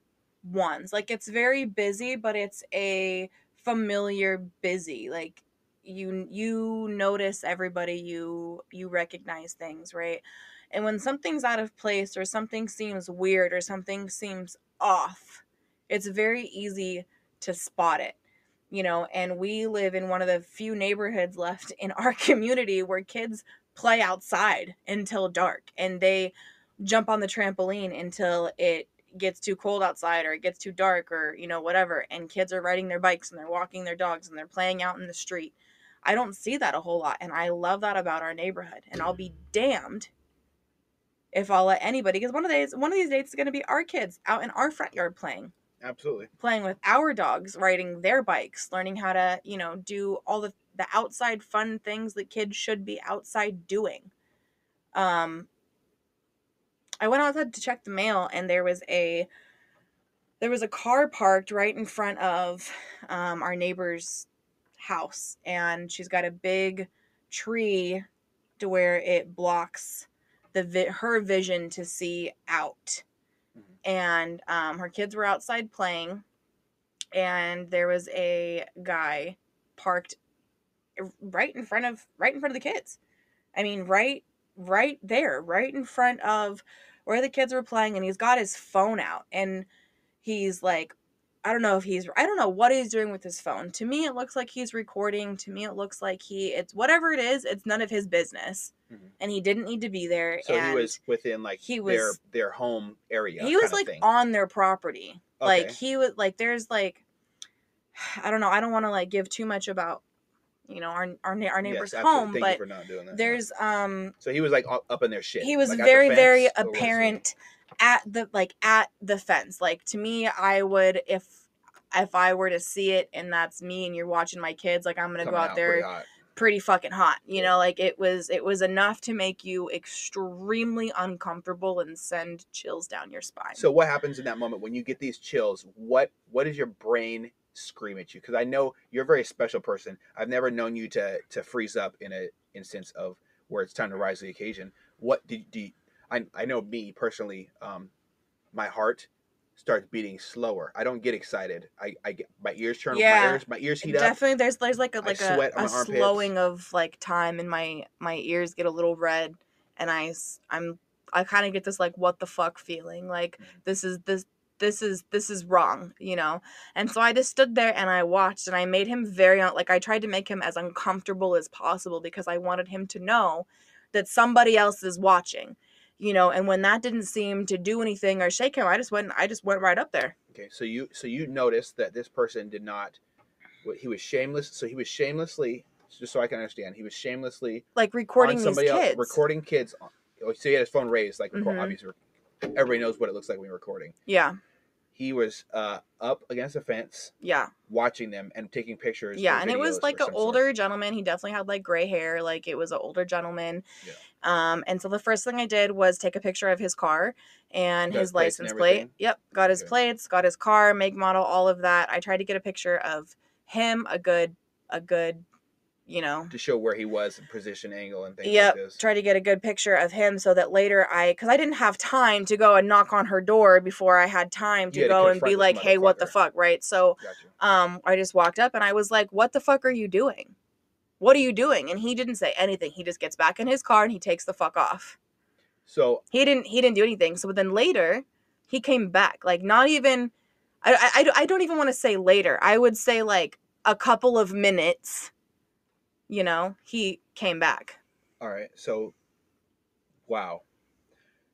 S2: ones. Like, it's very busy, but it's a familiar busy. Like, you notice everybody, you recognize things, right? And when something's out of place, or something seems weird, or something seems off, it's very easy to spot it. And we live in one of the few neighborhoods left in our community where kids play outside until dark, and they jump on the trampoline until it gets too cold outside, or it gets too dark, or whatever, and kids are riding their bikes, and they're walking their dogs, and they're playing out in the street. I don't see that a whole lot, and I love that about our neighborhood. And I'll be damned if I'll let anybody, because one of these days is going to be our kids out in our front yard playing.
S1: Absolutely.
S2: Playing with our dogs, riding their bikes, learning how to, do all the outside fun things that kids should be outside doing. I went outside to check the mail, and there was a car parked right in front of our neighbor's house, and she's got a big tree to where it blocks her vision to see out. And her kids were outside playing, and there was a guy parked right in front of the kids. I mean, right there, right in front of where the kids were playing, and he's got his phone out, and he's like, I don't know what he's doing with his phone. To me, it looks like he's recording. To me, it looks like it's whatever it is, it's none of his business. And he didn't need to be there.
S1: So
S2: and
S1: he was within their home area.
S2: He was like on their property.
S1: Okay.
S2: Like, he was like, there's like, I don't know. I don't want to like give too much about, our neighbor's home,
S1: Thank
S2: but
S1: you for not doing that.
S2: there's
S1: So he was like up in their shit.
S2: He was
S1: like
S2: very, very apparent at the fence. Like, to me, I would, if I were to see it and that's me and you're watching my kids, like, I'm gonna go out there pretty fucking hot. You know, like, it was enough to make you extremely uncomfortable and send chills down your spine.
S1: So what happens in that moment when you get these chills? What does your brain scream at you? Because I know you're a very special person. I've never known you to freeze up in an instance of where it's time to rise to the occasion. What do you I know me personally, my heart starts beating slower. I don't get excited. I get my ears turn. My ears heat up.
S2: Definitely, there's like a slowing of like time, and my ears get a little red, and I kind of get this like what the fuck feeling. Like, this is wrong, And so I just stood there and I watched, and I made him I tried to make him as uncomfortable as possible, because I wanted him to know that somebody else is watching. And when that didn't seem to do anything or shake him, I just went right up there.
S1: Okay, so you noticed that this person did not. He was shameless. So he was shamelessly, just so I can understand, he was shamelessly
S2: like recording these kids.
S1: Recording kids. So he had his phone raised, like obviously everybody knows what it looks like when you're recording.
S2: Yeah.
S1: he was up against a fence
S2: Yeah.
S1: watching them and taking pictures
S2: Yeah,
S1: or
S2: and it was
S1: videos
S2: like
S1: or
S2: an
S1: some sort.
S2: older gentleman. He definitely had like gray hair. Like it was an older gentleman.
S1: Yeah.
S2: And so the first thing I did was take a picture of his car and
S1: You got his
S2: his
S1: plates and
S2: license plate.
S1: everything?
S2: Yep, got his
S1: Okay.
S2: plates, got his car, make, model, all of that. I tried to get a picture of him, a good, you know.
S1: To show where he was, position, angle, and things like
S2: Yep,
S1: this.
S2: try to get a good picture of him so that later because I didn't have time to go and knock on her door before I had time to
S1: You had to
S2: go and
S1: confront
S2: be
S1: this
S2: like, hey, what the
S1: motherfucker.
S2: fuck, right? So
S1: Gotcha.
S2: I just walked up and I was like, what the fuck are you doing? What are you doing? And he didn't say anything. He just gets back in his car and he takes the fuck off.
S1: So
S2: He didn't do anything. So then later, he came back. Like not even, I don't even want to say later. I would say like a couple of minutes. You know, he came back.
S1: all right. So wow.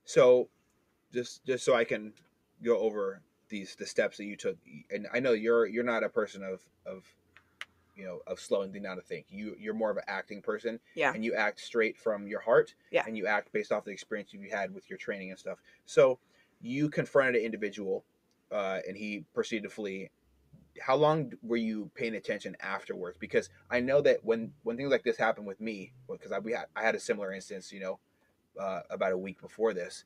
S1: So just so I can go over the steps that you took, and I know you're not a person of of slowing things down to think. You're more of an acting person.
S2: Yeah.
S1: And you act straight from your heart.
S2: Yeah.
S1: And you act based off the experience you had with your training and stuff. So you confronted an individual, and he proceeded to flee. How long were you paying attention afterwards? Because I know that when things like this happened with me, because I had a similar instance, about a week before this,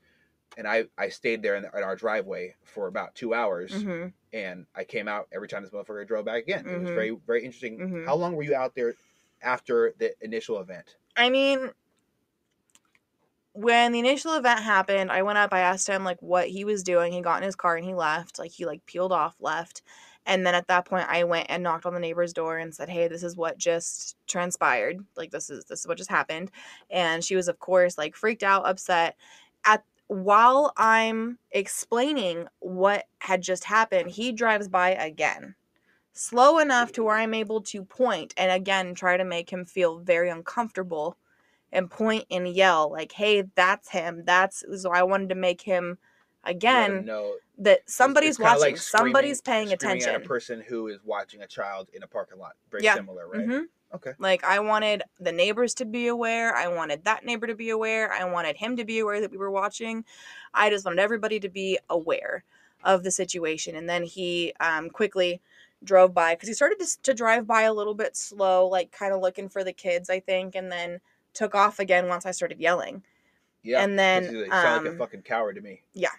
S1: and I stayed there in our driveway for about 2 hours,
S2: Mm-hmm.
S1: and I came out every time this motherfucker drove back again.
S2: Mm-hmm.
S1: It was very, very interesting.
S2: Mm-hmm.
S1: How long were you out there after the initial event?
S2: I mean, when the initial event happened, I went up, I asked him like what he was doing. He got in his car and he left. Like he like peeled off, left. And then at that point I went and knocked on the neighbor's door and said, "Hey, this is what just transpired. Like this is what just happened." And she was of course like freaked out, upset. While I'm explaining what had just happened, he drives by again. Slow enough to where I'm able to point and again try to make him feel very uncomfortable and point and yell like, "Hey, that's him." So I wanted to make him
S1: Let him
S2: again
S1: know
S2: that
S1: it's
S2: somebody's
S1: kind of
S2: watching,
S1: like
S2: somebody's paying
S1: screaming at a
S2: attention.
S1: person who is watching a child in a parking lot. Very
S2: Yeah.
S1: similar, right?
S2: Mm-hmm.
S1: Okay.
S2: Like I wanted the neighbors to be aware. I wanted that neighbor to be aware. I wanted him to be aware that we were watching. I just wanted everybody to be aware of the situation. And then he quickly drove by because he started to drive by a little bit slow, like kind of looking for the kids, I think, and then took off again once I started yelling.
S1: Yeah.
S2: And then
S1: you sound like a fucking coward to me.
S2: Yeah.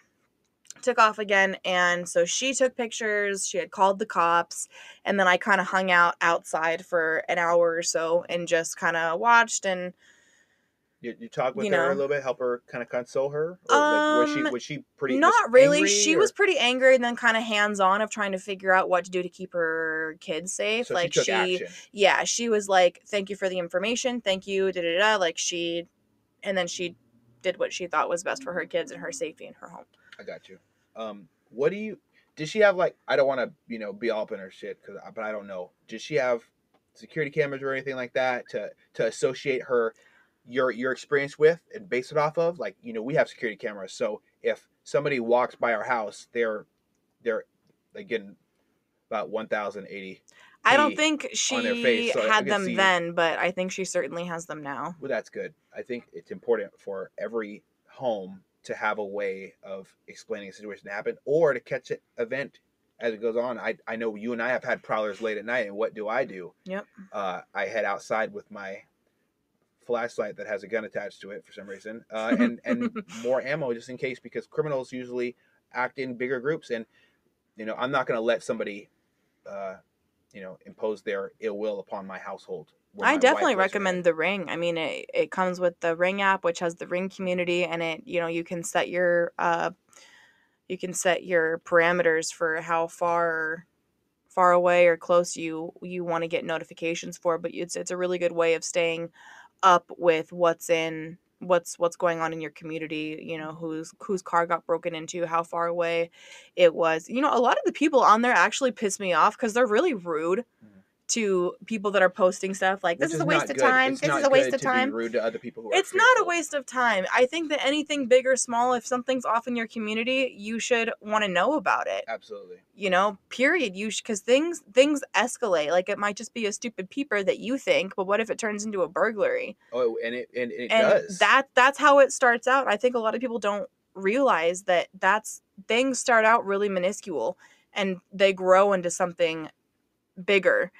S2: Took off again, and so she took pictures. She had called the cops, and then I kind of hung out outside for an hour or so and just kind of watched. And
S1: you talk with her a little bit, help her kind of console her, or like was she pretty
S2: not
S1: just
S2: really
S1: angry,
S2: she was pretty angry and then kind of hands-on of trying to figure out what to do to keep her kids safe.
S1: So
S2: like
S1: she took action.
S2: Yeah, she was like, "Thank you for the information, thank you, da da da," like and then she did what she thought was best for her kids and her safety in her home.
S1: I got you. What did she have, like, I don't want to, be all up in her shit, but I don't know. Did she have security cameras or anything like that to associate your experience with and base it off of? Like, we have security cameras. So if somebody walks by our house, they're like getting about 1,080.
S2: I don't think she
S1: so
S2: had them then, but I think she certainly has them now.
S1: Well, that's good. I think it's important for every home to have a way of explaining a situation that happened or to catch an event as it goes on. I know you and I have had prowlers late at night, and what do?
S2: Yep.
S1: I head outside with my flashlight that has a gun attached to it for some reason, and more ammo just in case, because criminals usually act in bigger groups, and I'm not going to let somebody impose their ill will upon my household.
S2: I definitely recommend the Ring. I mean, it comes with the Ring app, which has the Ring community, and you can set your parameters for how far away or close you want to get notifications for. But it's a really good way of staying up with what's going on in your community. Whose car got broken into, how far away it was. A lot of the people on there actually piss me off because they're really rude to people that are posting stuff like, "This is a waste of time. This is a waste of time."
S1: Be rude to other people who are
S2: It's not a waste of time. I think that anything big or small, if something's off in your community, you should want to know about it.
S1: Absolutely.
S2: Period. Because things escalate. Like, it might just be a stupid peeper that you think, but what if it turns into a burglary?
S1: Oh, and it does.
S2: That's how it starts out. I think a lot of people don't realize that things start out really minuscule and they grow into something bigger.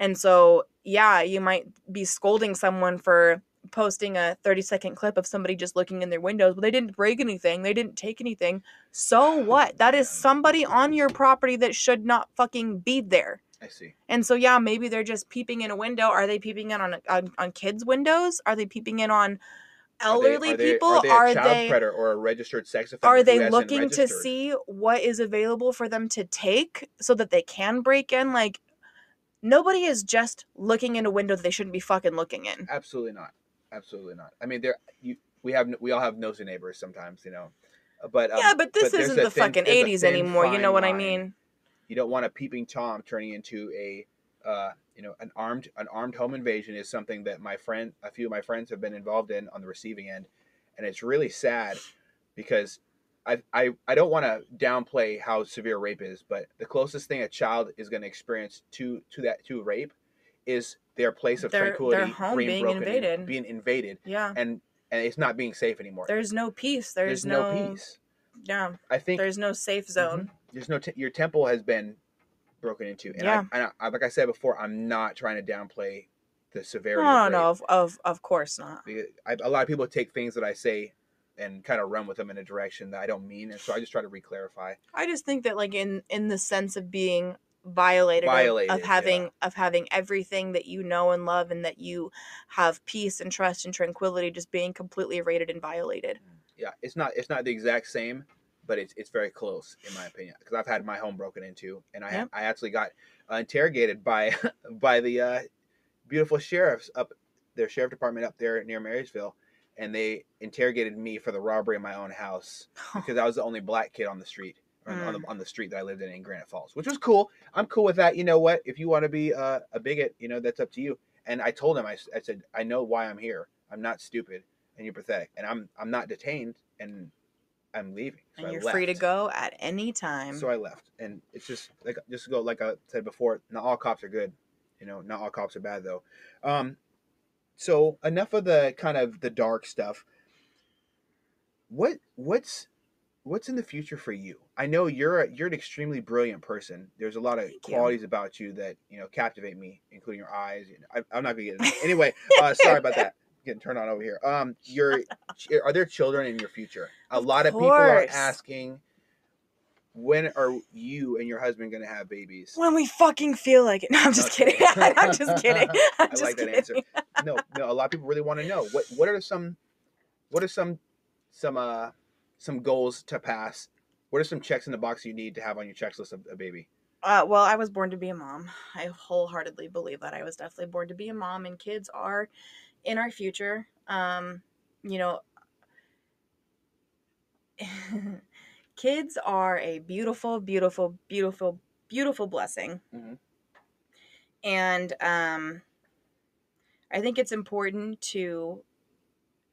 S2: And so, yeah, you might be scolding someone for posting a 30-second clip of somebody just looking in their windows, but they didn't break anything, they didn't take anything. So what? That is somebody on your property that should not fucking be there.
S1: I see.
S2: And so, yeah, maybe they're just peeping in a window. Are they peeping in on kids' windows? Are they peeping in on elderly people?
S1: Are they a child predator or a registered sex offender?
S2: Are they
S1: who hasn't
S2: looking to
S1: registered?
S2: see what is available for them to take so that they can break in? Like, nobody is just looking in a window that they shouldn't be fucking looking in.
S1: Absolutely not. Absolutely not. I mean, we all have nosy neighbors sometimes, you know. But
S2: Yeah, but this
S1: there's
S2: isn't
S1: a
S2: the
S1: thin-
S2: fucking
S1: there's a
S2: 80s
S1: thin,
S2: anymore. You know
S1: fine
S2: what I
S1: line.
S2: mean?
S1: You don't want a peeping tom turning into an armed home invasion is something that a few of my friends have been involved in on the receiving end, and it's really sad because I don't want to downplay how severe rape is, but the closest thing a child is going to experience to rape is their place of
S2: Their
S1: tranquility
S2: home being invaded.
S1: being invaded,
S2: Yeah.
S1: and it's not being safe anymore.
S2: There's no peace.
S1: There's no peace.
S2: Yeah.
S1: I think
S2: There's no safe zone.
S1: There's no your temple has been broken into, and
S2: Yeah.
S1: I like I said before, I'm not trying to downplay the severity
S2: Oh,
S1: of rape.
S2: no, of course not.
S1: A lot of people take things that I say and kind of run with them in a direction that I don't mean, and so I just try to re-clarify.
S2: I just think that, like, in the sense of being violated of having everything that you know and love, and that you have peace and trust and tranquility just being completely raided and violated.
S1: Yeah, it's not the exact same, but it's very close in my opinion, because I've had my home broken into, and I actually got interrogated by the beautiful sheriffs up their sheriff department up there near Marysville, and they interrogated me for the robbery of my own house because I was the only black kid on the street, on the street that I lived in Granite Falls, which was cool. I'm cool with that. You know what? If you want to be a bigot, you know, that's up to you. And I told him, I said, I know why I'm here. I'm not stupid, and you're pathetic, and I'm not detained, and I'm leaving. So
S2: and you're free to go at any time.
S1: So I left, and it's just to go, like I said before, not all cops are good. You know, not all cops are bad though. So enough of the kind of the dark stuff. What's in the future for you? I know you're an extremely brilliant person. There's a lot of qualities about you that, you know, captivate me, including your eyes. I'm not gonna get into it. Anyway. Sorry about that. Getting turned on over here. Are there children in your future? A lot of people are asking, when are you and your husband going to have babies?
S2: When we fucking feel like it. No, I'm just kidding. I'm just kidding.
S1: I like that answer. No, a lot of people really want to know what are some goals to pass? What are some checks in the box you need to have on your checklist of a baby?
S2: Well, I was born to be a mom. I wholeheartedly believe that I was definitely born to be a mom, and kids are in our future. You know, kids are a beautiful, beautiful, beautiful, beautiful blessing.
S1: Mm-hmm.
S2: And I think it's important to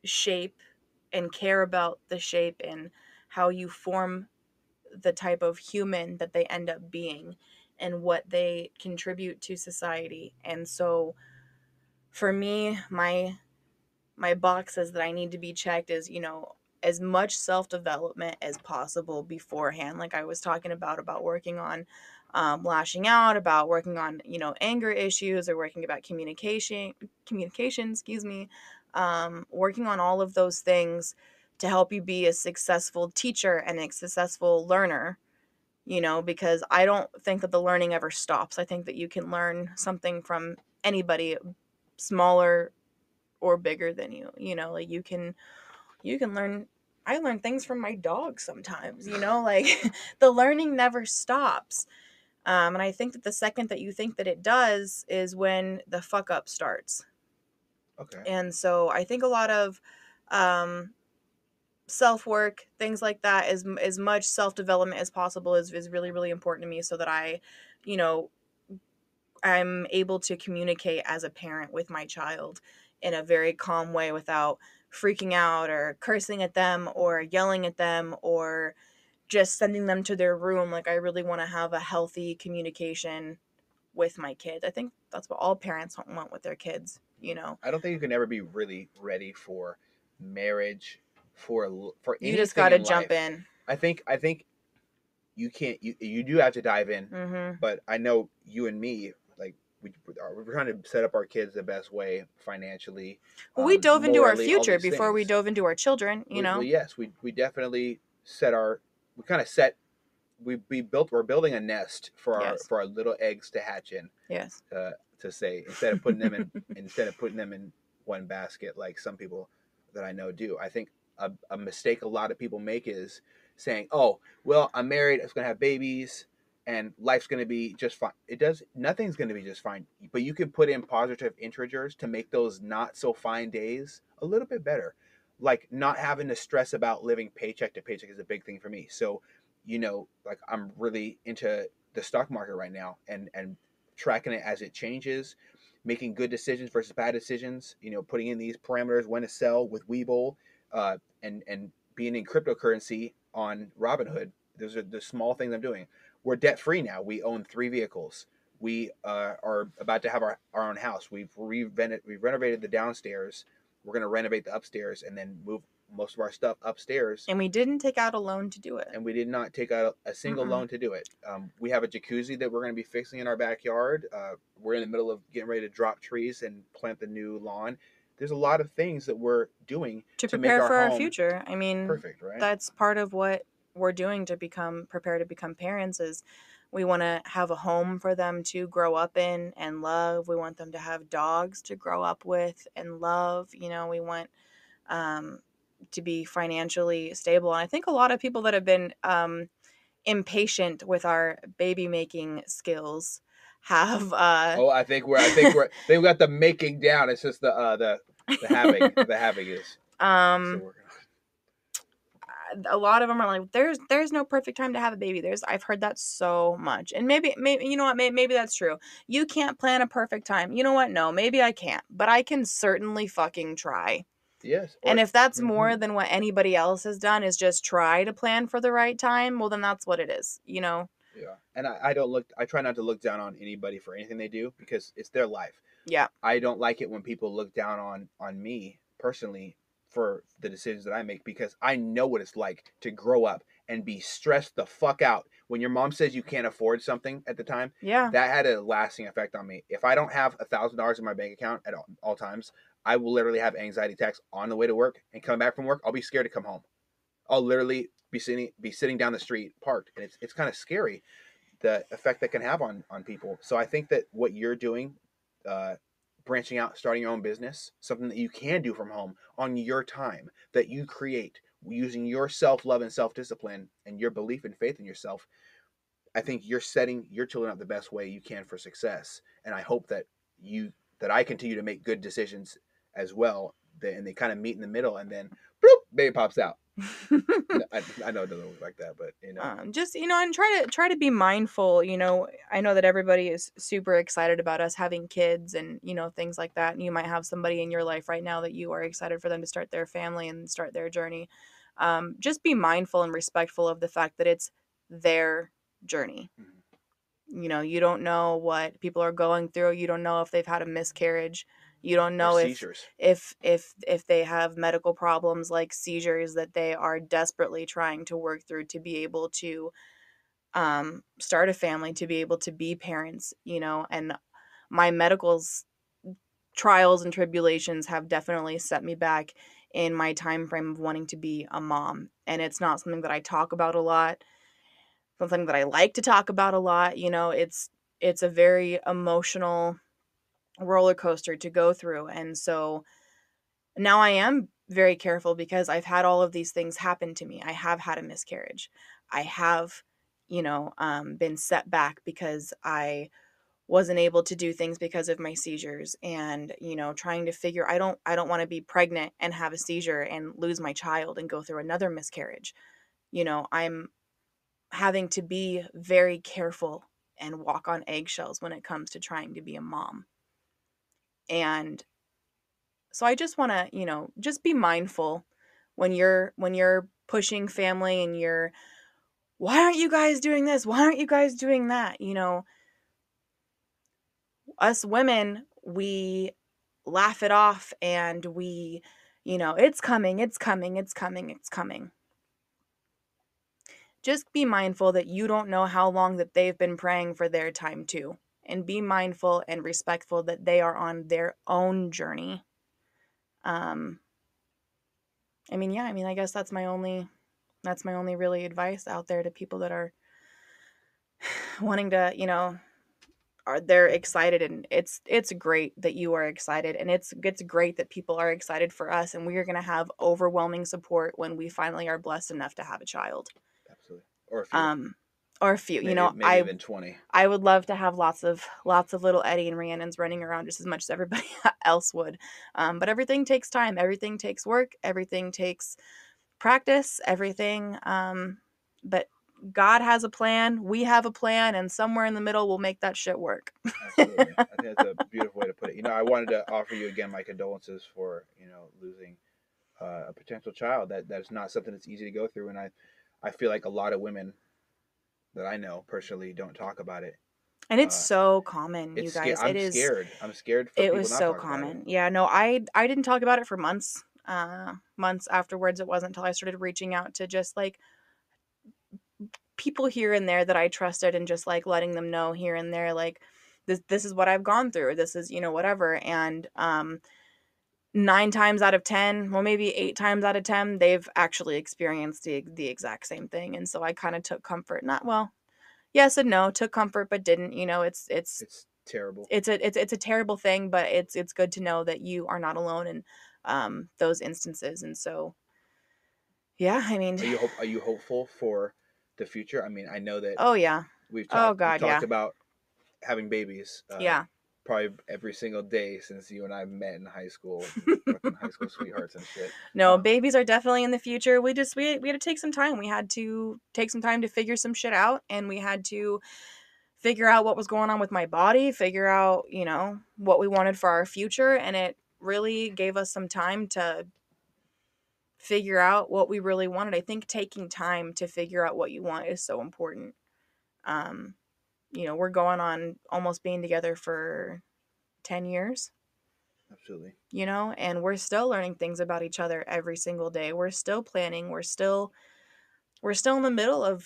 S2: shape and care about the shape and how you form the type of human that they end up being and what they contribute to society. And so for me, my boxes that I need to be checked is, you know, as much self-development as possible beforehand, like I was talking about working on lashing out, about working on, you know, anger issues, or working about communication, working on all of those things to help you be a successful teacher and a successful learner, you know, because I don't think that the learning ever stops. I think that you can learn something from anybody, smaller or bigger than you, you know, like you can learn. I learn things from my dog sometimes, you know, like the learning never stops. And I think that the second that you think that it does is when the fuck up starts.
S1: Okay.
S2: And so I think a lot of self-work, things like that, as much self-development as possible is really, really important to me, so that I, you know, I'm able to communicate as a parent with my child in a very calm way without freaking out or cursing at them or yelling at them or just sending them to their room. Like, I really want to have a healthy communication with my kids. I think that's what all parents want with their kids, you know.
S1: I don't think you can ever be really ready for marriage for
S2: You just
S1: anything
S2: got to
S1: in
S2: jump
S1: life.
S2: in.
S1: I think you can't. You do have to dive in,
S2: Mm-hmm.
S1: but I know you and me, like we're trying to set up our kids the best way financially,
S2: Well, we dove into our
S1: morally, all
S2: future
S1: these
S2: before we
S1: things.
S2: dove into our children, you
S1: Well,
S2: know?
S1: yes, we definitely set our we kind of set we're building a nest
S2: Yes.
S1: for our little eggs to hatch in,
S2: Yes.
S1: to say, instead of putting them in one basket like some people that I know do. I think a mistake a lot of people make is saying, "Oh, well, I'm married. I'm going to have babies, and life's going to be just fine." It does. Nothing's going to be just fine. But you can put in positive integers to make those not so fine days a little bit better. Like not having to stress about living paycheck to paycheck is a big thing for me. So, like I'm really into the stock market right now, and tracking it as it changes, making good decisions versus bad decisions. Putting in these parameters when to sell with Webull, and being in cryptocurrency on Robinhood. Those are the small things I'm doing. We're debt free now. We own 3 vehicles. We are about to have our own house. We've renovated the downstairs. We're going to renovate the upstairs and then move most of our stuff upstairs.
S2: And we didn't take out a loan to do it.
S1: And we did not take out a single
S2: Mm-mm.
S1: loan to do it. We have a jacuzzi that we're going to be fixing in our backyard. We're in the middle of getting ready to drop trees and plant the new lawn. There's a lot of things that we're doing
S2: To
S1: to make
S2: prepare
S1: our
S2: for our
S1: home
S2: future. I mean,
S1: perfect, right?
S2: that's part of what we're doing to prepare to become parents is we want to have a home for them to grow up in and love. We want them to have dogs to grow up with and love. We want um, to be financially stable. And I think a lot of people that have been impatient with our baby making skills have
S1: Oh, I think we got the making down. It's just the having. The having is still
S2: um
S1: working
S2: a lot of them are like there's no perfect time to have a baby. I've heard that so much. And maybe you know what, maybe that's true. You can't plan a perfect time. You know what? No, maybe I can't, but I can certainly fucking try.
S1: Yes.
S2: And
S1: Or
S2: if that's more
S1: mhm.
S2: than what anybody else has done is just try to plan for the right time, well then that's what it is.
S1: Yeah. And I don't look. I try not to look down on anybody for anything they do because it's their life.
S2: Yeah.
S1: I don't like it when people look down on me personally for the decisions that I make because I know what it's like to grow up and be stressed the fuck out when your mom says you can't afford something at the time.
S2: Yeah.
S1: That had a lasting effect on me. If I don't have $1,000 in my bank account at all times, I will literally have anxiety attacks on the way to work and come back from work. I'll be scared to come home. I'll literally be sitting down the street parked, and it's kind of scary the effect that can have on people. So I think that what you're doing, uh, branching out, starting your own business, something that you can do from home on your time that you create using your self love and self discipline and your belief and faith in yourself. I think you're setting your children up the best way you can for success, and I hope that I continue to make good decisions as well. And they kind of meet in the middle, and then bloop, baby pops out. I know it doesn't look like that, but
S2: Just and try to be mindful. I know that everybody is super excited about us having kids and things like that, and you might have somebody in your life right now that you are excited for them to start their family and start their journey. Just be mindful and respectful of the fact that it's their journey.
S1: Mhm.
S2: You don't know what people are going through. You don't know if they've had a miscarriage. You don't
S1: Or
S2: know if
S1: seizures.
S2: if they have medical problems like seizures that they are desperately trying to work through to be able to start a family, to be able to be parents. And my medical's trials and tribulations have definitely set me back in my time frame of wanting to be a mom. And it's not something that I talk about a lot, something that I like to talk about a lot. It's a very emotional roller coaster to go through. And so now I am very careful because I've had all of these things happen to me. I have had a miscarriage. I have, been set back because I wasn't able to do things because of my seizures and trying to figure I don't want to be pregnant and have a seizure and lose my child and go through another miscarriage. I'm having to be very careful and walk on eggshells when it comes to trying to be a mom. And so I just want to, just be mindful when you're pushing family and you're why aren't you guys doing this? Why aren't you guys doing that? Us women, we laugh it off and we You know, it's coming, it's coming, it's coming, it's coming. Just be mindful that you don't know how long that they've been praying for their time too. And be mindful and respectful that they are on their own journey. I guess that's my only really advice out there to people that are wanting to, they're excited, and it's great that you are excited, and it's great that people are excited for us, and we are going to have overwhelming support when we finally are blessed enough to have a child.
S1: Absolutely. Or a few.
S2: Or a few.
S1: Maybe even 20.
S2: I would love to have lots of little Eddie and Rhiannons running around just as much as everybody else would. But everything takes time. Everything takes work. Everything takes practice. Everything. But God has a plan. We have a plan, and somewhere in the middle, we'll make that shit work.
S1: Absolutely. I think that's a beautiful way to put it. I wanted to offer you again my condolences for losing a potential child. That's not something that's easy to go through, and I feel like a lot of women that I know personally don't talk about it.
S2: And it's so common, you guys.
S1: I'm scared. I'm scared for
S2: it
S1: people
S2: was
S1: not
S2: so
S1: talking
S2: common.
S1: about it.
S2: Yeah, no, I didn't talk about it for months. Months afterwards. It wasn't until I started reaching out to just like people here and there that I trusted, and just like letting them know here and there, like this is what I've gone through. This is, whatever. And 9 times out of 10, well, maybe 8 times out of 10, they've actually experienced the exact same thing. And so I kind of took comfort. Not well, yes and no, took comfort, but didn't. It's
S1: terrible.
S2: It's a terrible thing, but it's good to know that you are not alone in those instances. And so, yeah, I mean,
S1: are you hopeful for the future? I mean, I know that.
S2: Oh yeah.
S1: We've
S2: talked
S1: about having babies.
S2: Yeah.
S1: Probably every single day since you and I met in high school. Fucking high school sweethearts and shit.
S2: No, babies are definitely in the future. We had to take some time. We had to take some time to figure some shit out, and we had to figure out what was going on with my body, figure out, what we wanted for our future, and it really gave us some time to figure out what we really wanted. I think taking time to figure out what you want is so important. We're going on almost being together for 10 years.
S1: Absolutely.
S2: And we're still learning things about each other every single day. We're still planning. We're still in the middle of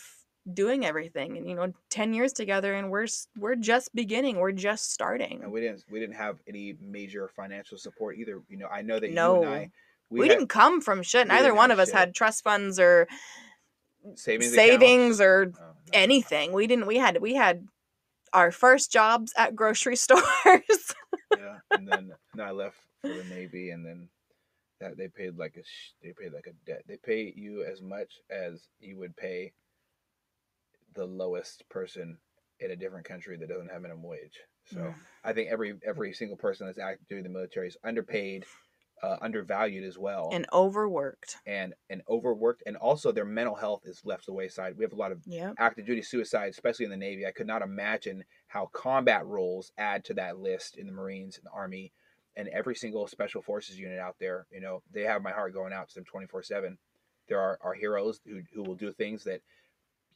S2: doing everything. And 10 years together, and we're just beginning. We're just starting.
S1: And we didn't have any major financial support either. I know that
S2: No.
S1: you and I
S2: we didn't come from shit. Neither one of us had trust funds or
S1: savings
S2: or anything. We didn't. We had our first jobs at grocery stores.
S1: Yeah, and then I left for the Navy, and then that they paid like a debt. They pay you as much as you would pay the lowest person in a different country that doesn't have minimum wage. So I think every single person that's active duty in the military is underpaid, undervalued as well,
S2: and overworked,
S1: and also their mental health is left to the wayside. We have a lot of active duty suicide, especially in the Navy. I could not imagine how combat roles add to that list in the Marines and the Army, and every single special forces unit out there. They have my heart going out to them 24/7. There are heroes who will do things that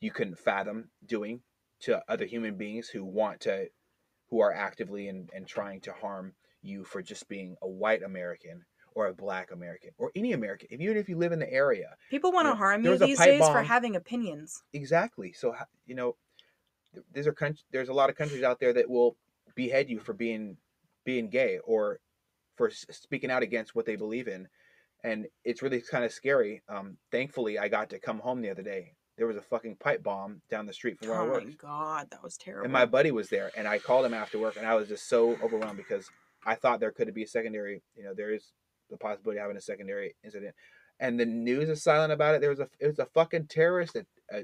S1: you couldn't fathom doing to other human beings who are actively and trying to harm you for just being a white American or a black American or any American. Even if you live in the area,
S2: people want to harm you these days for having opinions.
S1: Exactly. So there's a lot of countries out there that will behead you for being gay or for speaking out against what they believe in, and it's really kind of scary. Thankfully, I got to come home the other day. There was a fucking pipe bomb down the street from where I worked.
S2: Oh my God, that was terrible.
S1: And my buddy was there, and I called him after work, and I was just so overwhelmed because I thought there could be a secondary, there is the possibility of having a secondary incident. And the news is silent about it. It was a fucking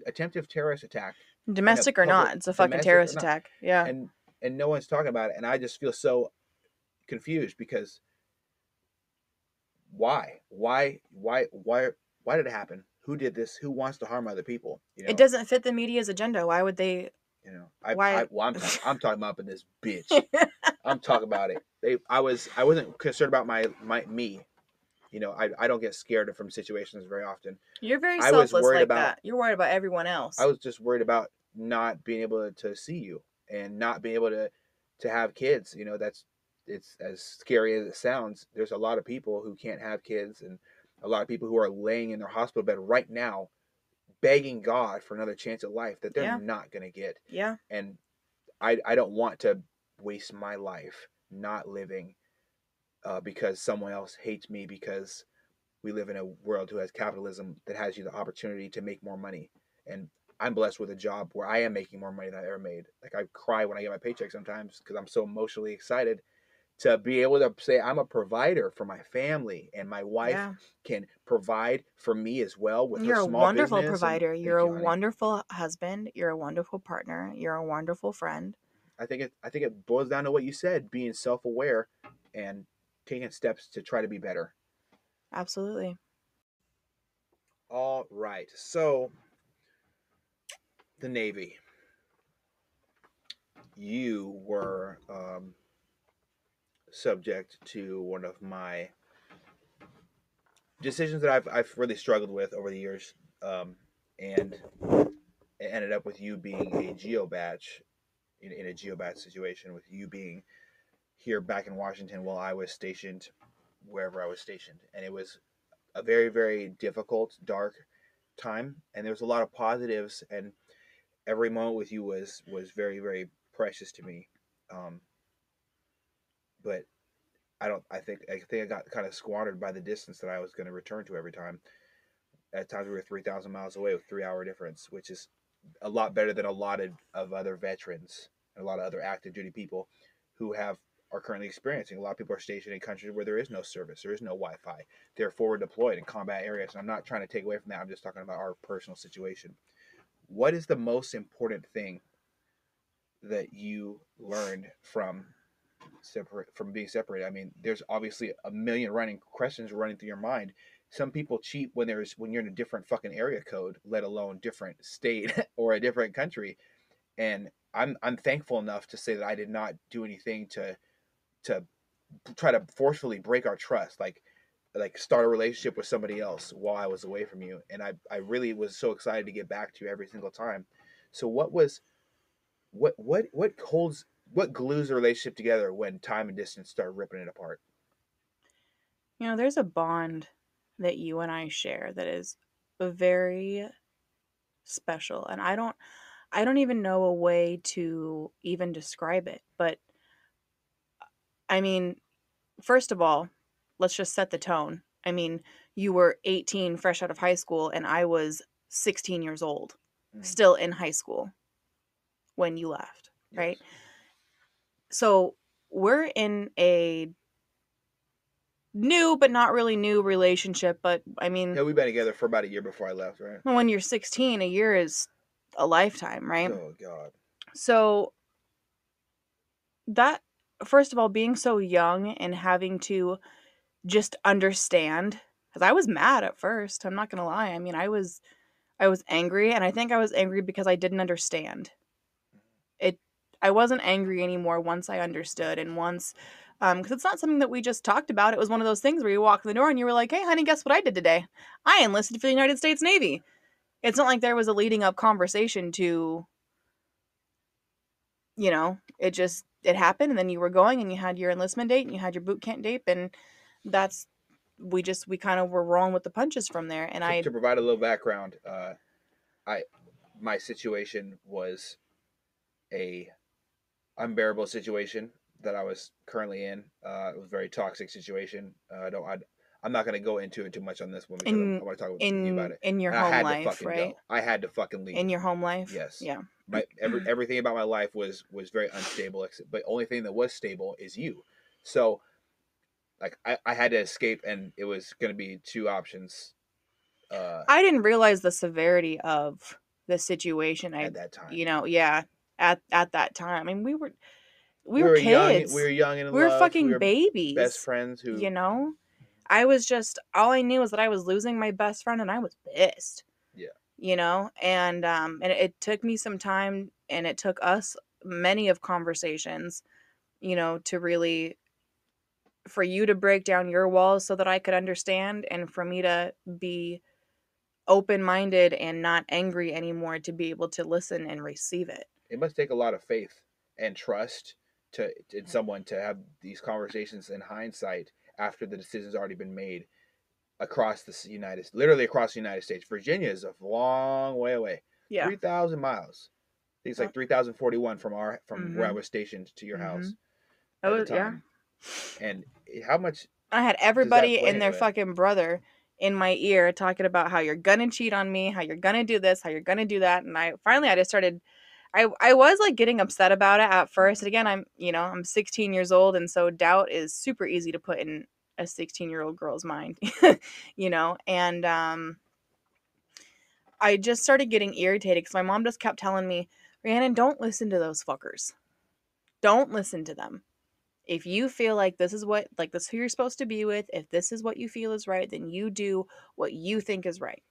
S1: attempted terrorist attack.
S2: Domestic or not, it's a fucking terrorist attack. Yeah.
S1: And no one's talking about it, and I just feel so confused because why did it happen? Who did this? Who wants to harm other people?
S2: It doesn't fit the media's agenda. Why would they?
S1: I'm talking about this bitch. I'm talking about it. I wasn't concerned about me. I don't get scared from situations very often.
S2: You're very selfless like that. You're worried about everyone else.
S1: I was just worried about not being able to see you and not being able to have kids. it's as scary as it sounds. There's a lot of people who can't have kids, and a lot of people who are laying in their hospital bed right now begging God for another chance at life that they're
S2: Yeah.
S1: not going to get.
S2: Yeah.
S1: And I don't want to waste my life not living because someone else hates me because we live in a world who has capitalism that has you the opportunity to make more money. And I'm blessed with a job where I am making more money than I ever made. Like I cry when I get my paycheck sometimes because I'm so emotionally excited to be able to say I'm a provider for my family, and my wife
S2: Yeah.
S1: can provide for me as well with her
S2: You're a
S1: small
S2: wonderful
S1: business. And
S2: provider. You're
S1: thank
S2: a
S1: you, honey.
S2: wonderful husband. You're a wonderful partner. You're a wonderful friend.
S1: I think it boils down to what you said, being self-aware and taking steps to try to be better.
S2: Absolutely.
S1: All right. So, the Navy. You were subject to one of my decisions that I've really struggled with over the years, and it ended up with you being a geobatch in a geobatch situation, with you being here back in Washington while I was stationed wherever I was stationed, and it was a very very difficult, dark time, and there was a lot of positives, and every moment with you was very very precious to me. Um, but I think I got kind of squandered by the distance that I was going to return to every time. At times we were 3,000 miles away with 3 hour difference, which is a lot better than a lot of other veterans and a lot of other active duty people who are currently experiencing. A lot of people are stationed in countries where there is no service, there is no Wi-Fi. They're forward deployed in combat areas. And I'm not trying to take away from that. I'm just talking about our personal situation. What is the most important thing that you learned from being separated? I mean, there's obviously a million running questions running through your mind. Some people cheat when you're in a different fucking area code, let alone different state or a different country. And I'm thankful enough to say that I did not do anything to try to forcefully break our trust, like start a relationship with somebody else while I was away from you. And I really was so excited to get back to you every single time. So what glues a relationship together when time and distance start ripping it apart?
S2: There's a bond that you and I share that is very special, and I don't even know a way to even describe it. But I mean, first of all, let's just set the tone. I mean, you were 18 fresh out of high school and I was 16 years old,
S1: Mm,
S2: still in high school when you left,
S1: yes.
S2: right? So, we're in a new but not really new relationship, but I mean,
S1: Yeah, we've been together for about a year before I left, right?
S2: when you're 16, a year is a lifetime, right?
S1: Oh God.
S2: So, that first of all, being so young and having to just understand, because I was mad at first, I'm not gonna lie. I mean, I was angry, and I think I was angry because I didn't understand. It I wasn't angry anymore once I understood, and once because it's not something that we just talked about. It was one of those things where you walk in the door and you were like, "Hey, honey, guess what I did today? I enlisted for the United States Navy." It's not like there was a leading up conversation to, it happened, and then you were going, and you had your enlistment date, and you had your boot camp date, and that's we kind of were rolling with the punches from there. And
S1: To provide a little background, I my situation was a unbearable situation that I was currently in. It was a very toxic situation. I'm not going to go into it too much on this one because I
S2: in
S1: want to talk with you about
S2: in
S1: it.
S2: in your
S1: And I
S2: home
S1: had to
S2: life,
S1: fucking
S2: right?
S1: go. I had to fucking leave.
S2: In your home life,
S1: Yes.
S2: yeah.
S1: Everything about my life was very unstable. But only thing that was stable is you. So like I had to escape, and it was going to be two options.
S2: I didn't realize the severity of the situation.
S1: At that time.
S2: Yeah, at that time. I mean, we
S1: We
S2: were
S1: were young. We
S2: kids.
S1: were young and in
S2: We were
S1: love. We
S2: fucking
S1: were best
S2: babies,
S1: friends
S2: you
S1: who.
S2: know? I was just all I knew was that I was losing my best friend and I was pissed,
S1: Yeah.
S2: And it took me some time and it took us many of conversations, to really for you to break down your walls so that I could understand and for me to be open-minded and not angry anymore to be able to listen and receive it.
S1: It must take a lot of faith and trust in someone to have these conversations in hindsight after the decision's already been made across the literally across the United States. Virginia is a long way away,
S2: Yeah.
S1: 3,000 miles. I think it's like 3,041 from where I
S2: Mm-hmm.
S1: was stationed to your
S2: Mm-hmm.
S1: house
S2: That
S1: at the
S2: was, yeah.
S1: time. And how much
S2: I had
S1: does that
S2: everybody
S1: play
S2: and their
S1: into it?
S2: fucking brother in my ear talking about how you're gonna cheat on me, how you're gonna do this, how you're gonna do that. And I just started, I was like getting upset about it at first. And again, I'm 16 years old. And so doubt is super easy to put in a 16-year-old girl's mind, and, I just started getting irritated because my mom just kept telling me, Rhiannon, don't listen to those fuckers. Don't listen to them. If you feel like this is who you're supposed to be with, if this is what you feel is right, then you do what you think is right.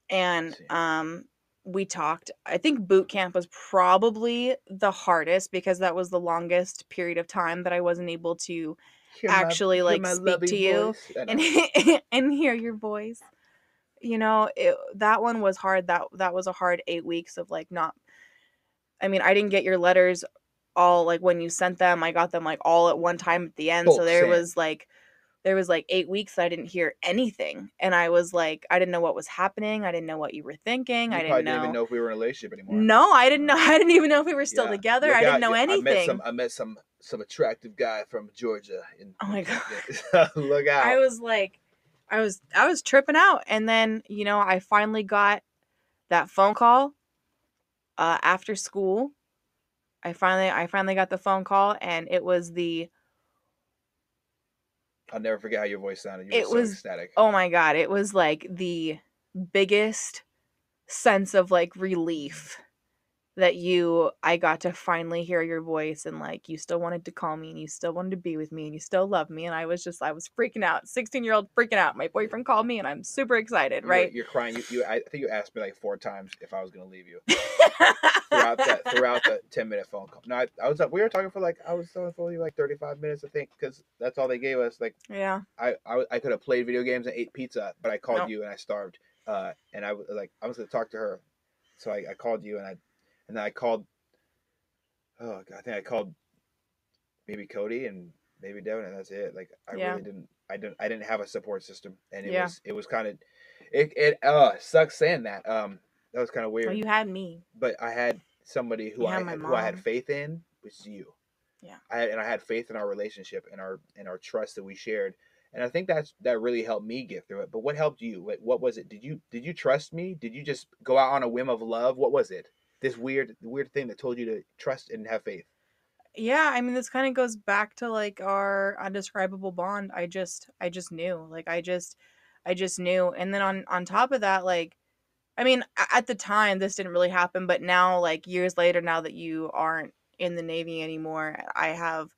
S2: And
S1: See,
S2: we talked. I think boot camp was probably the hardest because that was the longest period of time that I wasn't able to actually
S1: hear
S2: like
S1: my
S2: speak
S1: lovely
S2: to you
S1: voice. I
S2: and
S1: know.
S2: and hear your voice. That one was hard. That was a hard 8 weeks of like not. I mean, I didn't get your letters all like when you sent them. I got them like all at one time at the end. So
S1: Bulk send.
S2: there was like 8 weeks I didn't hear anything, and I was like, I didn't know what was happening. I didn't know what you were thinking.
S1: You
S2: I
S1: probably
S2: didn't
S1: didn't even
S2: know.
S1: know if we were in a relationship anymore.
S2: No, I didn't know.
S1: Uh,
S2: I didn't even know if we were still
S1: yeah,
S2: together.
S1: look
S2: I didn't
S1: out!
S2: know
S1: Yeah,
S2: anything.
S1: I met some attractive guy from Georgia
S2: Oh
S1: in
S2: my god.
S1: look
S2: I
S1: out!
S2: was like, I was tripping out, and then I finally got that phone call after school. I finally got the phone call, and
S1: I'll never forget how your voice sounded. You were
S2: it
S1: so
S2: was
S1: ecstatic.
S2: oh my god, it was like the biggest sense of like relief that I got to finally hear your voice, and like you still wanted to call me and you still wanted to be with me and you still love me, and I was freaking out, 16-year-old freaking out. My boyfriend called me and I'm super excited, right?
S1: You're crying. I think you asked me like 4 times if I was gonna leave you
S2: Yeah.
S1: throughout the 10-minute phone call. No, I was we were talking for like I was talking for you like 35 minutes I think because that's all they gave us. Like I could have played video games and ate pizza, but I called
S2: No.
S1: you and I starved. And I was like I was gonna talk to her, so I called you and then I called. Oh God, I think I called maybe Cody and maybe Devin, and that's it. Like I
S2: Yeah.
S1: really didn't. I didn't have a support system, and
S2: Yeah.
S1: it was kind of it sucks saying that. That was kind of
S2: Oh,
S1: weird.
S2: you had me.
S1: But I had somebody
S2: You had my
S1: who I had
S2: mom.
S1: faith in, which is you.
S2: Yeah.
S1: I had faith in our relationship and our trust that we shared, and I think that really helped me get through it. But what helped you? What was it? Did you trust me? Did you just go out on a whim of love? What was it? This weird thing that told you to trust and have faith.
S2: Yeah, I mean, this kind of goes back to like our undescribable bond. I just knew. Like I just knew. And then on top of that, like I mean, at the time this didn't really happen, but now like years later, now that you aren't in the Navy anymore, I have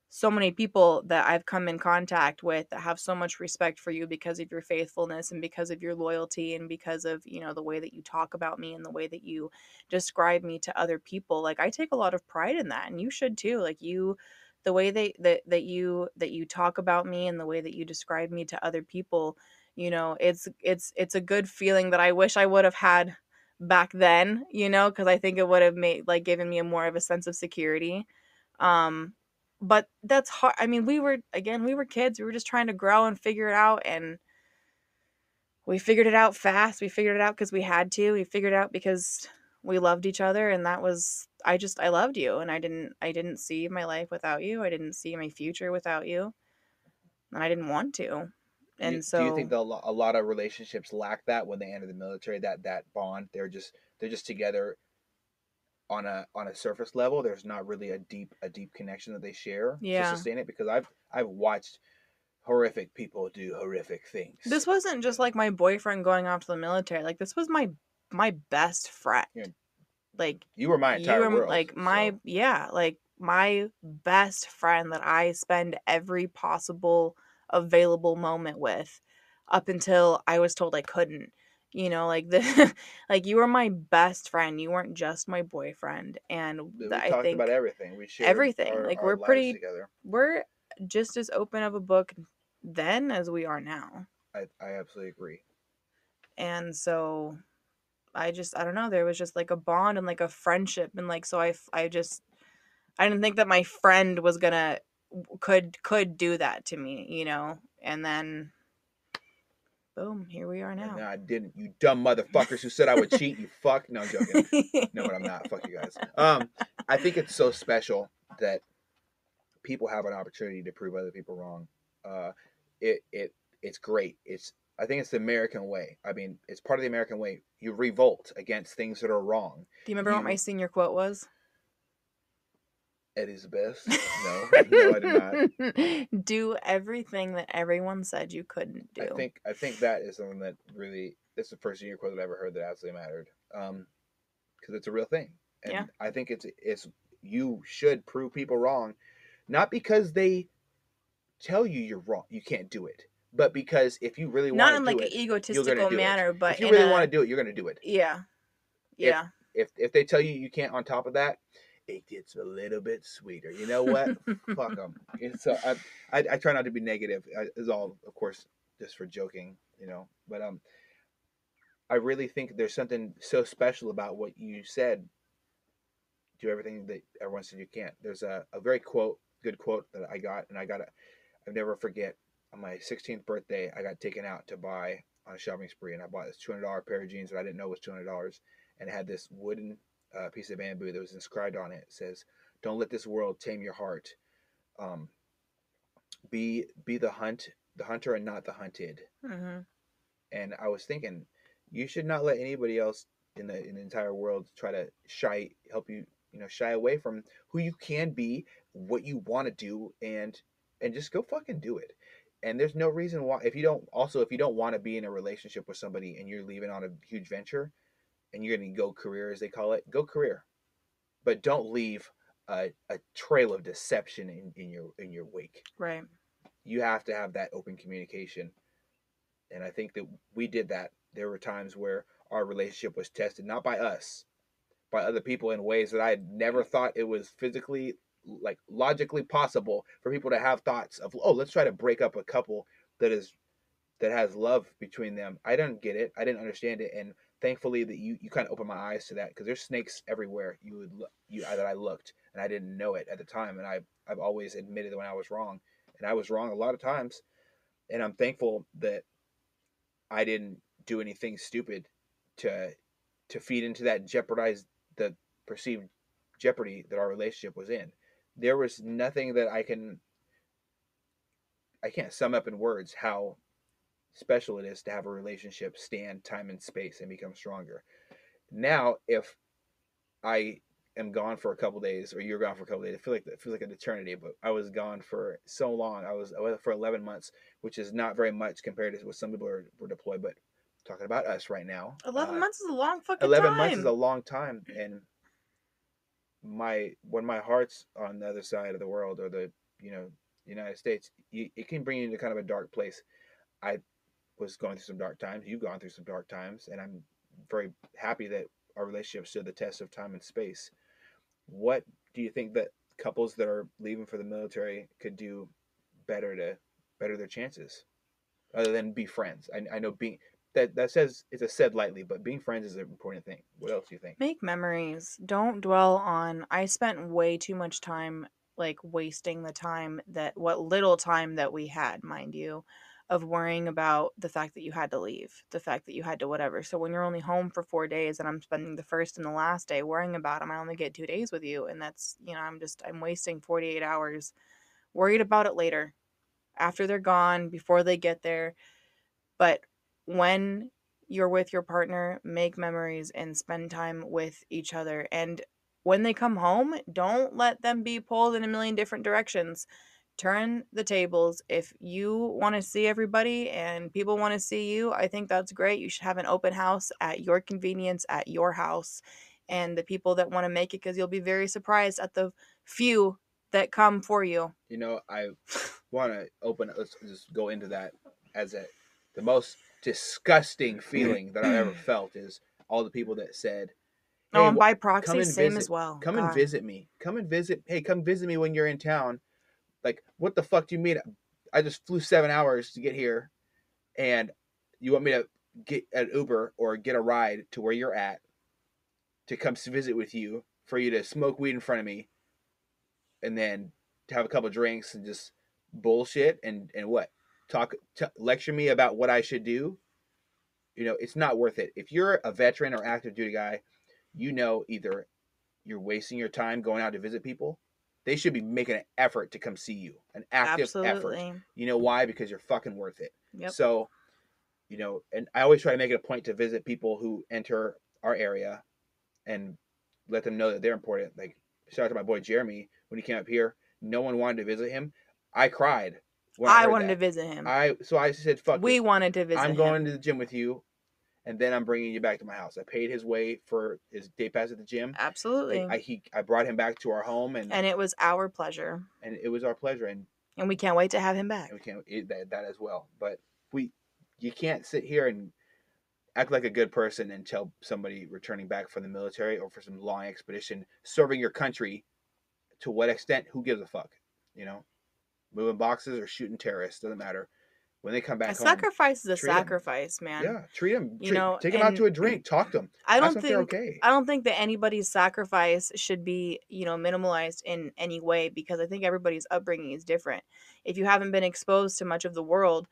S2: so many people that I've come in contact with that have so much respect for you because of your faithfulness and because of your loyalty and because of, the way that you talk about me and the way that you describe me to other people. Like I take a lot of pride in that, and you should too. Like the way that you talk about me and the way that you describe me to other people, it's a good feeling that I wish I would have had back then, because I think it would have made like given me a more of a sense of security. Um, but that's hard. I mean, we were kids. We were just trying to grow and figure it out, and we figured it out fast. We figured it out because we had to. We figured it out because we loved each other, and that was I loved you, and I didn't see my life without you. I didn't see my future without you, and I didn't want to. And
S1: Do you think
S2: so
S1: a lot of relationships lack that when they enter the military? That bond, they're just together on a surface level. There's not really a deep connection that they share to
S2: yeah.
S1: sustain it. Because I've watched horrific people do horrific things.
S2: This wasn't just like my boyfriend going off to the military. Like this was my best friend.
S1: You know,
S2: Like
S1: you were my
S2: you
S1: entire
S2: were
S1: world.
S2: like
S1: So
S2: my best friend that I spend every possible available moment with up until I was told I couldn't. Like the like you were my best friend. You weren't just my boyfriend. And
S1: we
S2: I
S1: talked about
S2: think
S1: everything. We shared
S2: everything. Like
S1: our lives together.
S2: we're just as open of a book then as we are now.
S1: I absolutely agree.
S2: And so I don't know, there was just like a bond and like a friendship, and like so I just I didn't think that my friend was gonna could do that to me, you know. And then boom, here we are
S1: And
S2: now.
S1: no, I didn't. You dumb motherfuckers who said I would cheat. You fuck. No, I'm joking. No, but I'm not. Fuck you guys. I think it's so special that people have an opportunity to prove other people wrong. Uh, it's great. I think it's the American way. I mean, it's part of the American way. You revolt against things that are wrong.
S2: Do you remember what my
S1: You
S2: senior quote was?
S1: Eddie's the best. No, no, I did not.
S2: Do everything that everyone said you couldn't do.
S1: I think that is something that really. This is the first senior quote that I ever heard that absolutely mattered. Because it's a real thing,
S2: Yeah.
S1: and I think it's you should prove people wrong, not because they tell you you're wrong, you can't do it, but because if you really
S2: Not
S1: want
S2: in
S1: to do
S2: like an
S1: it, you're gonna
S2: egotistical
S1: do it.
S2: manner,
S1: If
S2: but
S1: you
S2: in
S1: really want
S2: a
S1: to do it, you're gonna do it.
S2: yeah.
S1: If
S2: Yeah.
S1: if they tell you you can't, on top of that, it gets a little bit sweeter. You know what? Fuck them. So I try not to be negative. Is all, of course, just for joking. You know, but I really think there's something so special about what you said. Do everything that everyone said you can't. There's a very good quote that I got, and I've never forget. On my 16th birthday, I got taken out to buy on a shopping spree, and I bought this $200 pair of jeans that I didn't know was $200, and it had this wooden piece of bamboo that was inscribed on it. It says, "Don't let this world tame your heart. Um, be the hunter, and not the hunted."
S2: Mm-hmm.
S1: And I was thinking, you should not let anybody else in the entire world try to help you, shy away from who you can be, what you want to do, and just go fucking do it. And there's no reason why, if you don't want to be in a relationship with somebody and you're leaving on a huge venture and you're going to go career, as they call it, go career, but don't leave a trail of deception in your wake.
S2: Right.
S1: You have to have that open communication, and I think that we did that. There were times where our relationship was tested, not by us, by other people, in ways that I had never thought it was physically, like, logically possible for people to have thoughts of, oh, let's try to break up a couple that has love between them. I didn't get it. I didn't understand it. And thankfully that you kind of opened my eyes to that, because there's snakes everywhere that I looked, and I didn't know it at the time. And I've always admitted when I was wrong, and I was wrong a lot of times. And I'm thankful that I didn't do anything stupid to feed into that, and jeopardize the perceived jeopardy that our relationship was in. There was nothing that I can't sum up in words how special it is to have a relationship stand time and space and become stronger. Now, if I am gone for a couple days, or you're gone for a couple days, it feels like an eternity. But I was gone for so long. I was for 11 months, which is not very much compared to what some people were deployed. But talking about us right now,
S2: 11 months is a long fucking
S1: 11 months is a
S2: time.
S1: long time, and when my heart's on the other side of the world, or the United States, it can bring you into kind of a dark place. I was going through some dark times. You've gone through some dark times, and I'm very happy that our relationship stood the test of time and space. What do you think that couples that are leaving for the military could do better to better their chances, other than be friends? I know being that says, it's a said lightly, but being friends is an important thing. What else do you think?
S2: Make memories. Don't dwell on. I spent way too much time like wasting the time that what little time that we had, mind you, of worrying about the fact that you had to leave, the fact that you had to whatever. So when you're only home for 4 days and I'm spending the first and the last day worrying about them, I only get 2 days with you. And that's, I'm wasting 48 hours worried about it later, after they're gone, before they get there. But when you're with your partner, make memories and spend time with each other. And when they come home, don't let them be pulled in a million different directions. Turn the tables. If you want to see everybody and people want to see you, I think that's great. You should have an open house at your convenience, at your house. And the people that want to make it, because you'll be very surprised at the few that come for you.
S1: I want to let's just go into that, as the most disgusting feeling that I've ever felt is all the people that said,
S2: Oh,
S1: "Hey,
S2: and by
S1: come
S2: proxy,
S1: and
S2: same
S1: visit,
S2: as well.
S1: come and
S2: God.
S1: visit me, come and visit. Hey, come visit me when you're in town." Like, what the fuck do you mean? I just flew 7 hours to get here, and you want me to get an Uber or get a ride to where you're at to come visit with you, for you to smoke weed in front of me, and then have a couple drinks and just bullshit and what lecture me about what I should do. It's not worth it. If you're a veteran or active duty guy, either you're wasting your time going out to visit people. They should be making an effort to come see you, an active effort.
S2: Absolutely.
S1: You know why? Because you're fucking worth it.
S2: Yep.
S1: So, and I always try to make it a point to visit people who enter our area and let them know that they're important. Like, shout out to my boy Jeremy when he came up here. No one wanted to visit him. I cried when I
S2: wanted
S1: that.
S2: to visit him.
S1: So I said, "Fuck
S2: we
S1: it.
S2: wanted to visit
S1: I'm
S2: him.
S1: going to the gym with you, and then I'm bringing you back to my house." I paid his way for his day pass at the gym.
S2: Absolutely.
S1: I brought him back to our home, and
S2: it was our pleasure.
S1: And it was our pleasure, and
S2: we can't wait to have him back.
S1: And we can't that as well. But you can't sit here and act like a good person and tell somebody returning back from the military or for some long expedition serving your country, to what extent, who gives a fuck? Moving boxes or shooting terrorists, doesn't matter. When they come back home,
S2: sacrifice is a sacrifice, man.
S1: Yeah, treat them. Take them out to a drink. Talk to them.
S2: I don't think that anybody's sacrifice should be, minimalized in any way, because I think everybody's upbringing is different. If you haven't been exposed to much of the world,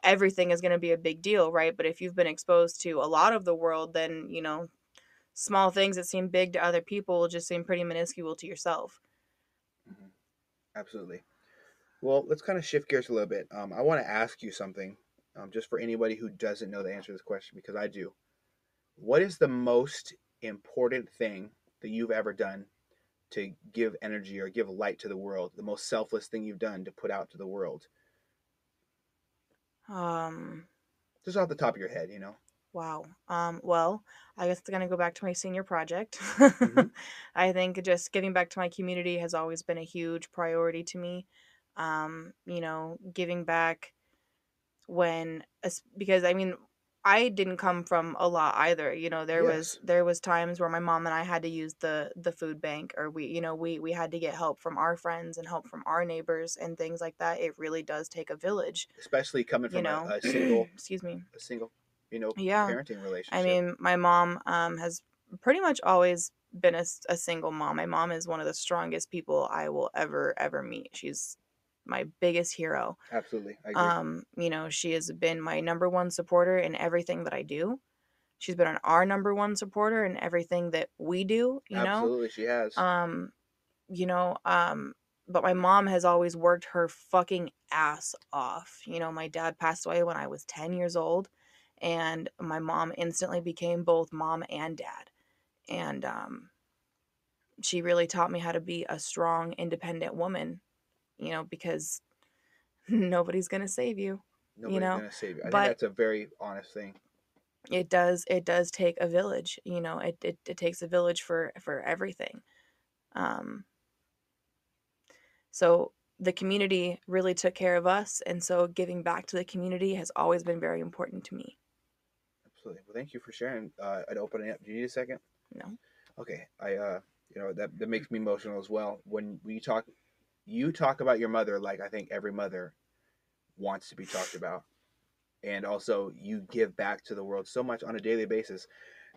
S2: everything is going to be a big deal, right? But if you've been exposed to a lot of the world, then, small things that seem big to other people will just seem pretty minuscule to yourself.
S1: Mm-hmm. Absolutely. Well, let's kind of shift gears a little bit. I want to ask you something, just for anybody who doesn't know the answer to this question, because I do. What is the most important thing that you've ever done to give energy or give light to the world? The most selfless thing you've done to put out to the world? Just off the top of your head,
S2: Wow. Well, I guess it's going to go back to my senior project. Mm-hmm. I think just giving back to my community has always been a huge priority to me. Giving back because I didn't come from a lot either. There was times where my mom and I had to use the food bank, or we had to get help from our friends and help from our neighbors and things like that. It really does take a village,
S1: especially coming from a single
S2: excuse me,
S1: a single
S2: yeah,
S1: parenting relationship.
S2: My mom has pretty much always been a single mom. My mom is one of the strongest people I will ever meet. She's my biggest hero.
S1: Absolutely. I agree.
S2: She has been my number one supporter in everything that I do. She's been our number one supporter in everything that we do,
S1: Absolutely, she has.
S2: But my mom has always worked her fucking ass off. My dad passed away when I was 10 years old, and my mom instantly became both mom and dad. And she really taught me how to be a strong, independent woman. Because nobody's going to save you.
S1: Nobody's going to save you. I think that's a very honest thing.
S2: It does take a village. It takes a village for everything. So the community really took care of us. And so giving back to the community has always been very important to me.
S1: Absolutely. Well, thank you for sharing and opening up. Do you need a second?
S2: No.
S1: Okay. That makes me emotional as well. When you talk about your mother like I think every mother wants to be talked about. And also you give back to the world so much on a daily basis.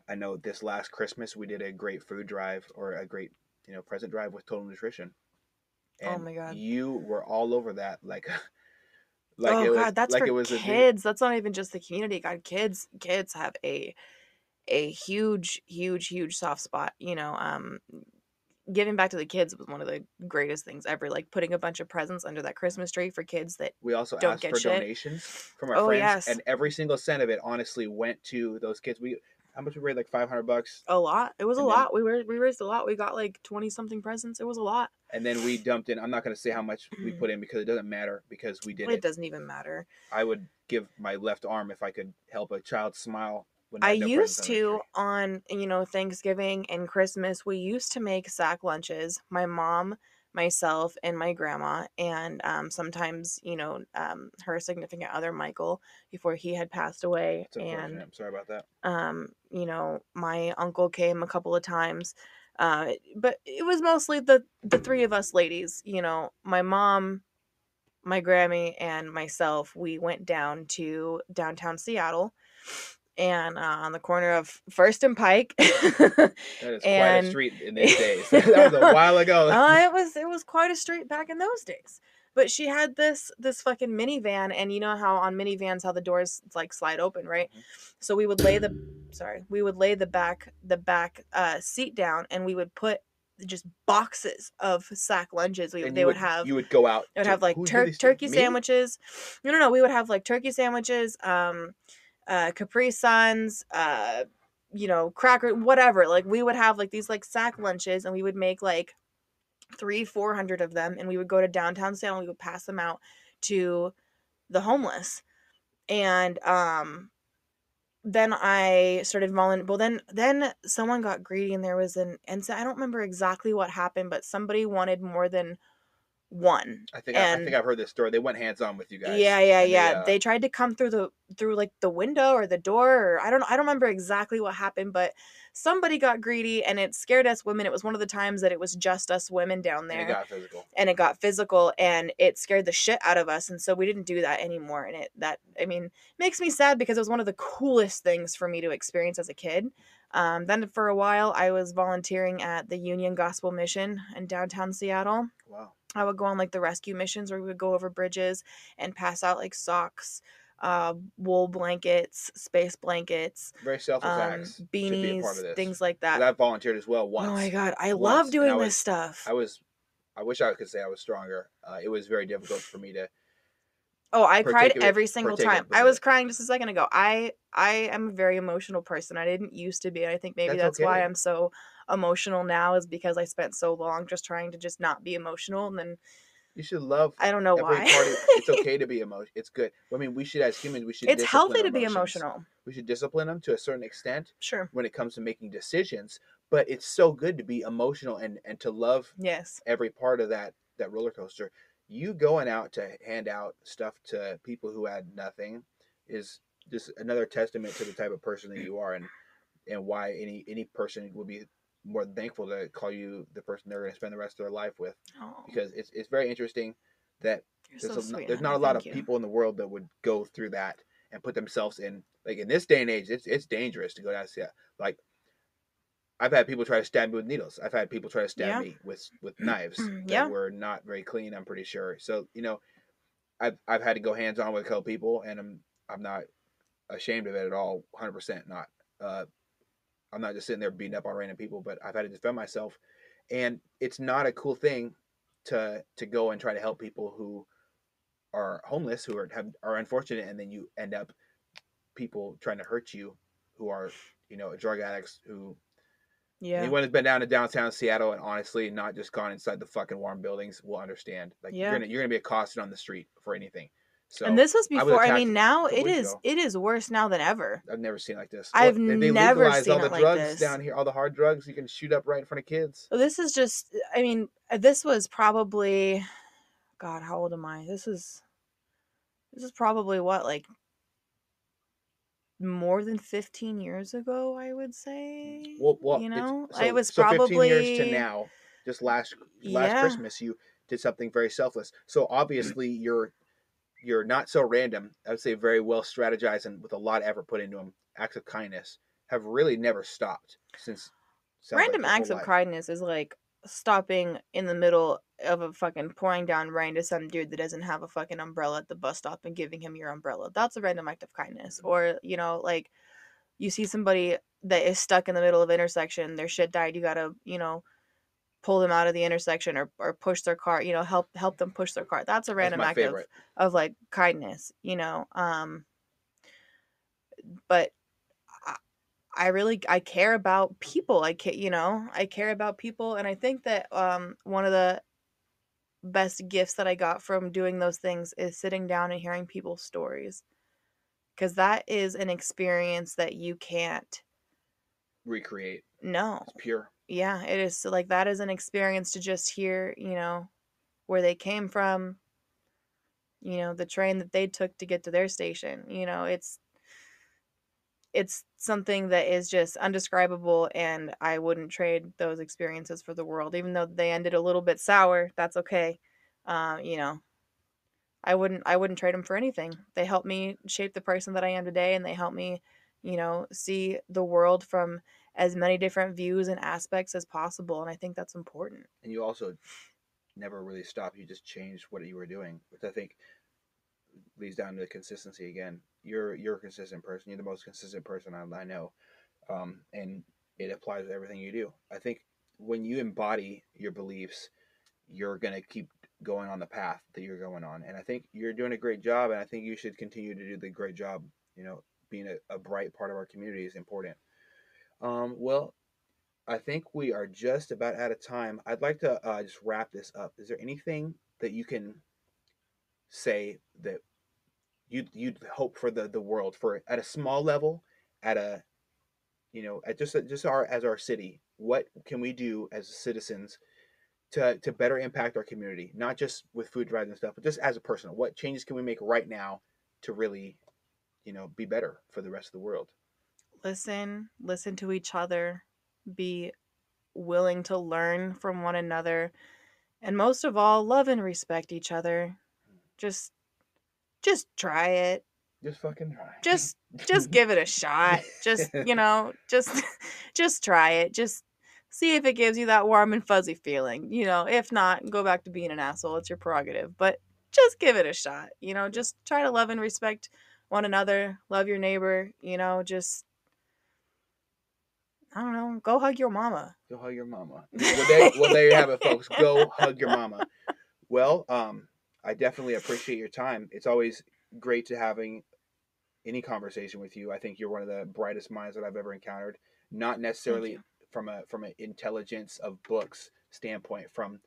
S1: I know this last Christmas we did a great food drive, or a great, present drive with Total Nutrition. And
S2: oh my God.
S1: You were all over that that's
S2: for kids. That's not even just the community. God, kids have a huge soft spot. Giving back to the kids was one of the greatest things ever. Like putting a bunch of presents under that Christmas tree for kids that
S1: we also
S2: don't
S1: asked
S2: get
S1: for
S2: shit.
S1: Donations from our friends, yes. And every single cent of it honestly went to those kids. How much we raised? Like $500.
S2: A lot. It was a lot. We raised a lot. We got like 20 something presents. It was a lot.
S1: And then we dumped in. I'm not going to say how much we put in because it doesn't matter, because we did it.
S2: It doesn't even matter.
S1: I would give my left arm if I could help a child smile.
S2: I used to on Thanksgiving and Christmas. We used to make sack lunches. My mom, myself, and my grandma, and sometimes her significant other Michael, before he had passed away. And
S1: I'm sorry about that.
S2: My uncle came a couple of times, but it was mostly the three of us ladies. My mom, my Grammy, and myself. We went down to downtown Seattle. and on the corner of First and Pike.
S1: That is quite a
S2: And
S1: street in these days. That was a while ago.
S2: it was quite a street back in those days. But she had this fucking minivan, and you know how on minivans how the doors like slide open, right?
S1: Mhm.
S2: So we would lay the back seat down, and we would put just boxes of sack lunches.
S1: And
S2: They would have
S1: you would go out
S2: they would
S1: to
S2: have like
S1: who do these
S2: turkey
S1: me?
S2: sandwiches. No. We would have like turkey sandwiches, Capri Suns, cracker, whatever. Like we would have like these like sack lunches, and we would make like 300-400 of them, and we would go to downtown Salem. We would pass them out to the homeless, and then I started volunteering. Well, then someone got greedy, and there was and so I don't remember exactly what happened, but somebody wanted more than one,
S1: I
S2: and
S1: think I've heard this story. They went hands on with you guys, and
S2: yeah. They tried to come through like the window or the door, or I don't remember exactly what happened, but somebody got greedy, and it scared us women. It was one of the times that it was just us women down
S1: and it
S2: there,
S1: got physical.
S2: and it got physical, and it scared the shit out of us, and so we didn't do that anymore. And makes me sad because it was one of the coolest things for me to experience as a kid. Then for a while I was volunteering at the Union Gospel Mission in downtown Seattle.
S1: Wow.
S2: I would go on like the rescue missions where we would go over bridges and pass out like socks, wool blankets, space blankets,
S1: Very selfless acts should be a part
S2: beanies,
S1: of this.
S2: things like
S1: Because
S2: that.
S1: I've volunteered as well
S2: Oh my
S1: once.
S2: God, I love
S1: Once, and
S2: doing this stuff.
S1: I wish I could say I was stronger. It was very difficult for me to
S2: Oh, I cried
S1: partake of it.
S2: every single time. I was crying just a second ago. I am a very emotional person. I didn't used to be. I think maybe
S1: That's
S2: that's why
S1: okay.
S2: I'm so emotional now, is because I spent so long just trying to just not be emotional, and then
S1: You should love
S2: I don't know
S1: every
S2: why.
S1: part of. It's okay to be emotional. It's good. I mean, we should, as humans, we should
S2: It's
S1: discipline
S2: healthy
S1: our
S2: to be
S1: emotions.
S2: emotional.
S1: We should discipline them to a certain extent
S2: Sure.
S1: when it comes to making decisions. But it's so good to be emotional and to love
S2: Yes.
S1: every part of that roller coaster. You going out to hand out stuff to people who had nothing is just another testament to the type of person that you are, and why any person would be more than thankful to call you the person they're going to spend the rest of their life with,
S2: Oh,
S1: because it's very interesting that
S2: you're so sweet,
S1: there's not
S2: honey.
S1: a lot
S2: Thank
S1: of
S2: you.
S1: people in the world that would go through that and put themselves in, like, in this day and age. It's dangerous to go down. Like, I've had people try to stab me with needles. I've had people try to stab
S2: Yeah.
S1: me with knives that
S2: Yeah.
S1: were not very clean, I'm pretty sure. So I've had to go hands on with a couple people, and I'm not ashamed of it at all. 100% not. Uh, I'm not just sitting there beating up on random people, but I've had to defend myself, and it's not a cool thing to go and try to help people who are homeless, who are unfortunate, and then you end up people trying to hurt you, who are drug addicts. Who
S2: Yeah.
S1: Anyone who's been down to downtown Seattle and honestly not just gone inside the fucking warm buildings will understand. Like,
S2: Yeah.
S1: you're gonna be accosted on the street for anything.
S2: And
S1: So
S2: this was
S1: I was
S2: before. I
S1: attacked
S2: mean,
S1: a
S2: now
S1: couple
S2: it
S1: weeks
S2: is
S1: ago.
S2: it is worse now than ever.
S1: I've never seen it like this. Well,
S2: I've
S1: they
S2: never
S1: legalized all
S2: seen
S1: the
S2: it like
S1: drugs
S2: this.
S1: down here, all the hard drugs. You can shoot up right in front of kids.
S2: So this is just. I mean, this was probably. God, how old am I? This is probably what, like, more than 15 years ago, I would say.
S1: Well, it's
S2: It was
S1: 15 years to
S2: probably.
S1: now. Just last
S2: Yeah.
S1: Christmas, you did something very selfless. So obviously, you're not so random. I would say very well strategized and with a lot of effort put into them. Acts of kindness have really never stopped since. Sounds like
S2: Random
S1: your whole
S2: acts of
S1: life.
S2: kindness is like stopping in the middle of a fucking pouring down rain to some dude that doesn't have a fucking umbrella at the bus stop and giving him your umbrella. That's a random act of kindness. Or, like, you see somebody that is stuck in the middle of intersection, their shit died, you gotta, pull them out of the intersection, or push their car, help them push their car. That's a
S1: That's
S2: random
S1: my
S2: act of,
S1: favorite.
S2: like, kindness, but I care about people. I care about people, and I think that one of the best gifts that I got from doing those things is sitting down and hearing people's stories, because that is an experience that you can't
S1: Recreate.
S2: know.
S1: It's pure.
S2: Yeah, it is. So, like, that is an experience to just hear, where they came from, the train that they took to get to their station. It's something that is just undescribable, and I wouldn't trade those experiences for the world, even though they ended a little bit sour. That's okay. uh, you know I wouldn't trade them for anything. They helped me shape the person that I am today, and they helped me see the world from as many different views and aspects as possible. And I think that's important.
S1: And you also never really stop. You just changed what you were doing, which I think leads down to consistency again. You're a consistent person. You're the most consistent person I know, and it applies to everything you do. I think when you embody your beliefs, you're gonna keep going on the path that you're going on, and I think you're doing a great job. And I think you should continue to do the great job. Being a bright part of our community is important. Well, I think we are just about out of time. I'd like to just wrap this up. Is there anything that you can say that you'd hope for the world for at a small level, at a at just our as our city? What can we do as citizens to better impact our community, not just with food drives and stuff, but just as a person? What changes can we make right now to really be better for the rest of the world?
S2: Listen to each other, be willing to learn from one another, and most of all, love and respect each other. Just just try it.
S1: Just fucking try.
S2: Just give it a shot. Just, just just try it. Just see if it gives you that warm and fuzzy feeling. If not, go back to being an asshole. It's your prerogative. But just give it a shot. Just try to love and respect one another. Love your neighbor. Just I don't know. Go hug your mama.
S1: Go hug your mama. Well, there you have it, folks. Go hug your mama. Well, I definitely appreciate your time. It's always great to having any conversation with you. I think you're one of the brightest minds that I've ever encountered. Not necessarily from an intelligence of books standpoint, from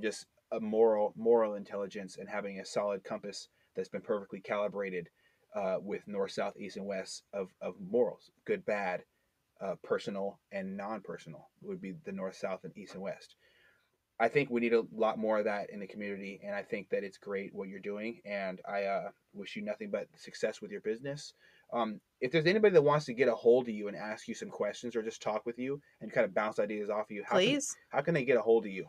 S1: just a moral intelligence and having a solid compass that's been perfectly calibrated with north, south, east, and west of morals, good, bad, personal, and non-personal would be the north, south, and east and west. I think we need a lot more of that in the community, and I think that it's great what you're doing. And I wish you nothing but success with your business. If there's anybody that wants to get a hold of you and ask you some questions or just talk with you and kind of bounce ideas off of you,
S2: Please.
S1: How can they get a hold of you?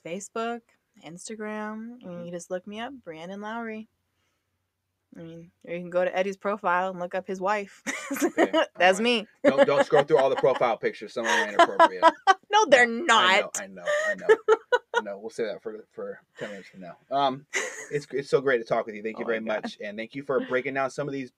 S2: Facebook, Instagram. You just look me up, Brandon Lowry. Or you can go to Eddie's profile and look up his wife. Okay, that's right. Me.
S1: Don't scroll through all the profile pictures. Some of them are inappropriate.
S2: No, they're not.
S1: I know. We'll say that for 10 minutes from now. It's so great to talk with you. Thank you very much, and thank you for breaking down some of these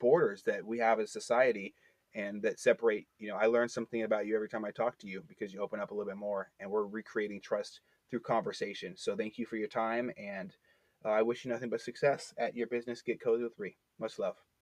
S1: borders that we have as society and that separate. I learn something about you every time I talk to you because you open up a little bit more, and we're recreating trust through conversation. So thank you for your time, and I wish you nothing but success at your business. Get Cozy with Ree. Much love.